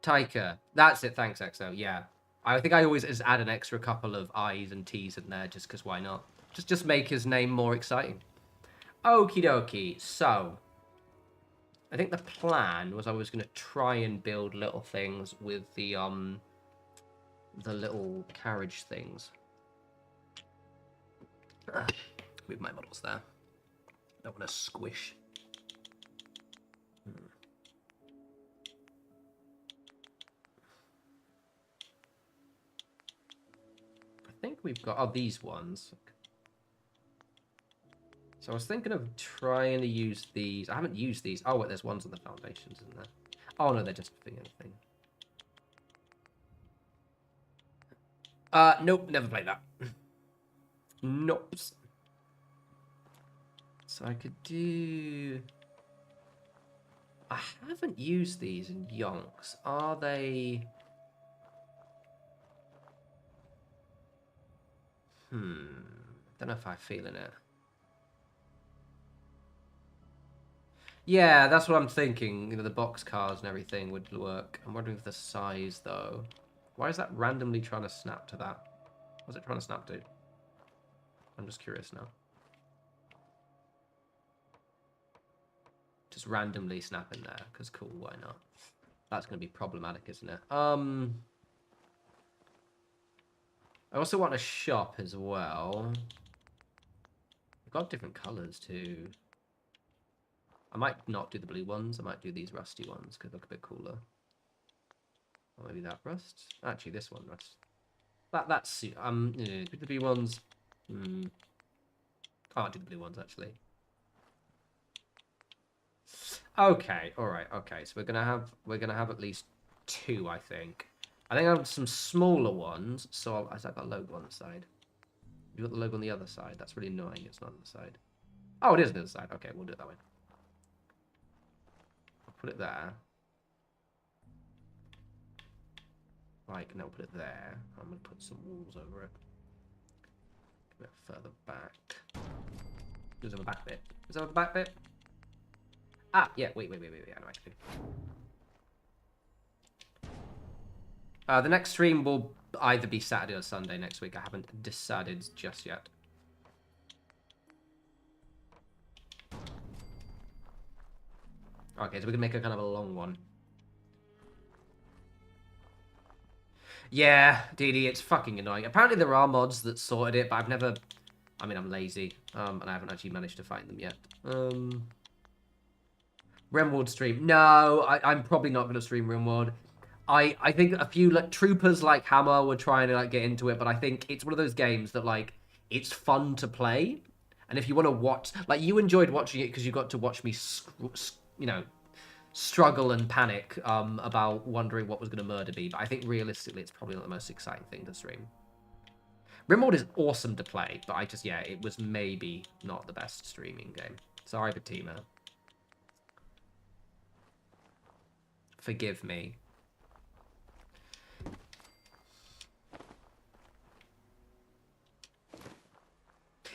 Taika. That's it, thanks, EXO, yeah. I think I always just add an extra couple of I's and T's in there, just because why not? Just make his name more exciting. Okie dokie, so... I think the plan was I was going to try and build little things with the little carriage things. Move my models there. Don't want to squish. I think we've got these ones. So I was thinking of trying to use these. I haven't used these. Oh, wait, there's ones on the foundations, isn't there? Oh no, they're just a thing. Nope, never played that. Nope. So I could do... I haven't used these in Yonks. Are they... Don't know if I'm feeling it. Yeah, that's what I'm thinking. You know, the box cars and everything would work. I'm wondering if the size, though. Why is that randomly trying to snap to that? What's it trying to snap to? I'm just curious now. Just randomly snap in there, because cool, why not? That's going to be problematic, isn't it? I also want a shop as well. We've got different colours, too. I might not do the blue ones. I might do these rusty ones, because they look a bit cooler. Or maybe that rust. Actually, this one rust. That's do the blue ones. I might do the blue ones, actually. Okay, all right, okay. So we're gonna have at least 2, I think. I think I have some smaller ones. So I've got a logo on the side. You got the logo on the other side. That's really annoying. It's not on the side. Oh, it is on the other side. Okay, we'll do it that way. I'll put it there. Like, no, put it there. I'm gonna put some walls over it. A bit further back. Who's on the back bit? Is that on the back bit? Ah, yeah. Wait. I know actually. The next stream will either be Saturday or Sunday next week. I haven't decided just yet. Okay, so we can make a kind of a long one. Yeah, DD, it's fucking annoying. Apparently there are mods that sorted it, but I've never... I mean, I'm lazy, and I haven't actually managed to find them yet. Rimworld stream. No, I'm probably not going to stream Rimworld. I think a few like troopers like Hammer were trying to like get into it, but I think it's one of those games that like it's fun to play, and if you want to watch, like you enjoyed watching it because you got to watch me, you know, struggle and panic about wondering what was going to murder me. But I think realistically, it's probably not the most exciting thing to stream. Rimworld is awesome to play, but yeah, it was maybe not the best streaming game. Sorry, Fatima. Forgive me.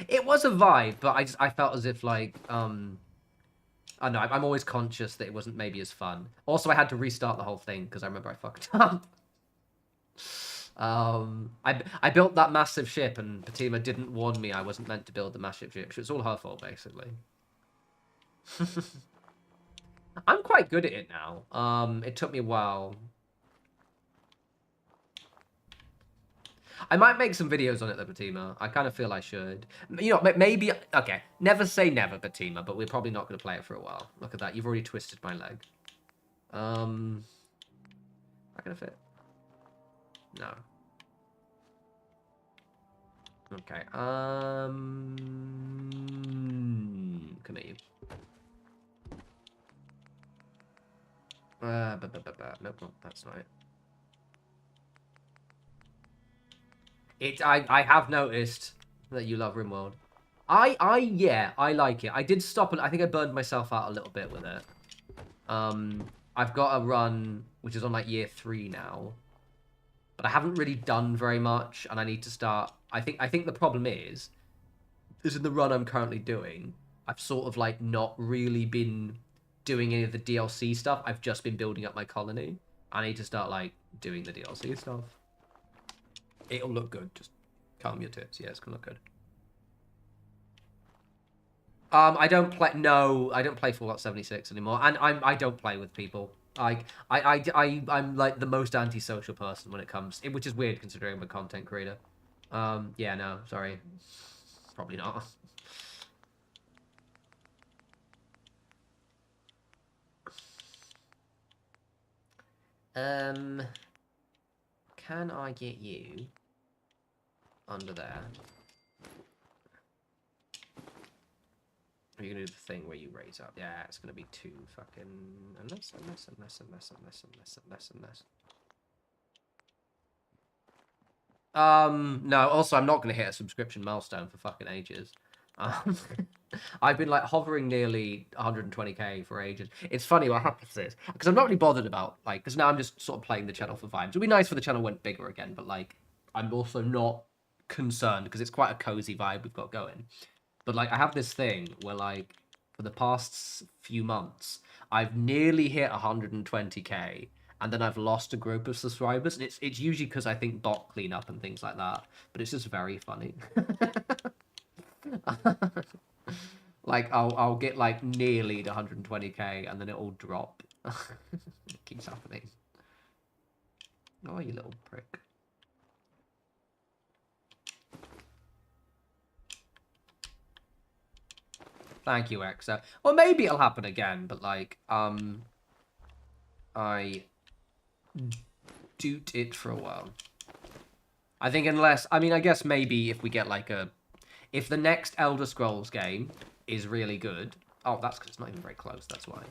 It was a vibe, but I felt as if like I don't know, I'm always conscious that it wasn't maybe as fun. Also, I had to restart the whole thing because I remember I fucked up. I built that massive ship, and Fatima didn't warn me I wasn't meant to build the massive ship. It's all her fault, basically. I'm quite good at it now. It took me a while. I might make some videos on it, though, Fatima. I kind of feel I should. You know, maybe... Okay, never say never, Fatima, but we're probably not going to play it for a while. Look at that. You've already twisted my leg. Am I going to fit? No. Okay, come at you. Nope, that's not it. I have noticed that you love Rimworld. Yeah, I like it. I did stop and I think I burned myself out a little bit with it. I've got a run which is on like year 3 now, but I haven't really done very much, and I need to start. I think the problem is in the run I'm currently doing, I've sort of like not really been doing any of the DLC stuff. I've just been building up my colony. I need to start like doing the DLC stuff. It'll look good. Just calm your tits. Yeah, it's gonna look good. I don't play. No, I don't play Fallout 76 anymore, and I don't play with people. I'm like the most antisocial person when it comes, which is weird considering I'm a content creator. Yeah, no, sorry, probably not. Can I get you under there? Are you gonna do the thing where you raise up? Yeah, it's gonna be too fucking unless. No, also I'm not gonna hit a subscription milestone for fucking ages. I've been like hovering nearly 120k for ages. It's funny what happens is because I'm not really bothered about like because now I'm just sort of playing the channel for vibes. It'd be nice if the channel went bigger again, but like I'm also not concerned because it's quite a cozy vibe we've got going. But like I have this thing where like for the past few months I've nearly hit 120k, and then I've lost a group of subscribers, and it's usually because I think bot cleanup and things like that. But it's just very funny. Like I'll get like nearly to 120k, and then it'll drop. It keeps happening. Oh, you little prick. Thank you, Exa. Well, maybe it'll happen again, but like, I doot it for a while. I think unless, I mean, I guess maybe if we get like if the next Elder Scrolls game is really good, Oh, that's because it's not even very close. That's why.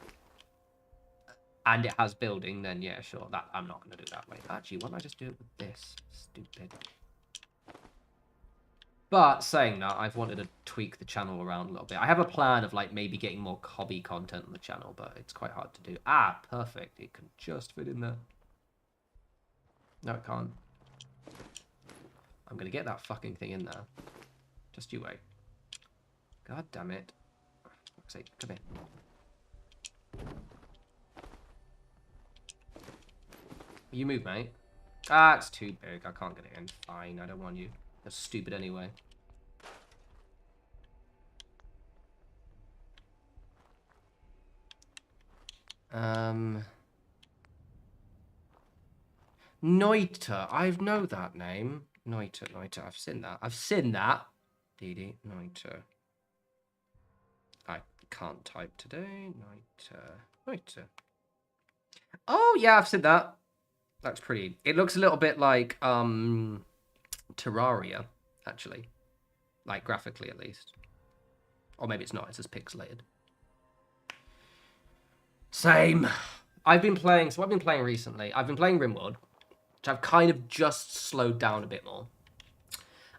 And it has building. Then yeah, sure. That I'm not going to do that way. Actually, why don't I just do it with this? Stupid. But saying that, I've wanted to tweak the channel around a little bit. I have a plan of like maybe getting more hobby content on the channel, but it's quite hard to do. Ah, perfect. It can just fit in there. No, it can't. I'm going to get that fucking thing in there. Just you wait. God damn it. For fuck's sake, come here. You move, mate. Ah, it's too big. I can't get it in. Fine, I don't want you. That's stupid anyway. Noita. I know that name. Noita. I've seen that. Dee Dee. Noita. I can't type today. Noita. Oh, yeah, I've seen that. That's pretty. It looks a little bit like, Terraria, actually. Like, graphically, at least. Or maybe it's not. It's just pixelated. Same. I've been playing... So what I've been playing recently, I've been playing RimWorld, which I've kind of just slowed down a bit more.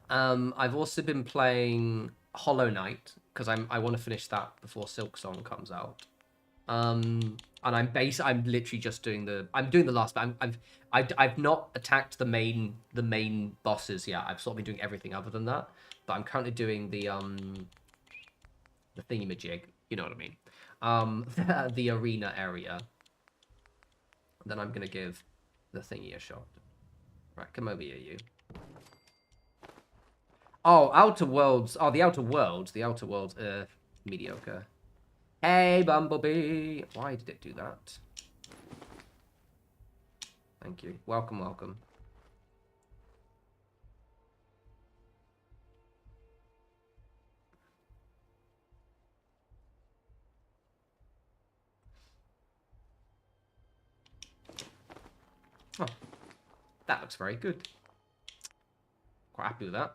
I've also been playing Hollow Knight, because I want to finish that before Silksong comes out. And I'm literally just doing the... I'm doing the last... I've not attacked the main bosses yet. I've sort of been doing everything other than that. But I'm currently doing the thingamajig. You know what I mean. The arena area. Then I'm going to give the thingy a shot. Right, come over here, you. Oh, Outer Worlds. Oh, the Outer Worlds. The Outer Worlds, mediocre. Hey, Bumblebee. Why did it do that? Thank you. Welcome, welcome. Oh, that looks very good. Quite happy with that.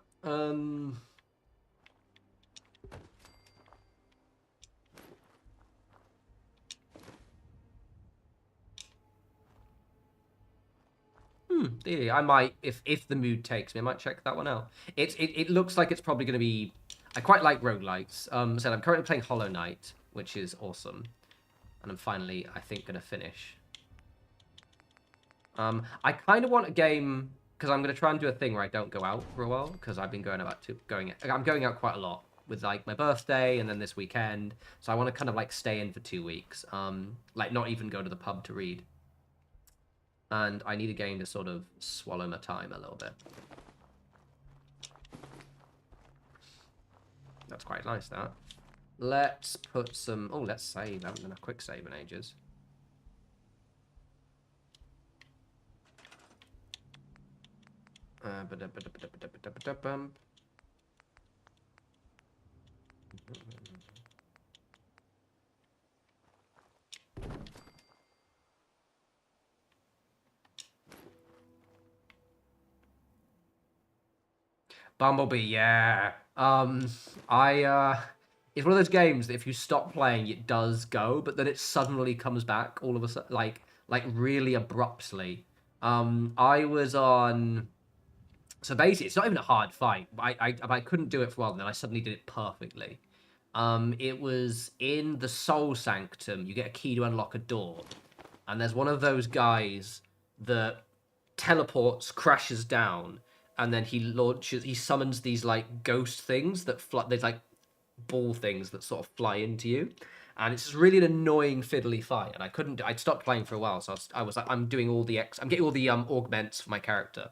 I might, if the mood takes me, I might check that one out. It looks like it's probably going to be... I quite like roguelikes. So I'm currently playing Hollow Knight, which is awesome. And I'm finally, I think, going to finish. I kind of want a game, because I'm going to try and do a thing where I don't go out for a while, because I've been going out quite a lot with, like, my birthday and then this weekend. So I want to kind of, like, stay in for 2 weeks. Like, not even go to the pub to read. And I need a game to sort of swallow my time a little bit. That's quite nice, that. Let's put some... Oh, let's save. I haven't done a quick save in ages. Bumblebee, yeah. It's one of those games that if you stop playing, it does go, but then it suddenly comes back all of a sudden, like really abruptly. I was on... So basically, it's not even a hard fight. I couldn't do it for a while, and then I suddenly did it perfectly. It was in the Soul Sanctum. You get a key to unlock a door. And there's one of those guys that teleports, crashes down, and then he summons these, like, ghost things that fly. There's, like, ball things that sort of fly into you. And it's just really an annoying fiddly fight. And I'd stopped playing for a while, so I was like, I'm getting all the augments for my character.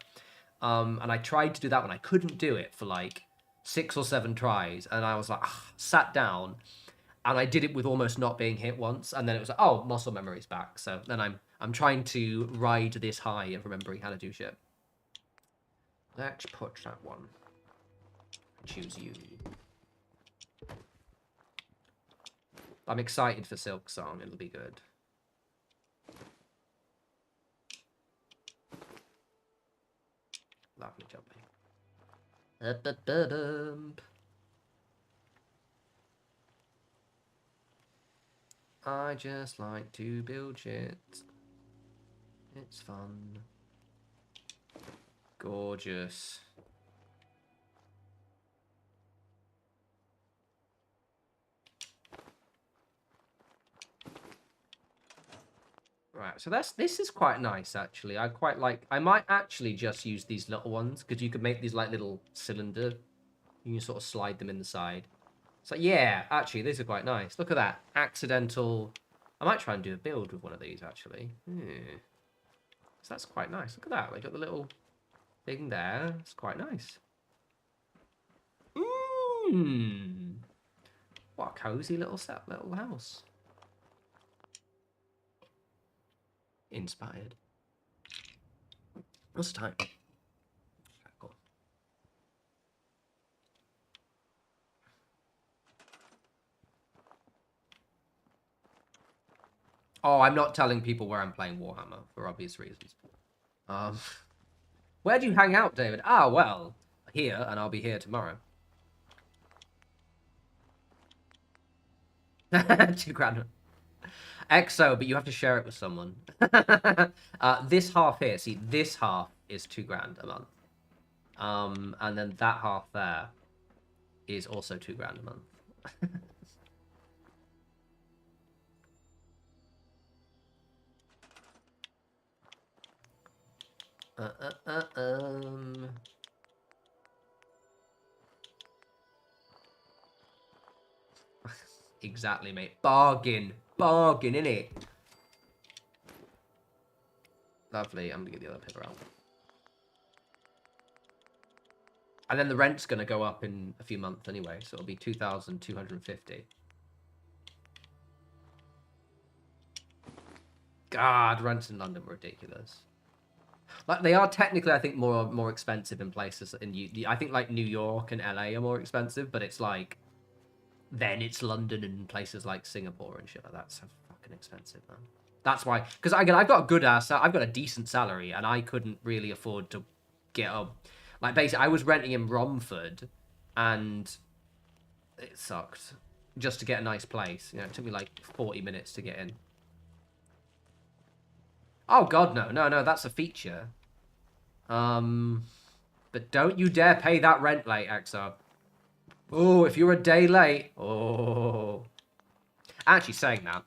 And I tried to do that one. I couldn't do it for, like, 6 or 7 tries. And I was like, sat down. And I did it with almost not being hit once. And then it was like, oh, muscle memory's back. So then I'm trying to ride this high of remembering how to do shit. Let's put that one. Choose you. I'm excited for Silksong. It'll be good. Lovely jumping. I just like to build shit. It's fun. Gorgeous. Right, so this is quite nice actually. I quite like. I might actually just use these little ones because you could make these like little cylinder. You can sort of slide them in the side. So yeah, actually these are quite nice. Look at that accidental. I might try and do a build with one of these actually. So that's quite nice. Look at that. They got the little thing there. It's quite nice. What a cozy little little house. Inspired. What's the time? Okay, cool. Oh, I'm not telling people where I'm playing Warhammer for obvious reasons. Where do you hang out, David? Ah, well, here, and I'll be here tomorrow. 2 grand. EXO, but you have to share it with someone. This half here, see, this half is 2 grand a month. And then that half there is also 2 grand a month. Exactly, mate. Bargain. Bargain, innit? Lovely. I'm going to get the other paper out. And then the rent's going to go up in a few months anyway, so it'll be 2,250. God, rents in London were ridiculous. Like, they are technically, I think, more expensive in places. I think, like, New York and LA are more expensive, but it's like... Then it's London and places like Singapore and shit like that. So fucking expensive, man. That's why... Because, again, I've got a good ass... I've got a decent salary, and I couldn't really afford to get a... Like, basically, I was renting in Romford, and it sucked. Just to get a nice place. You know, it took me, like, 40 minutes to get in. Oh, God, no. No, that's a feature. But don't you dare pay that rent late, EXO. Oh, if you're a day late. Oh. Actually, saying that,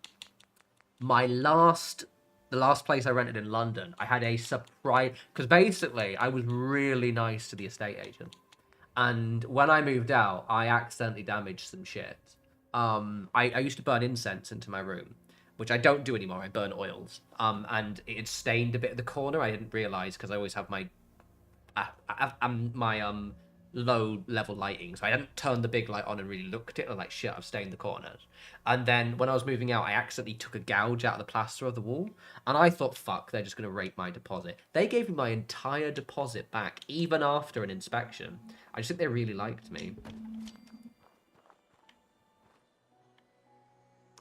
the last place I rented in London, I had a surprise, because basically I was really nice to the estate agent, and when I moved out, I accidentally damaged some shit. I used to burn incense into my room, which I don't do anymore. I burn oils, and it had stained a bit of the corner. I didn't realize because I always have my low level lighting, so I hadn't turned the big light on and really looked at it. I was like, shit, I've stained the corners. And then when I was moving out, I accidentally took a gouge out of the plaster of the wall, and I thought, fuck, they're just going to rate my deposit. They gave me my entire deposit back, even after an inspection. I just think they really liked me.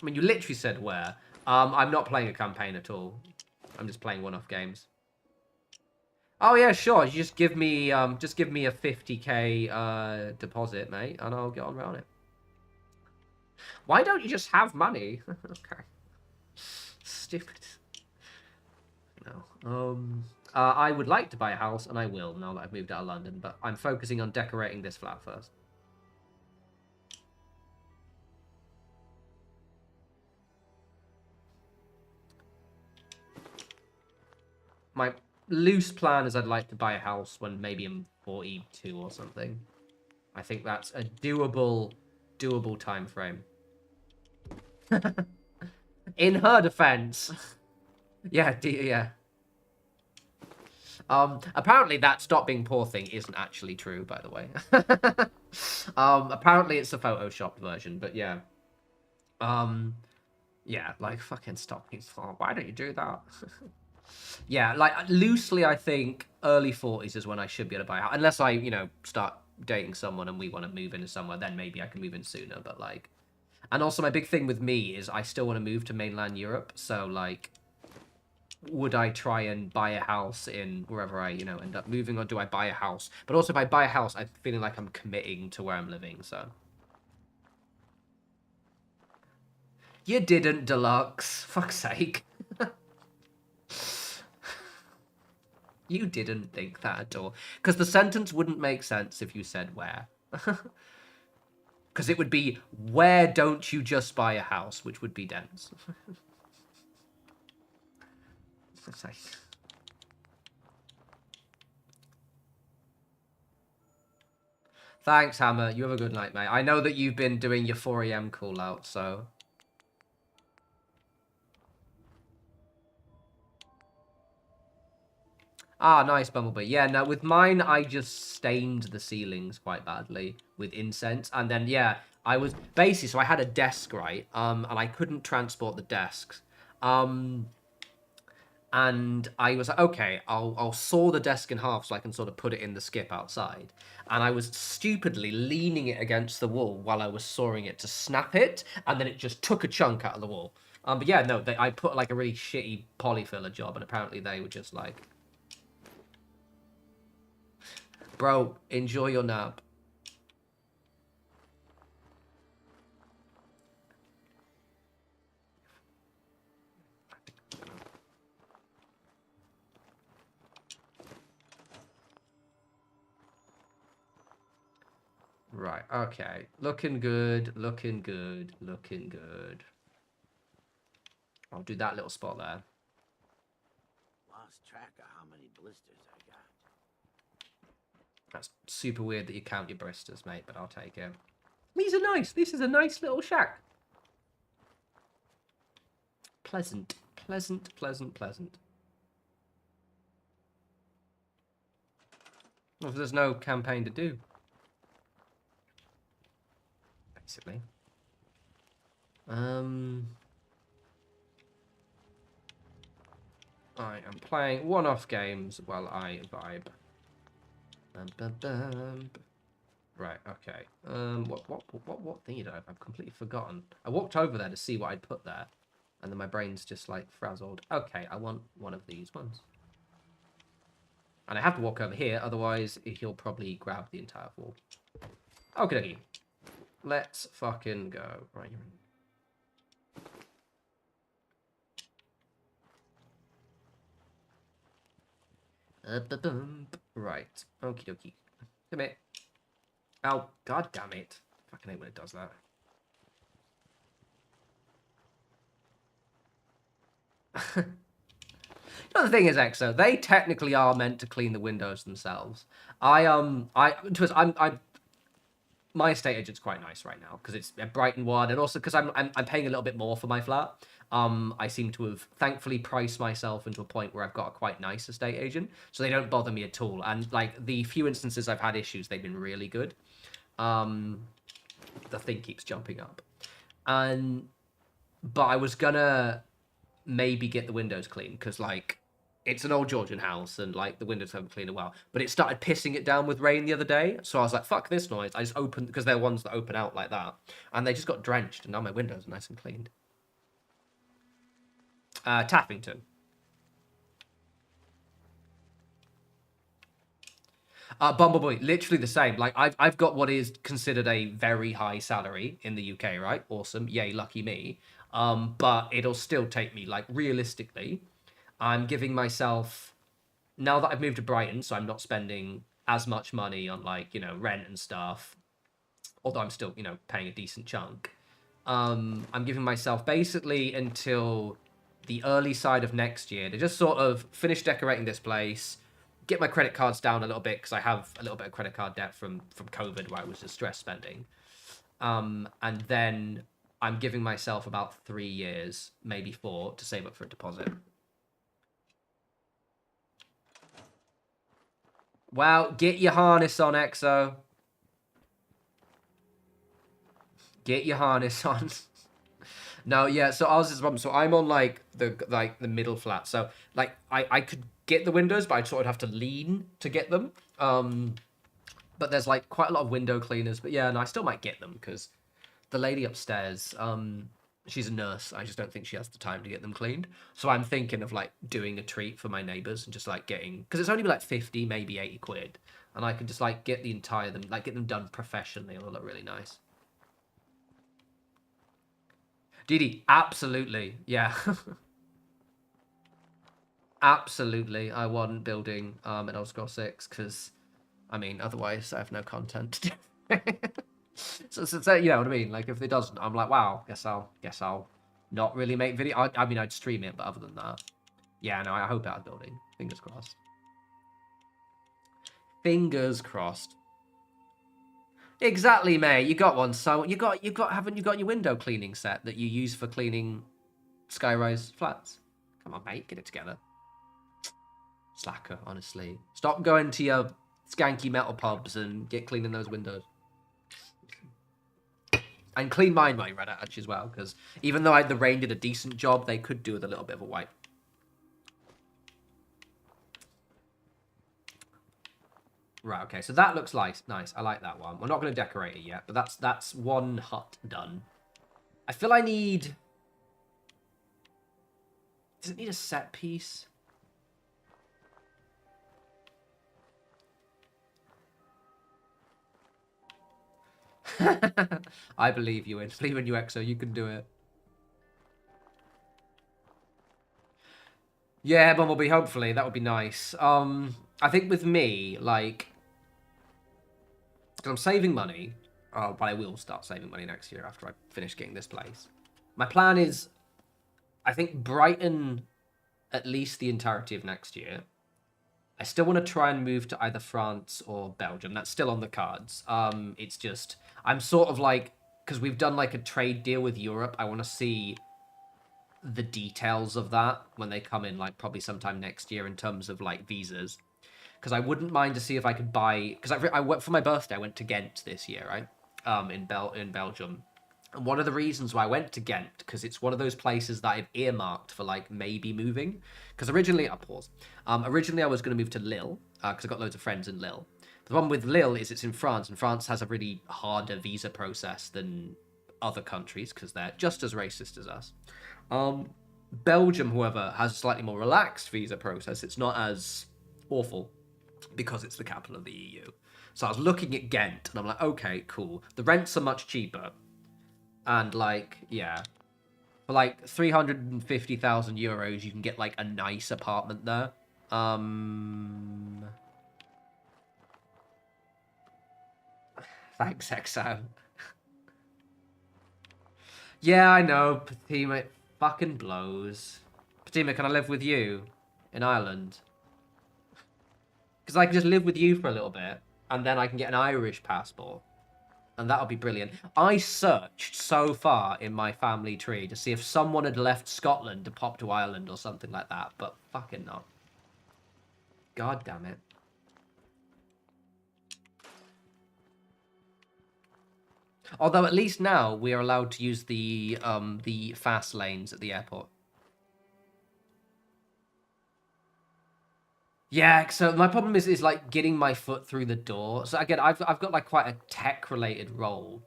I mean, you literally said where. I'm not playing a campaign at all. I'm just playing one-off games. Oh yeah, sure. You just give me a 50k deposit, mate, and I'll get on around it. Why don't you just have money? Okay. Stupid. No. I would like to buy a house, and I will now that I've moved out of London, but I'm focusing on decorating this flat first. My loose plan is I'd like to buy a house when maybe I'm 42 or something. I think that's a doable time frame. In her defense. Yeah, yeah. Apparently that stop being poor thing isn't actually true, by the way. Apparently it's a photoshopped version, but yeah. Yeah, like fucking stop being poor. Why don't you do that? Yeah, like loosely, I think early 40s is when I should be able to buy a house. Unless I, you know, start dating someone and we want to move into somewhere, then maybe I can move in sooner. But like, and also my big thing with me is I still want to move to mainland Europe. So like, would I try and buy a house in wherever I, you know, end up moving, or do I buy a house? But also, if I buy a house, I'm feeling like I'm committing to where I'm living. So You didn't, Deluxe. Fuck's sake. You didn't think that at all. Because the sentence wouldn't make sense if you said where. Because it would be, where don't you just buy a house? Which would be dense. Thanks, Hammer. You have a good night, mate. I know that you've been doing your 4 AM call out, so... Ah, nice, Bumblebee. Yeah, no, with mine, I just stained the ceilings quite badly with incense. And then, yeah, I was... Basically, so I had a desk, right? And I couldn't transport the desks. And I was like, okay, I'll saw the desk in half so I can sort of put it in the skip outside. And I was stupidly leaning it against the wall while I was sawing it to snap it, and then it just took a chunk out of the wall. But yeah, no, I put like a really shitty polyfiller job, and apparently they were just like, bro, enjoy your nap. Right, okay. Looking good, looking good, looking good. I'll do that little spot there. Lost track of how many blisters I got. That's super weird that you count your blisters, mate, but I'll take it. These are nice. This is a nice little shack. Pleasant, pleasant, pleasant, pleasant. Well, there's no campaign to do. Basically. I am playing one-off games while I vibe. Right, okay. What thing did I've completely forgotten. I walked over there to see what I'd put there, and then my brain's just like frazzled. Okay, I want one of these ones. And I have to walk over here, otherwise he'll probably grab the entire wall. Okay, let's fucking go. Right, you're in. Right, okie dokie. Come here. Oh, god damn it. Fucking hate when it does that. You know, the thing is, Exo, they technically are meant to clean the windows themselves. My estate agent's quite nice right now because it's a Brighton one, and also because I'm paying a little bit more for my flat. I seem to have thankfully priced myself into a point where I've got a quite nice estate agent, so they don't bother me at all. And like the few instances I've had issues, they've been really good. The thing keeps jumping up, but I was gonna maybe get the windows clean because like it's an old Georgian house and like the windows haven't cleaned in a while, but it started pissing it down with rain the other day. So I was like, fuck this noise. I just opened, because they're ones that open out like that, and they just got drenched, and now my windows are nice and cleaned. Taffington. Bumblebee, literally the same. Like I've got what is considered a very high salary in the UK, right? Awesome, yay, lucky me. But it'll still take me, like, realistically, I'm giving myself, now that I've moved to Brighton, so I'm not spending as much money on, like, you know, rent and stuff, although I'm still, you know, paying a decent chunk. I'm giving myself basically until the early side of next year to just sort of finish decorating this place, get my credit cards down a little bit, because I have a little bit of credit card debt from COVID where I was just stress spending. And then I'm giving myself about 3 years, maybe 4, to save up for a deposit. Well, get your harness on, Exo. Get your harness on. No, yeah, so ours is the problem. So I'm on like the middle flat. So like I could get the windows, but I'd sort of have to lean to get them. But there's like quite a lot of window cleaners. But yeah, and I still might get them because the lady upstairs, she's a nurse. I just don't think she has the time to get them cleaned. So I'm thinking of like doing a treat for my neighbors and just like getting, because it's only like 50, maybe 80 quid. And I could just like get the entire them, like get them done professionally. It'll look really nice. Didi, absolutely. Yeah. Absolutely. I want building in Elder Scrolls 6 because, I mean, otherwise I have no content to do. so, you know what I mean? Like, if it doesn't, I'm like, wow, guess I'll not really make video. I mean, I'd stream it, but other than that, yeah, no, I hope out building. Fingers crossed. Fingers crossed. Exactly, mate. You got one. So haven't you got your window cleaning set that you use for cleaning skyrise flats? Come on, mate, get it together. Slacker, honestly. Stop going to your skanky metal pubs and get cleaning those windows. And clean mine while you're at it, as well, because even though the rain did a decent job, they could do with a little bit of a wipe. Right, okay, so that looks nice. I like that one. We're not going to decorate it yet, but that's one hut done. I feel I need... Does it need a set piece? I believe you, believe in you, Exo. You can do it. Yeah, Bumblebee, hopefully. That would be nice. I think with me, like... Because I'm saving money. But I will start saving money next year after I finish getting this place. My plan is... I think Brighton at least the entirety of next year. I still want to try and move to either France or Belgium. That's still on the cards. It's just... I'm sort of like... Because we've done like a trade deal with Europe. I want to see the details of that when they come in, like probably sometime next year in terms of like visas. Because I wouldn't mind to see if I could buy... Because I went for my birthday, I went to Ghent this year, right? In Belgium. And one of the reasons why I went to Ghent, because it's one of those places that I've earmarked for, like, maybe moving. Because originally, I'll pause. Originally, I was going to move to Lille, because I've got loads of friends in Lille. The problem with Lille is it's in France, and France has a really harder visa process than other countries, because they're just as racist as us. Belgium, however, has a slightly more relaxed visa process. It's not as awful, because it's the capital of the EU. So I was looking at Ghent, and I'm like, okay, cool. The rents are much cheaper. And, like, yeah. For, like, 350,000 euros, you can get, like, a nice apartment there. Thanks, Exo. Yeah, I know. Patima, it fucking blows. Patima, can I live with you in Ireland? Because I can just live with you for a little bit, and then I can get an Irish passport. And that'll be brilliant. I searched so far in my family tree to see if someone had left Scotland to pop to Ireland or something like that, but fucking not. God damn it. Although at least now we are allowed to use the fast lanes at the airport. Yeah, so my problem is like getting my foot through the door. So again, I've got like quite a tech-related role.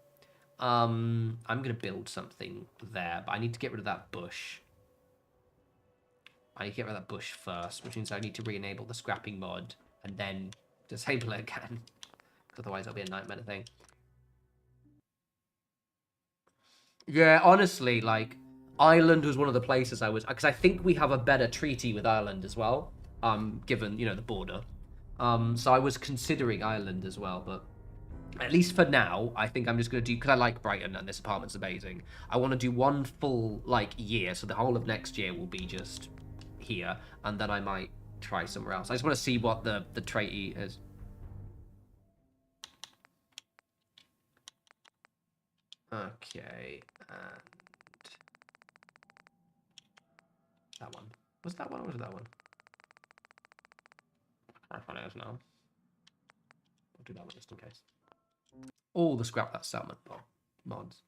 I'm gonna build something there, but I need to get rid of that bush. I need to get rid of that bush first, which means I need to re-enable the scrapping mod and then disable it again. Otherwise, it'll be a nightmare thing. Yeah, honestly, like Ireland was one of the places I was, because I think we have a better treaty with Ireland as well. Given, you know, the border. So I was considering Ireland as well, but at least for now, I think I'm just going to do, because I like Brighton and this apartment's amazing, I want to do one full, like, year, so the whole of next year will be just here, and then I might try somewhere else. I just want to see what the treaty is. Okay, and... that one. Was that one or was it that one? I find out now. I'll do that one just in case. All the scrap that settlement mods.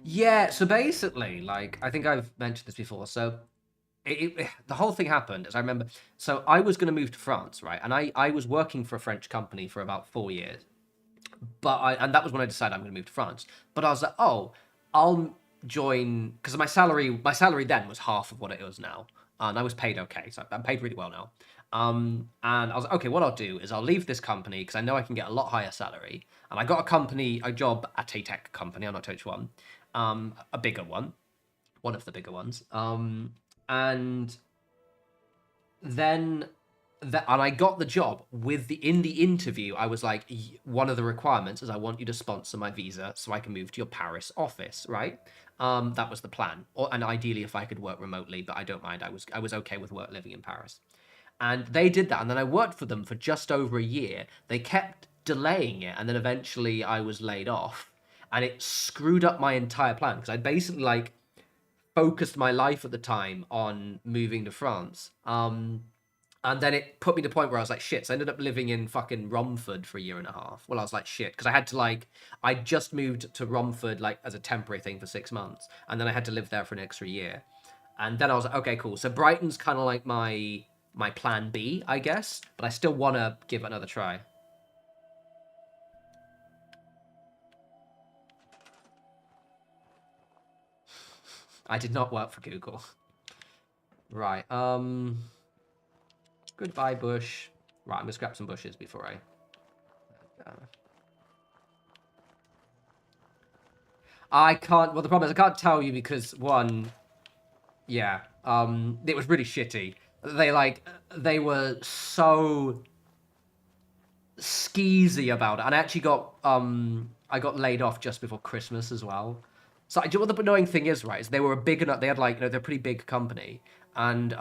Yeah, so basically, like, I think I've mentioned this before. So the whole thing happened, as I remember. So I was going to move to France, right? And I was working for a French company for about 4 years. And that was when I decided I'm going to move to France. But I was like, oh, I'll join, because my salary then was half of what it is now. and I was paid okay, so I'm paid really well now. And I was like, okay, what I'll do is I'll leave this company because I know I can get a lot higher salary. And I got a job at a tech company. I'm not touch one, a bigger one of the bigger ones. And then and I got the job in the interview. I was like, one of the requirements is I want you to sponsor my visa so I can move to your Paris office, right? That was the plan, and ideally if I could work remotely, but I don't mind. I was okay with living in Paris, and they did that. And then I worked for them for just over a year. They kept delaying it, and then eventually I was laid off, and it screwed up my entire plan because I basically like focused my life at the time on moving to France. And then it put me to the point where I was like, shit. So I ended up living in fucking Romford for a year and a half. Well, I was like, shit. Because I had to I just moved to Romford as a temporary thing for 6 months. And then I had to live there for an extra year. And then I was like, okay, cool. So Brighton's kind of like my plan B, I guess. But I still want to give it another try. I did not work for Google. Right, goodbye, bush. Right, I'm gonna scrap some bushes before I... I can't... Well, the problem is I can't tell you because, one... Yeah, it was really shitty. They were so skeezy about it. And I actually I got laid off just before Christmas as well. So, what the annoying thing is, right, is they were a big enough... They had, they're a pretty big company. And,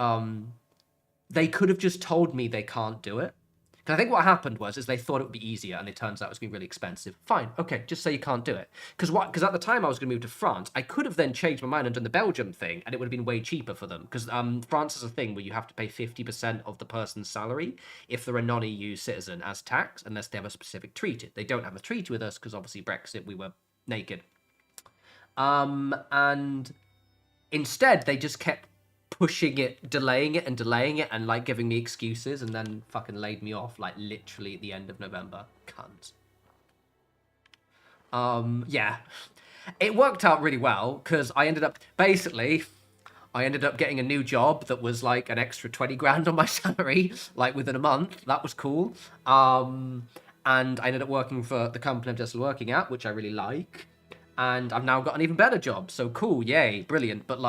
they could have just told me they can't do it. Because I think what happened was they thought it would be easier, and it turns out it was going to be really expensive. Fine, okay, just say you can't do it. Because at the time I was going to move to France, I could have then changed my mind and done the Belgium thing, and it would have been way cheaper for them. Because France is a thing where you have to pay 50% of the person's salary if they're a non-EU citizen as tax, unless they have a specific treaty. They don't have a treaty with us because obviously Brexit, we were naked. And instead they just kept pushing it, delaying it, and giving me excuses, and then fucking laid me off literally at the end of November. Cunt. Yeah, it worked out really well because I ended up getting a new job that was an extra 20 grand on my salary within a month. That was cool. And I ended up working for the company I'm just working at, which I really like, and I've now got an even better job. So cool, yay, brilliant. But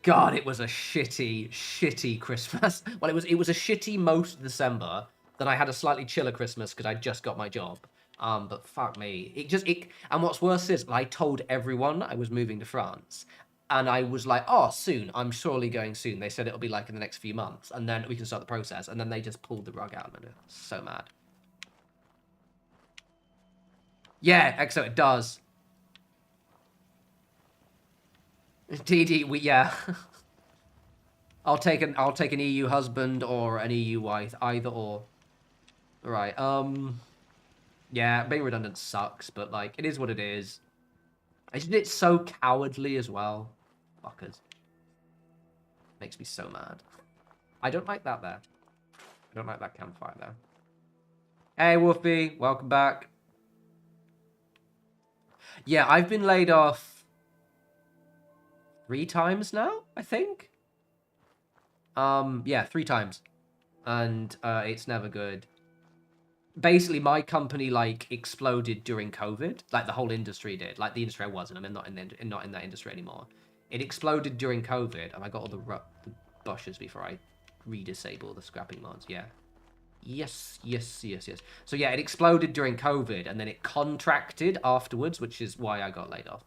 God, it was a shitty Christmas. Well, it was a shitty most of December. Then I had a slightly chiller Christmas because I just got my job. But fuck me. And what's worse is I told everyone I was moving to France. And I was like, oh, soon. I'm surely going soon. They said it'll be in the next few months. And then we can start the process. And then they just pulled the rug out of it. So mad. Yeah, EXO, it does. DD, yeah. I'll take an EU husband or an EU wife, either or. Right, yeah, being redundant sucks, but it is what it is. I just did it so cowardly as well. Fuckers. Makes me so mad. I don't like that there. I don't like that campfire there. Hey, Wolfie, welcome back. Yeah, I've been laid off 3 times now, I think. Yeah, 3 times. And it's never good. Basically, my company exploded during COVID. The whole industry did. The industry I was in. I'm not in that industry anymore. It exploded during COVID, and I got all the bushes before I redisable the scrapping mods. Yeah. Yes. So yeah, it exploded during COVID, and then it contracted afterwards, which is why I got laid off.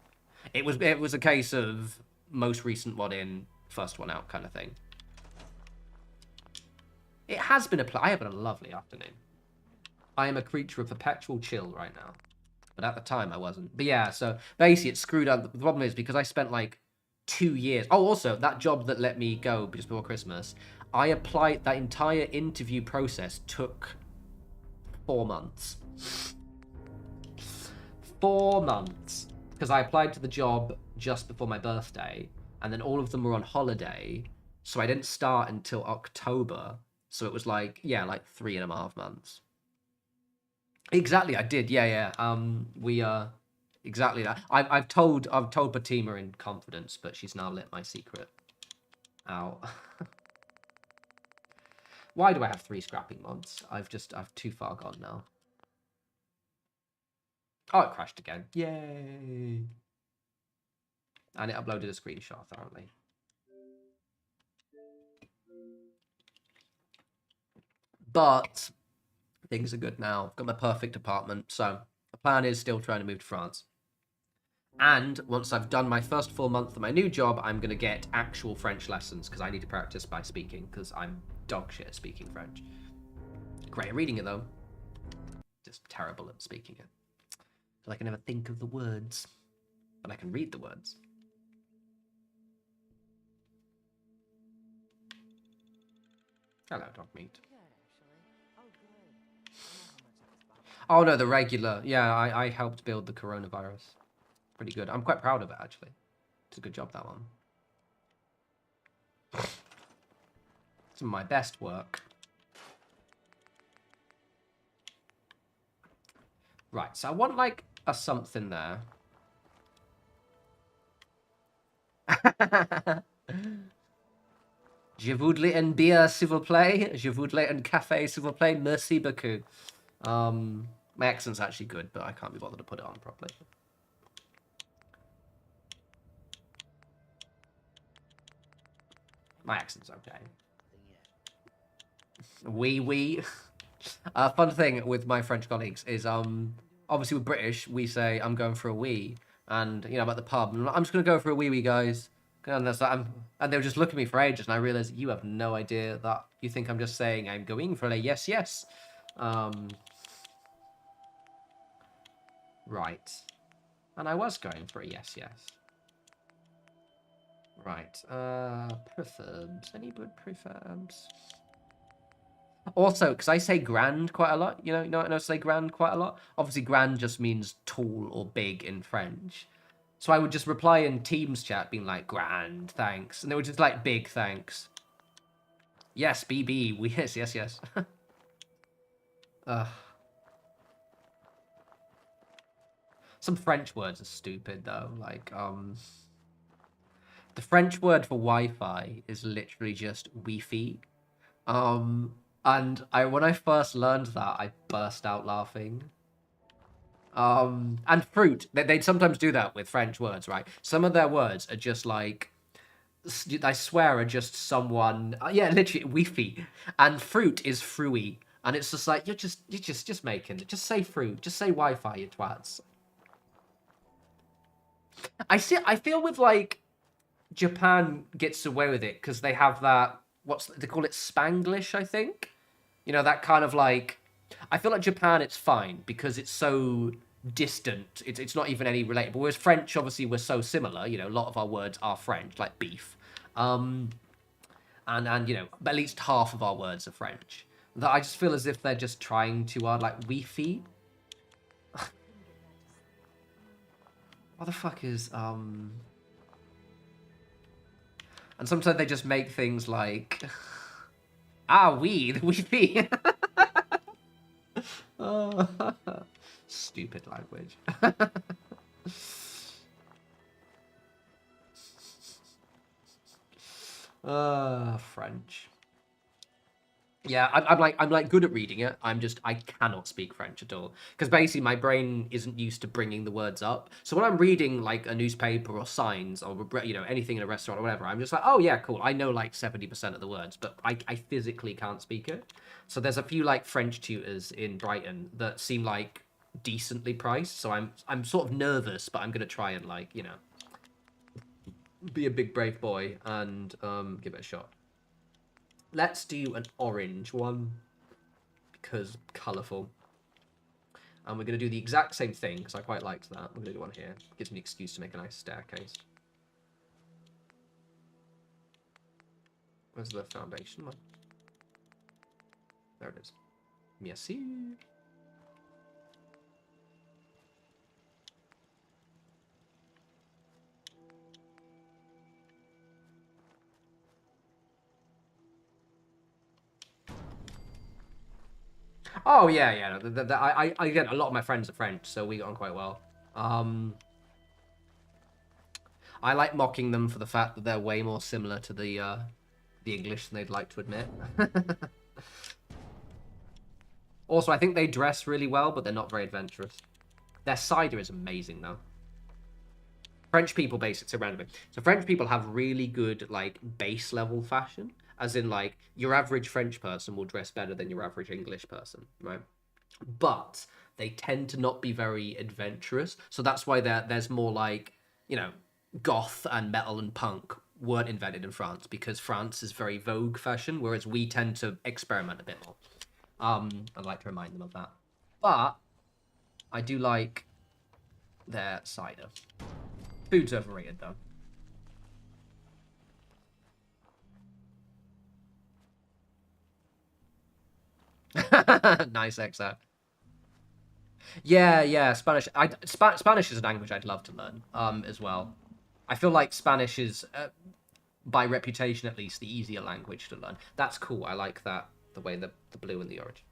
It was a case of most recent one in, first one out kind of thing. It has been I have had a lovely afternoon. I am a creature of perpetual chill right now. But at the time, I wasn't. But yeah, so basically it screwed up. The problem is because I spent 2 years. Oh, also, that job that let me go just before Christmas, I applied, that entire interview process took 4 months. 4 months. Because I applied to the job just before my birthday, and then all of them were on holiday, so I didn't start until October. So it was 3.5 months. Exactly, I did. Yeah. Exactly that. I've told Fatima in confidence, but she's now lit my secret. Ow. Why do I have 3 scrapping mods? I've too far gone now. Oh, it crashed again. Yay. And it uploaded a screenshot, apparently. But things are good now. I've got my perfect apartment. So the plan is still trying to move to France. And once I've done my first full month of my new job, I'm going to get actual French lessons because I need to practice by speaking because I'm dog shit at speaking French. Great at reading it, though. Just terrible at speaking it. So I can never think of the words, but I can read the words. Hello, dog meat. Oh, no, the regular. Yeah, I helped build the coronavirus. Pretty good. I'm quite proud of it, actually. It's a good job, that one. Some of my best work. Right, so I want, like, a something there. Je voudrais un bière, s'il vous plaît. Je voudrais un café, s'il vous plaît. Merci beaucoup. My accent's actually good, but I can't be bothered to put it on properly. My accent's okay. Oui. Fun thing with my French colleagues is, obviously with British, we say, I'm going for a wee. And, you know, I'm at the pub, and I'm just going to go for a wee, guys. And, and they would just look at me for ages, and I realized you have no idea that you think I'm just saying I'm going for a yes. Right. And I was going for a yes. Right. Preferbs. Any good preferbs? Also, because I say grand quite a lot, you know, I say grand quite a lot. Obviously, grand just means tall or big in French. So I would just reply in Teams chat being like, grand, thanks. And they were just like, big, thanks. Yes, BB. Yes. Some French words are stupid, though. Like, the French word for Wi-Fi is literally just Wi-Fi. And when I first learned that, I burst out laughing. And fruit, they'd sometimes do that with French words, right? Some of their words are just like, I swear, are just someone, yeah, literally, Wi-Fi. And fruit is fruity. And it's just like, you're just making it. Just say fruit. Just say Wi-Fi, you twats. I feel with, like, Japan gets away with it because they have that, they call it Spanglish, I think. You know, that kind of like, I feel like Japan, it's fine because it's so distant. It's not even any relatable. Whereas French, obviously, we're so similar. You know, a lot of our words are French, like beef. And you know, at least half of our words are French. That I just feel as if they're just trying too hard, like Wi-Fi. What the fuck is, And sometimes they just make things like, the Wi-Fi. Stupid language. French. Yeah, I'm like good at reading it. I cannot speak French at all because basically my brain isn't used to bringing the words up. So when I'm reading like a newspaper or signs or, you know, anything in a restaurant or whatever, I'm just like, oh yeah, cool. I know like 70% of the words, but I physically can't speak it. So there's a few like French tutors in Brighton that seem like decently priced. So I'm sort of nervous, but I'm gonna try and, like, you know, be a big brave boy and give it a shot. Let's do an orange one because colourful. And we're going to do the exact same thing because I quite liked that. We're going to do one here. Gives me an excuse to make a nice staircase. Where's the foundation one? There it is. Merci. Oh, yeah. I get a lot of my friends are French, so we got on quite well. I like mocking them for the fact that they're way more similar to the the English than they'd like to admit. Also, I think they dress really well, but they're not very adventurous. Their cider is amazing, though. French people base it around a bit. So French people have really good, like, base level fashion. As in, like, your average French person will dress better than your average English person, right? But they tend to not be very adventurous. So that's why there's more, like, you know, goth and metal and punk weren't invented in France. Because France is very vogue fashion, whereas we tend to experiment a bit more. I'd like to remind them of that. But I do like their cider. Food's overrated, though. Nice, XO. Yeah, Spanish. Spanish is a language I'd love to learn, as well. I feel like Spanish is, by reputation at least, the easier language to learn. That's cool. I like that. The way the blue and the orange.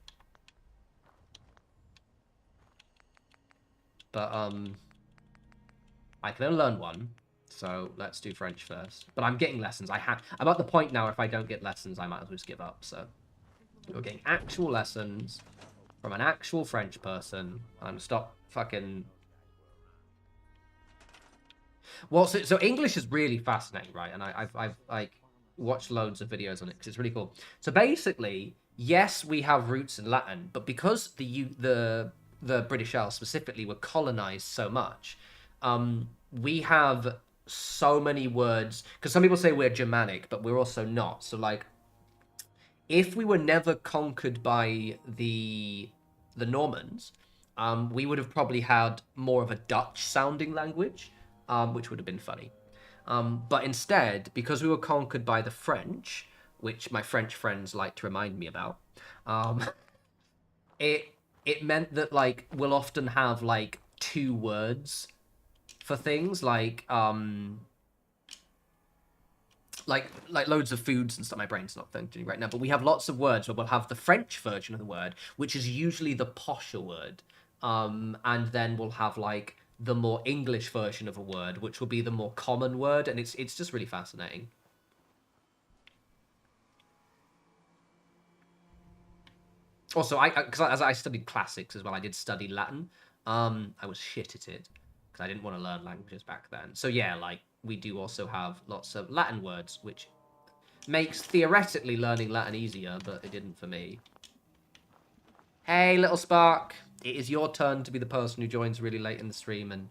But, I can only learn one, so let's do French first. But I'm getting lessons. I'm at the point now, if I don't get lessons, I might as well just give up, so. We're getting actual lessons from an actual French person. And stop fucking... Well, so English is really fascinating, right? And I've like watched loads of videos on it because it's really cool. So basically, yes, we have roots in Latin, but because the British Isles specifically were colonized so much, we have so many words. Because some people say we're Germanic, but we're also not. So like, if we were never conquered by the Normans, we would have probably had more of a Dutch-sounding language, which would have been funny. But instead, because we were conquered by the French, which my French friends like to remind me about, it meant that, like, we'll often have, like, 2 words for things, like loads of foods and stuff. My brain's not thinking right now, but we have lots of words where we'll have the French version of the word, which is usually the posher word, and then we'll have like the more English version of a word, which will be the more common word, and it's just really fascinating. Also, because as I studied classics as well, I did study Latin. I was shit at it because I didn't want to learn languages back then. So yeah, like, we do also have lots of Latin words, which makes theoretically learning Latin easier, but it didn't for me. Hey, little Spark. It is your turn to be the person who joins really late in the stream and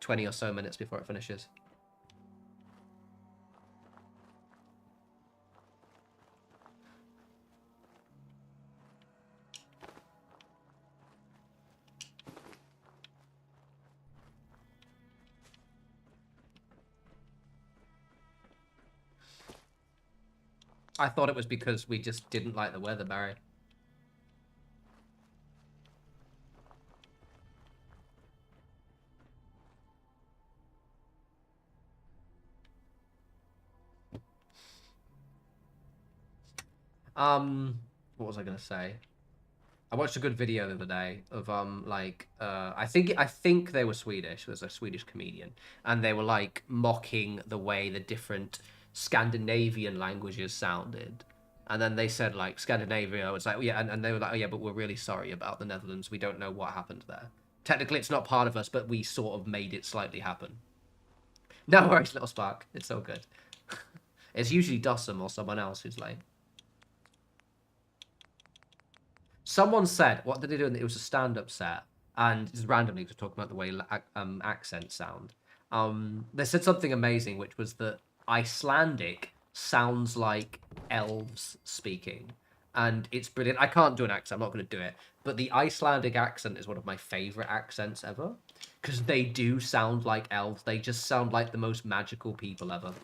20 or so minutes before it finishes. I thought it was because we just didn't like the weather, Barry. What was I gonna say? I watched a good video the other day of I think they were Swedish. There's a Swedish comedian, and they were like mocking the way the different Scandinavian languages sounded. And then they said, like, Scandinavia was like, oh, yeah, and they were like, oh yeah, but we're really sorry about the Netherlands. We don't know what happened there. Technically, it's not part of us, but we sort of made it slightly happen. No worries, little Spark. It's so good. It's usually Dossum or someone else who's like... Someone said, what did they do? It was a stand-up set, and just randomly just talking about the way accents sound. They said something amazing, which was that Icelandic sounds like elves speaking, and it's brilliant. I can't do an accent, I'm not going to do it, but the Icelandic accent is one of my favorite accents ever, because they do sound like elves. They just sound like the most magical people ever.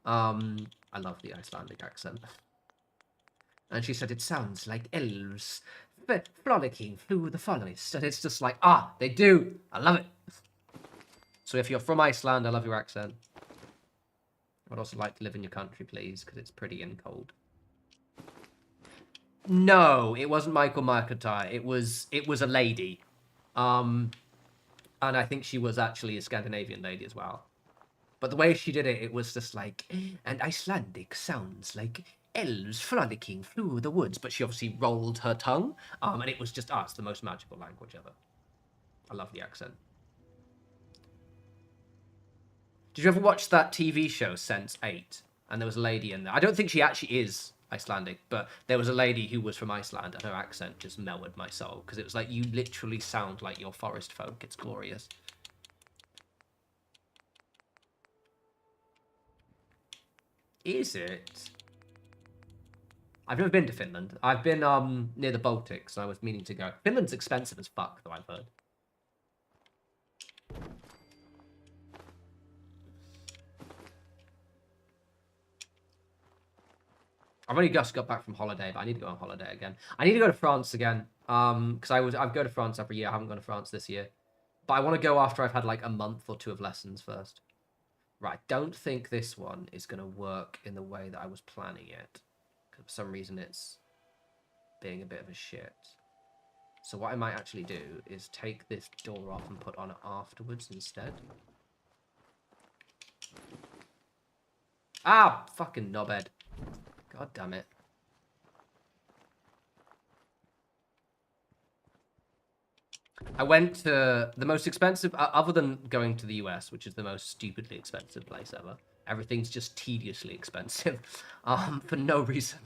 I love the Icelandic accent. And she said, it sounds like elves frolicking through the forest. And it's just like, ah, they do. I love it. So if you're from Iceland, I love your accent. I'd also like to live in your country, please, because it's pretty and cold. No, it wasn't Michael McIntyre. It was a lady. And I think she was actually a Scandinavian lady as well. But the way she did it, it was just like, and Icelandic sounds like elves frolicking through the woods. But she obviously rolled her tongue, and it was just, it's the most magical language ever. I love the accent. Did you ever watch that TV show, Sense8? And there was a lady in there. I don't think she actually is Icelandic, but there was a lady who was from Iceland, and her accent just melted my soul, because it was like, you literally sound like your forest folk. It's glorious. Is it? I've never been to Finland. I've been near the Baltics, and I was meaning to go. Finland's expensive as fuck, though, I've heard. I've only just got back from holiday, but I need to go on holiday again. I need to go to France again, because I go to France every year. I haven't gone to France this year, but I want to go after I've had like a month or two of lessons first. Right, don't think this one is going to work in the way that I was planning it, because for some reason it's being a bit of a shit. So what I might actually do is take this door off and put on it afterwards instead. Ah, fucking knobhead. God damn it. I went to the most expensive, other than going to the US, which is the most stupidly expensive place ever. Everything's just tediously expensive, for no reason.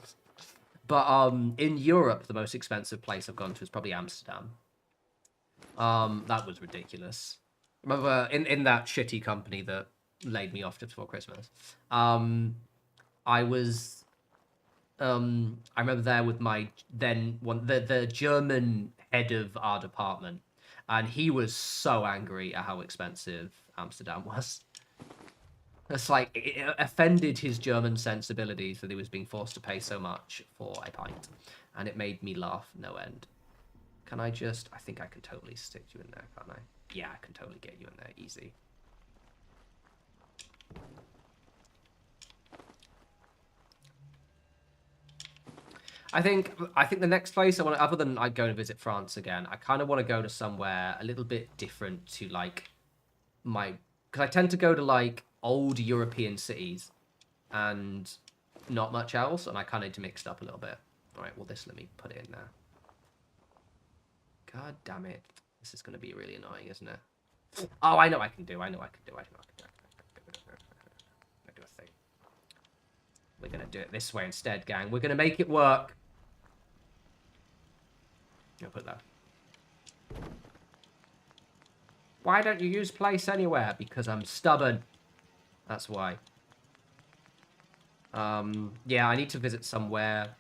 But in Europe, the most expensive place I've gone to is probably Amsterdam. That was ridiculous. Remember, in that shitty company that laid me off just before Christmas, I was... I remember there with my the German head of our department, and he was so angry at how expensive Amsterdam was. It's like, it offended his German sensibilities that he was being forced to pay so much for a pint, and it made me laugh no end. Can I just... I think I can totally stick you in there, can't I? Yeah, I can totally get you in there, easy. I think the next place I want to, other than like going to visit France again, I kind of want to go to somewhere a little bit different to like my, because I tend to go to like old European cities and not much else, and I kind of need to mix it up a little bit. All right, well, let me put it in there. God damn it. This is going to be really annoying, isn't it? Oh, I know I can do. I know I can do. I'm gonna do a thing. We're going to do it this way instead, gang. We're going to make it work. I'll put that. Why don't you use place anywhere? Because I'm stubborn. That's why. Yeah, I need to visit somewhere.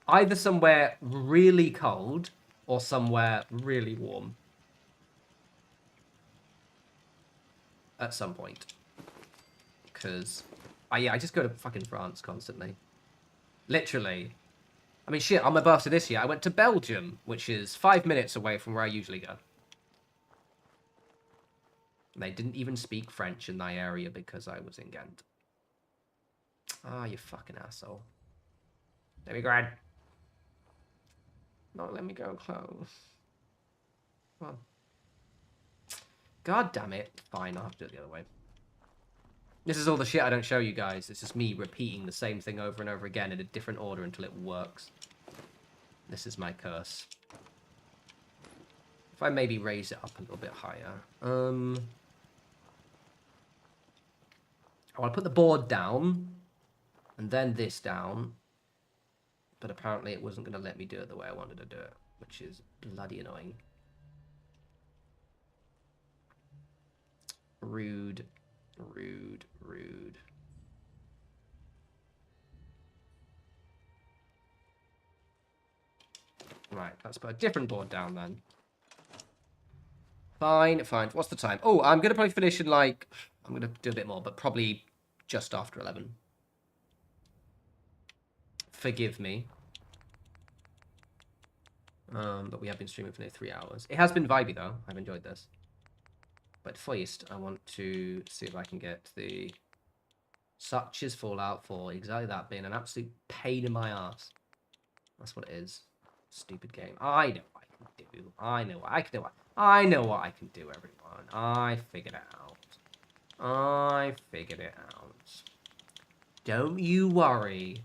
Either somewhere really cold or somewhere really warm. At some point. Because, yeah, I just go to fucking France constantly. Literally. I mean, shit, on my birthday this year, I went to Belgium, which is 5 minutes away from where I usually go. They didn't even speak French in my area because I was in Ghent. Ah, you fucking asshole. Let me grab. No, let me go close. Come on. God damn it. Fine, I'll have to do it the other way. This is all the shit I don't show you guys. It's just me repeating the same thing over and over again in a different order until it works. This is my curse. If I maybe raise it up a little bit higher. I want to put the board down. And then this down. But apparently it wasn't going to let me do it the way I wanted to do it. Which is bloody annoying. Rude. Rude. Rude. Right, let's put a different board down then. Fine, fine. What's the time? Oh, I'm going to probably finish in like... I'm going to do a bit more, but probably just after 11. Forgive me. But we have been streaming for nearly 3 hours. It has been vibey, though. I've enjoyed this. But first, I want to see if I can get the... Such is Fallout 4. Exactly that, being an absolute pain in my ass. That's what it is. Stupid game. I know what I can do. I know what I can do. I know what I can do, everyone. I figured it out. I figured it out. Don't you worry.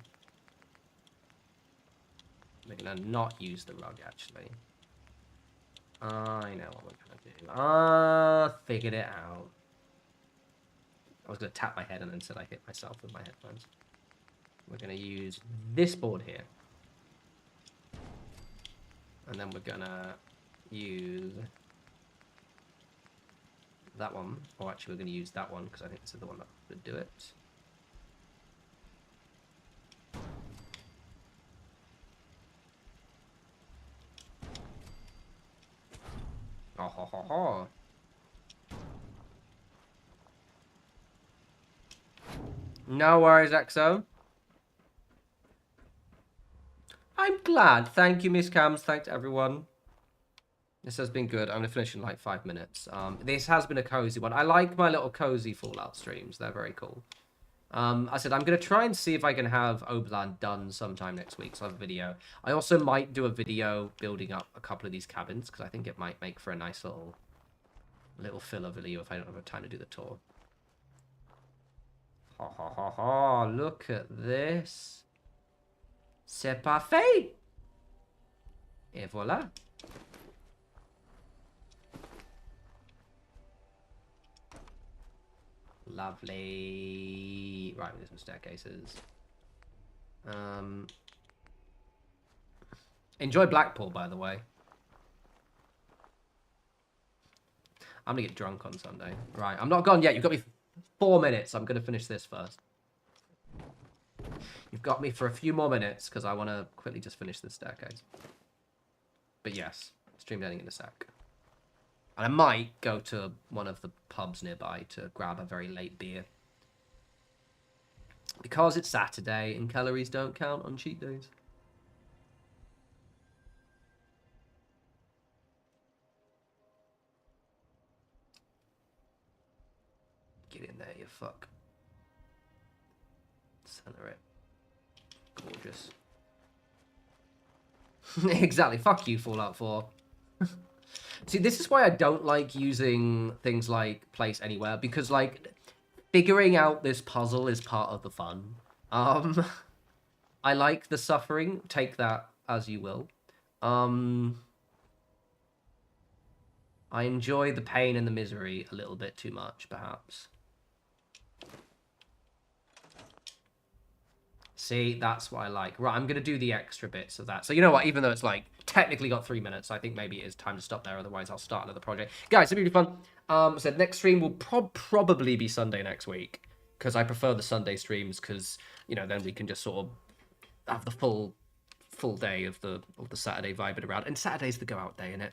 We're gonna not use the rug, actually. I know what we're gonna do. Figured it out. I was gonna tap my head and then said I hit myself with my headphones. We're gonna use this board here. And then we're gonna use that one. Or actually, we're gonna use that one because I think this is the one that would do it. Oh, ho, ho, ho. No worries, XO. I'm glad. Thank you, Miss Cams. Thanks, everyone. This has been good. I'm going to finish in like 5 minutes. This has been a cozy one. I like my little cozy Fallout streams. They're very cool. I said I'm going to try and see if I can have Oberland done sometime next week. So I have a video. I also might do a video building up a couple of these cabins because I think it might make for a nice little filler video if I don't have time to do the tour. Ha ha ha ha! Look at this. C'est parfait. Et voilà. Lovely. Right, there's some staircases. Enjoy Blackpool, by the way. I'm gonna get drunk on Sunday. Right, I'm not gone yet. You've got me 4 minutes. I'm gonna finish this first. You've got me for a few more minutes because I want to quickly just finish this staircase. But yes, stream ending in a sec. And I might go to one of the pubs nearby to grab a very late beer. Because it's Saturday and calories don't count on cheat days. Get in there, you fuck. Center it. Gorgeous. Exactly. Fuck you, Fallout 4. See, this is why I don't like using things like place anywhere, because, like, figuring out this puzzle is part of the fun. I like the suffering. Take that as you will. I enjoy the pain and the misery a little bit too much, perhaps. See, that's what I like. Right, I'm going to do the extra bits of that. So you know what? Even though it's like technically got 3 minutes, I think maybe it is time to stop there. Otherwise, I'll start another project. Guys, it's really fun. So next stream will probably be Sunday next week. Because I prefer the Sunday streams because, you know, then we can just sort of have the full day of the Saturday vibing around. And Saturday's the go out day, innit?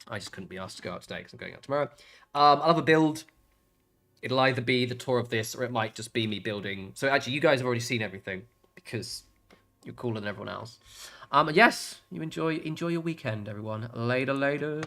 I just couldn't be asked to go out today because I'm going out tomorrow. I'll have a build. It'll either be the tour of this, or it might just be me building. So actually, you guys have already seen everything because you're cooler than everyone else. And yes, you enjoy your weekend, everyone. Later.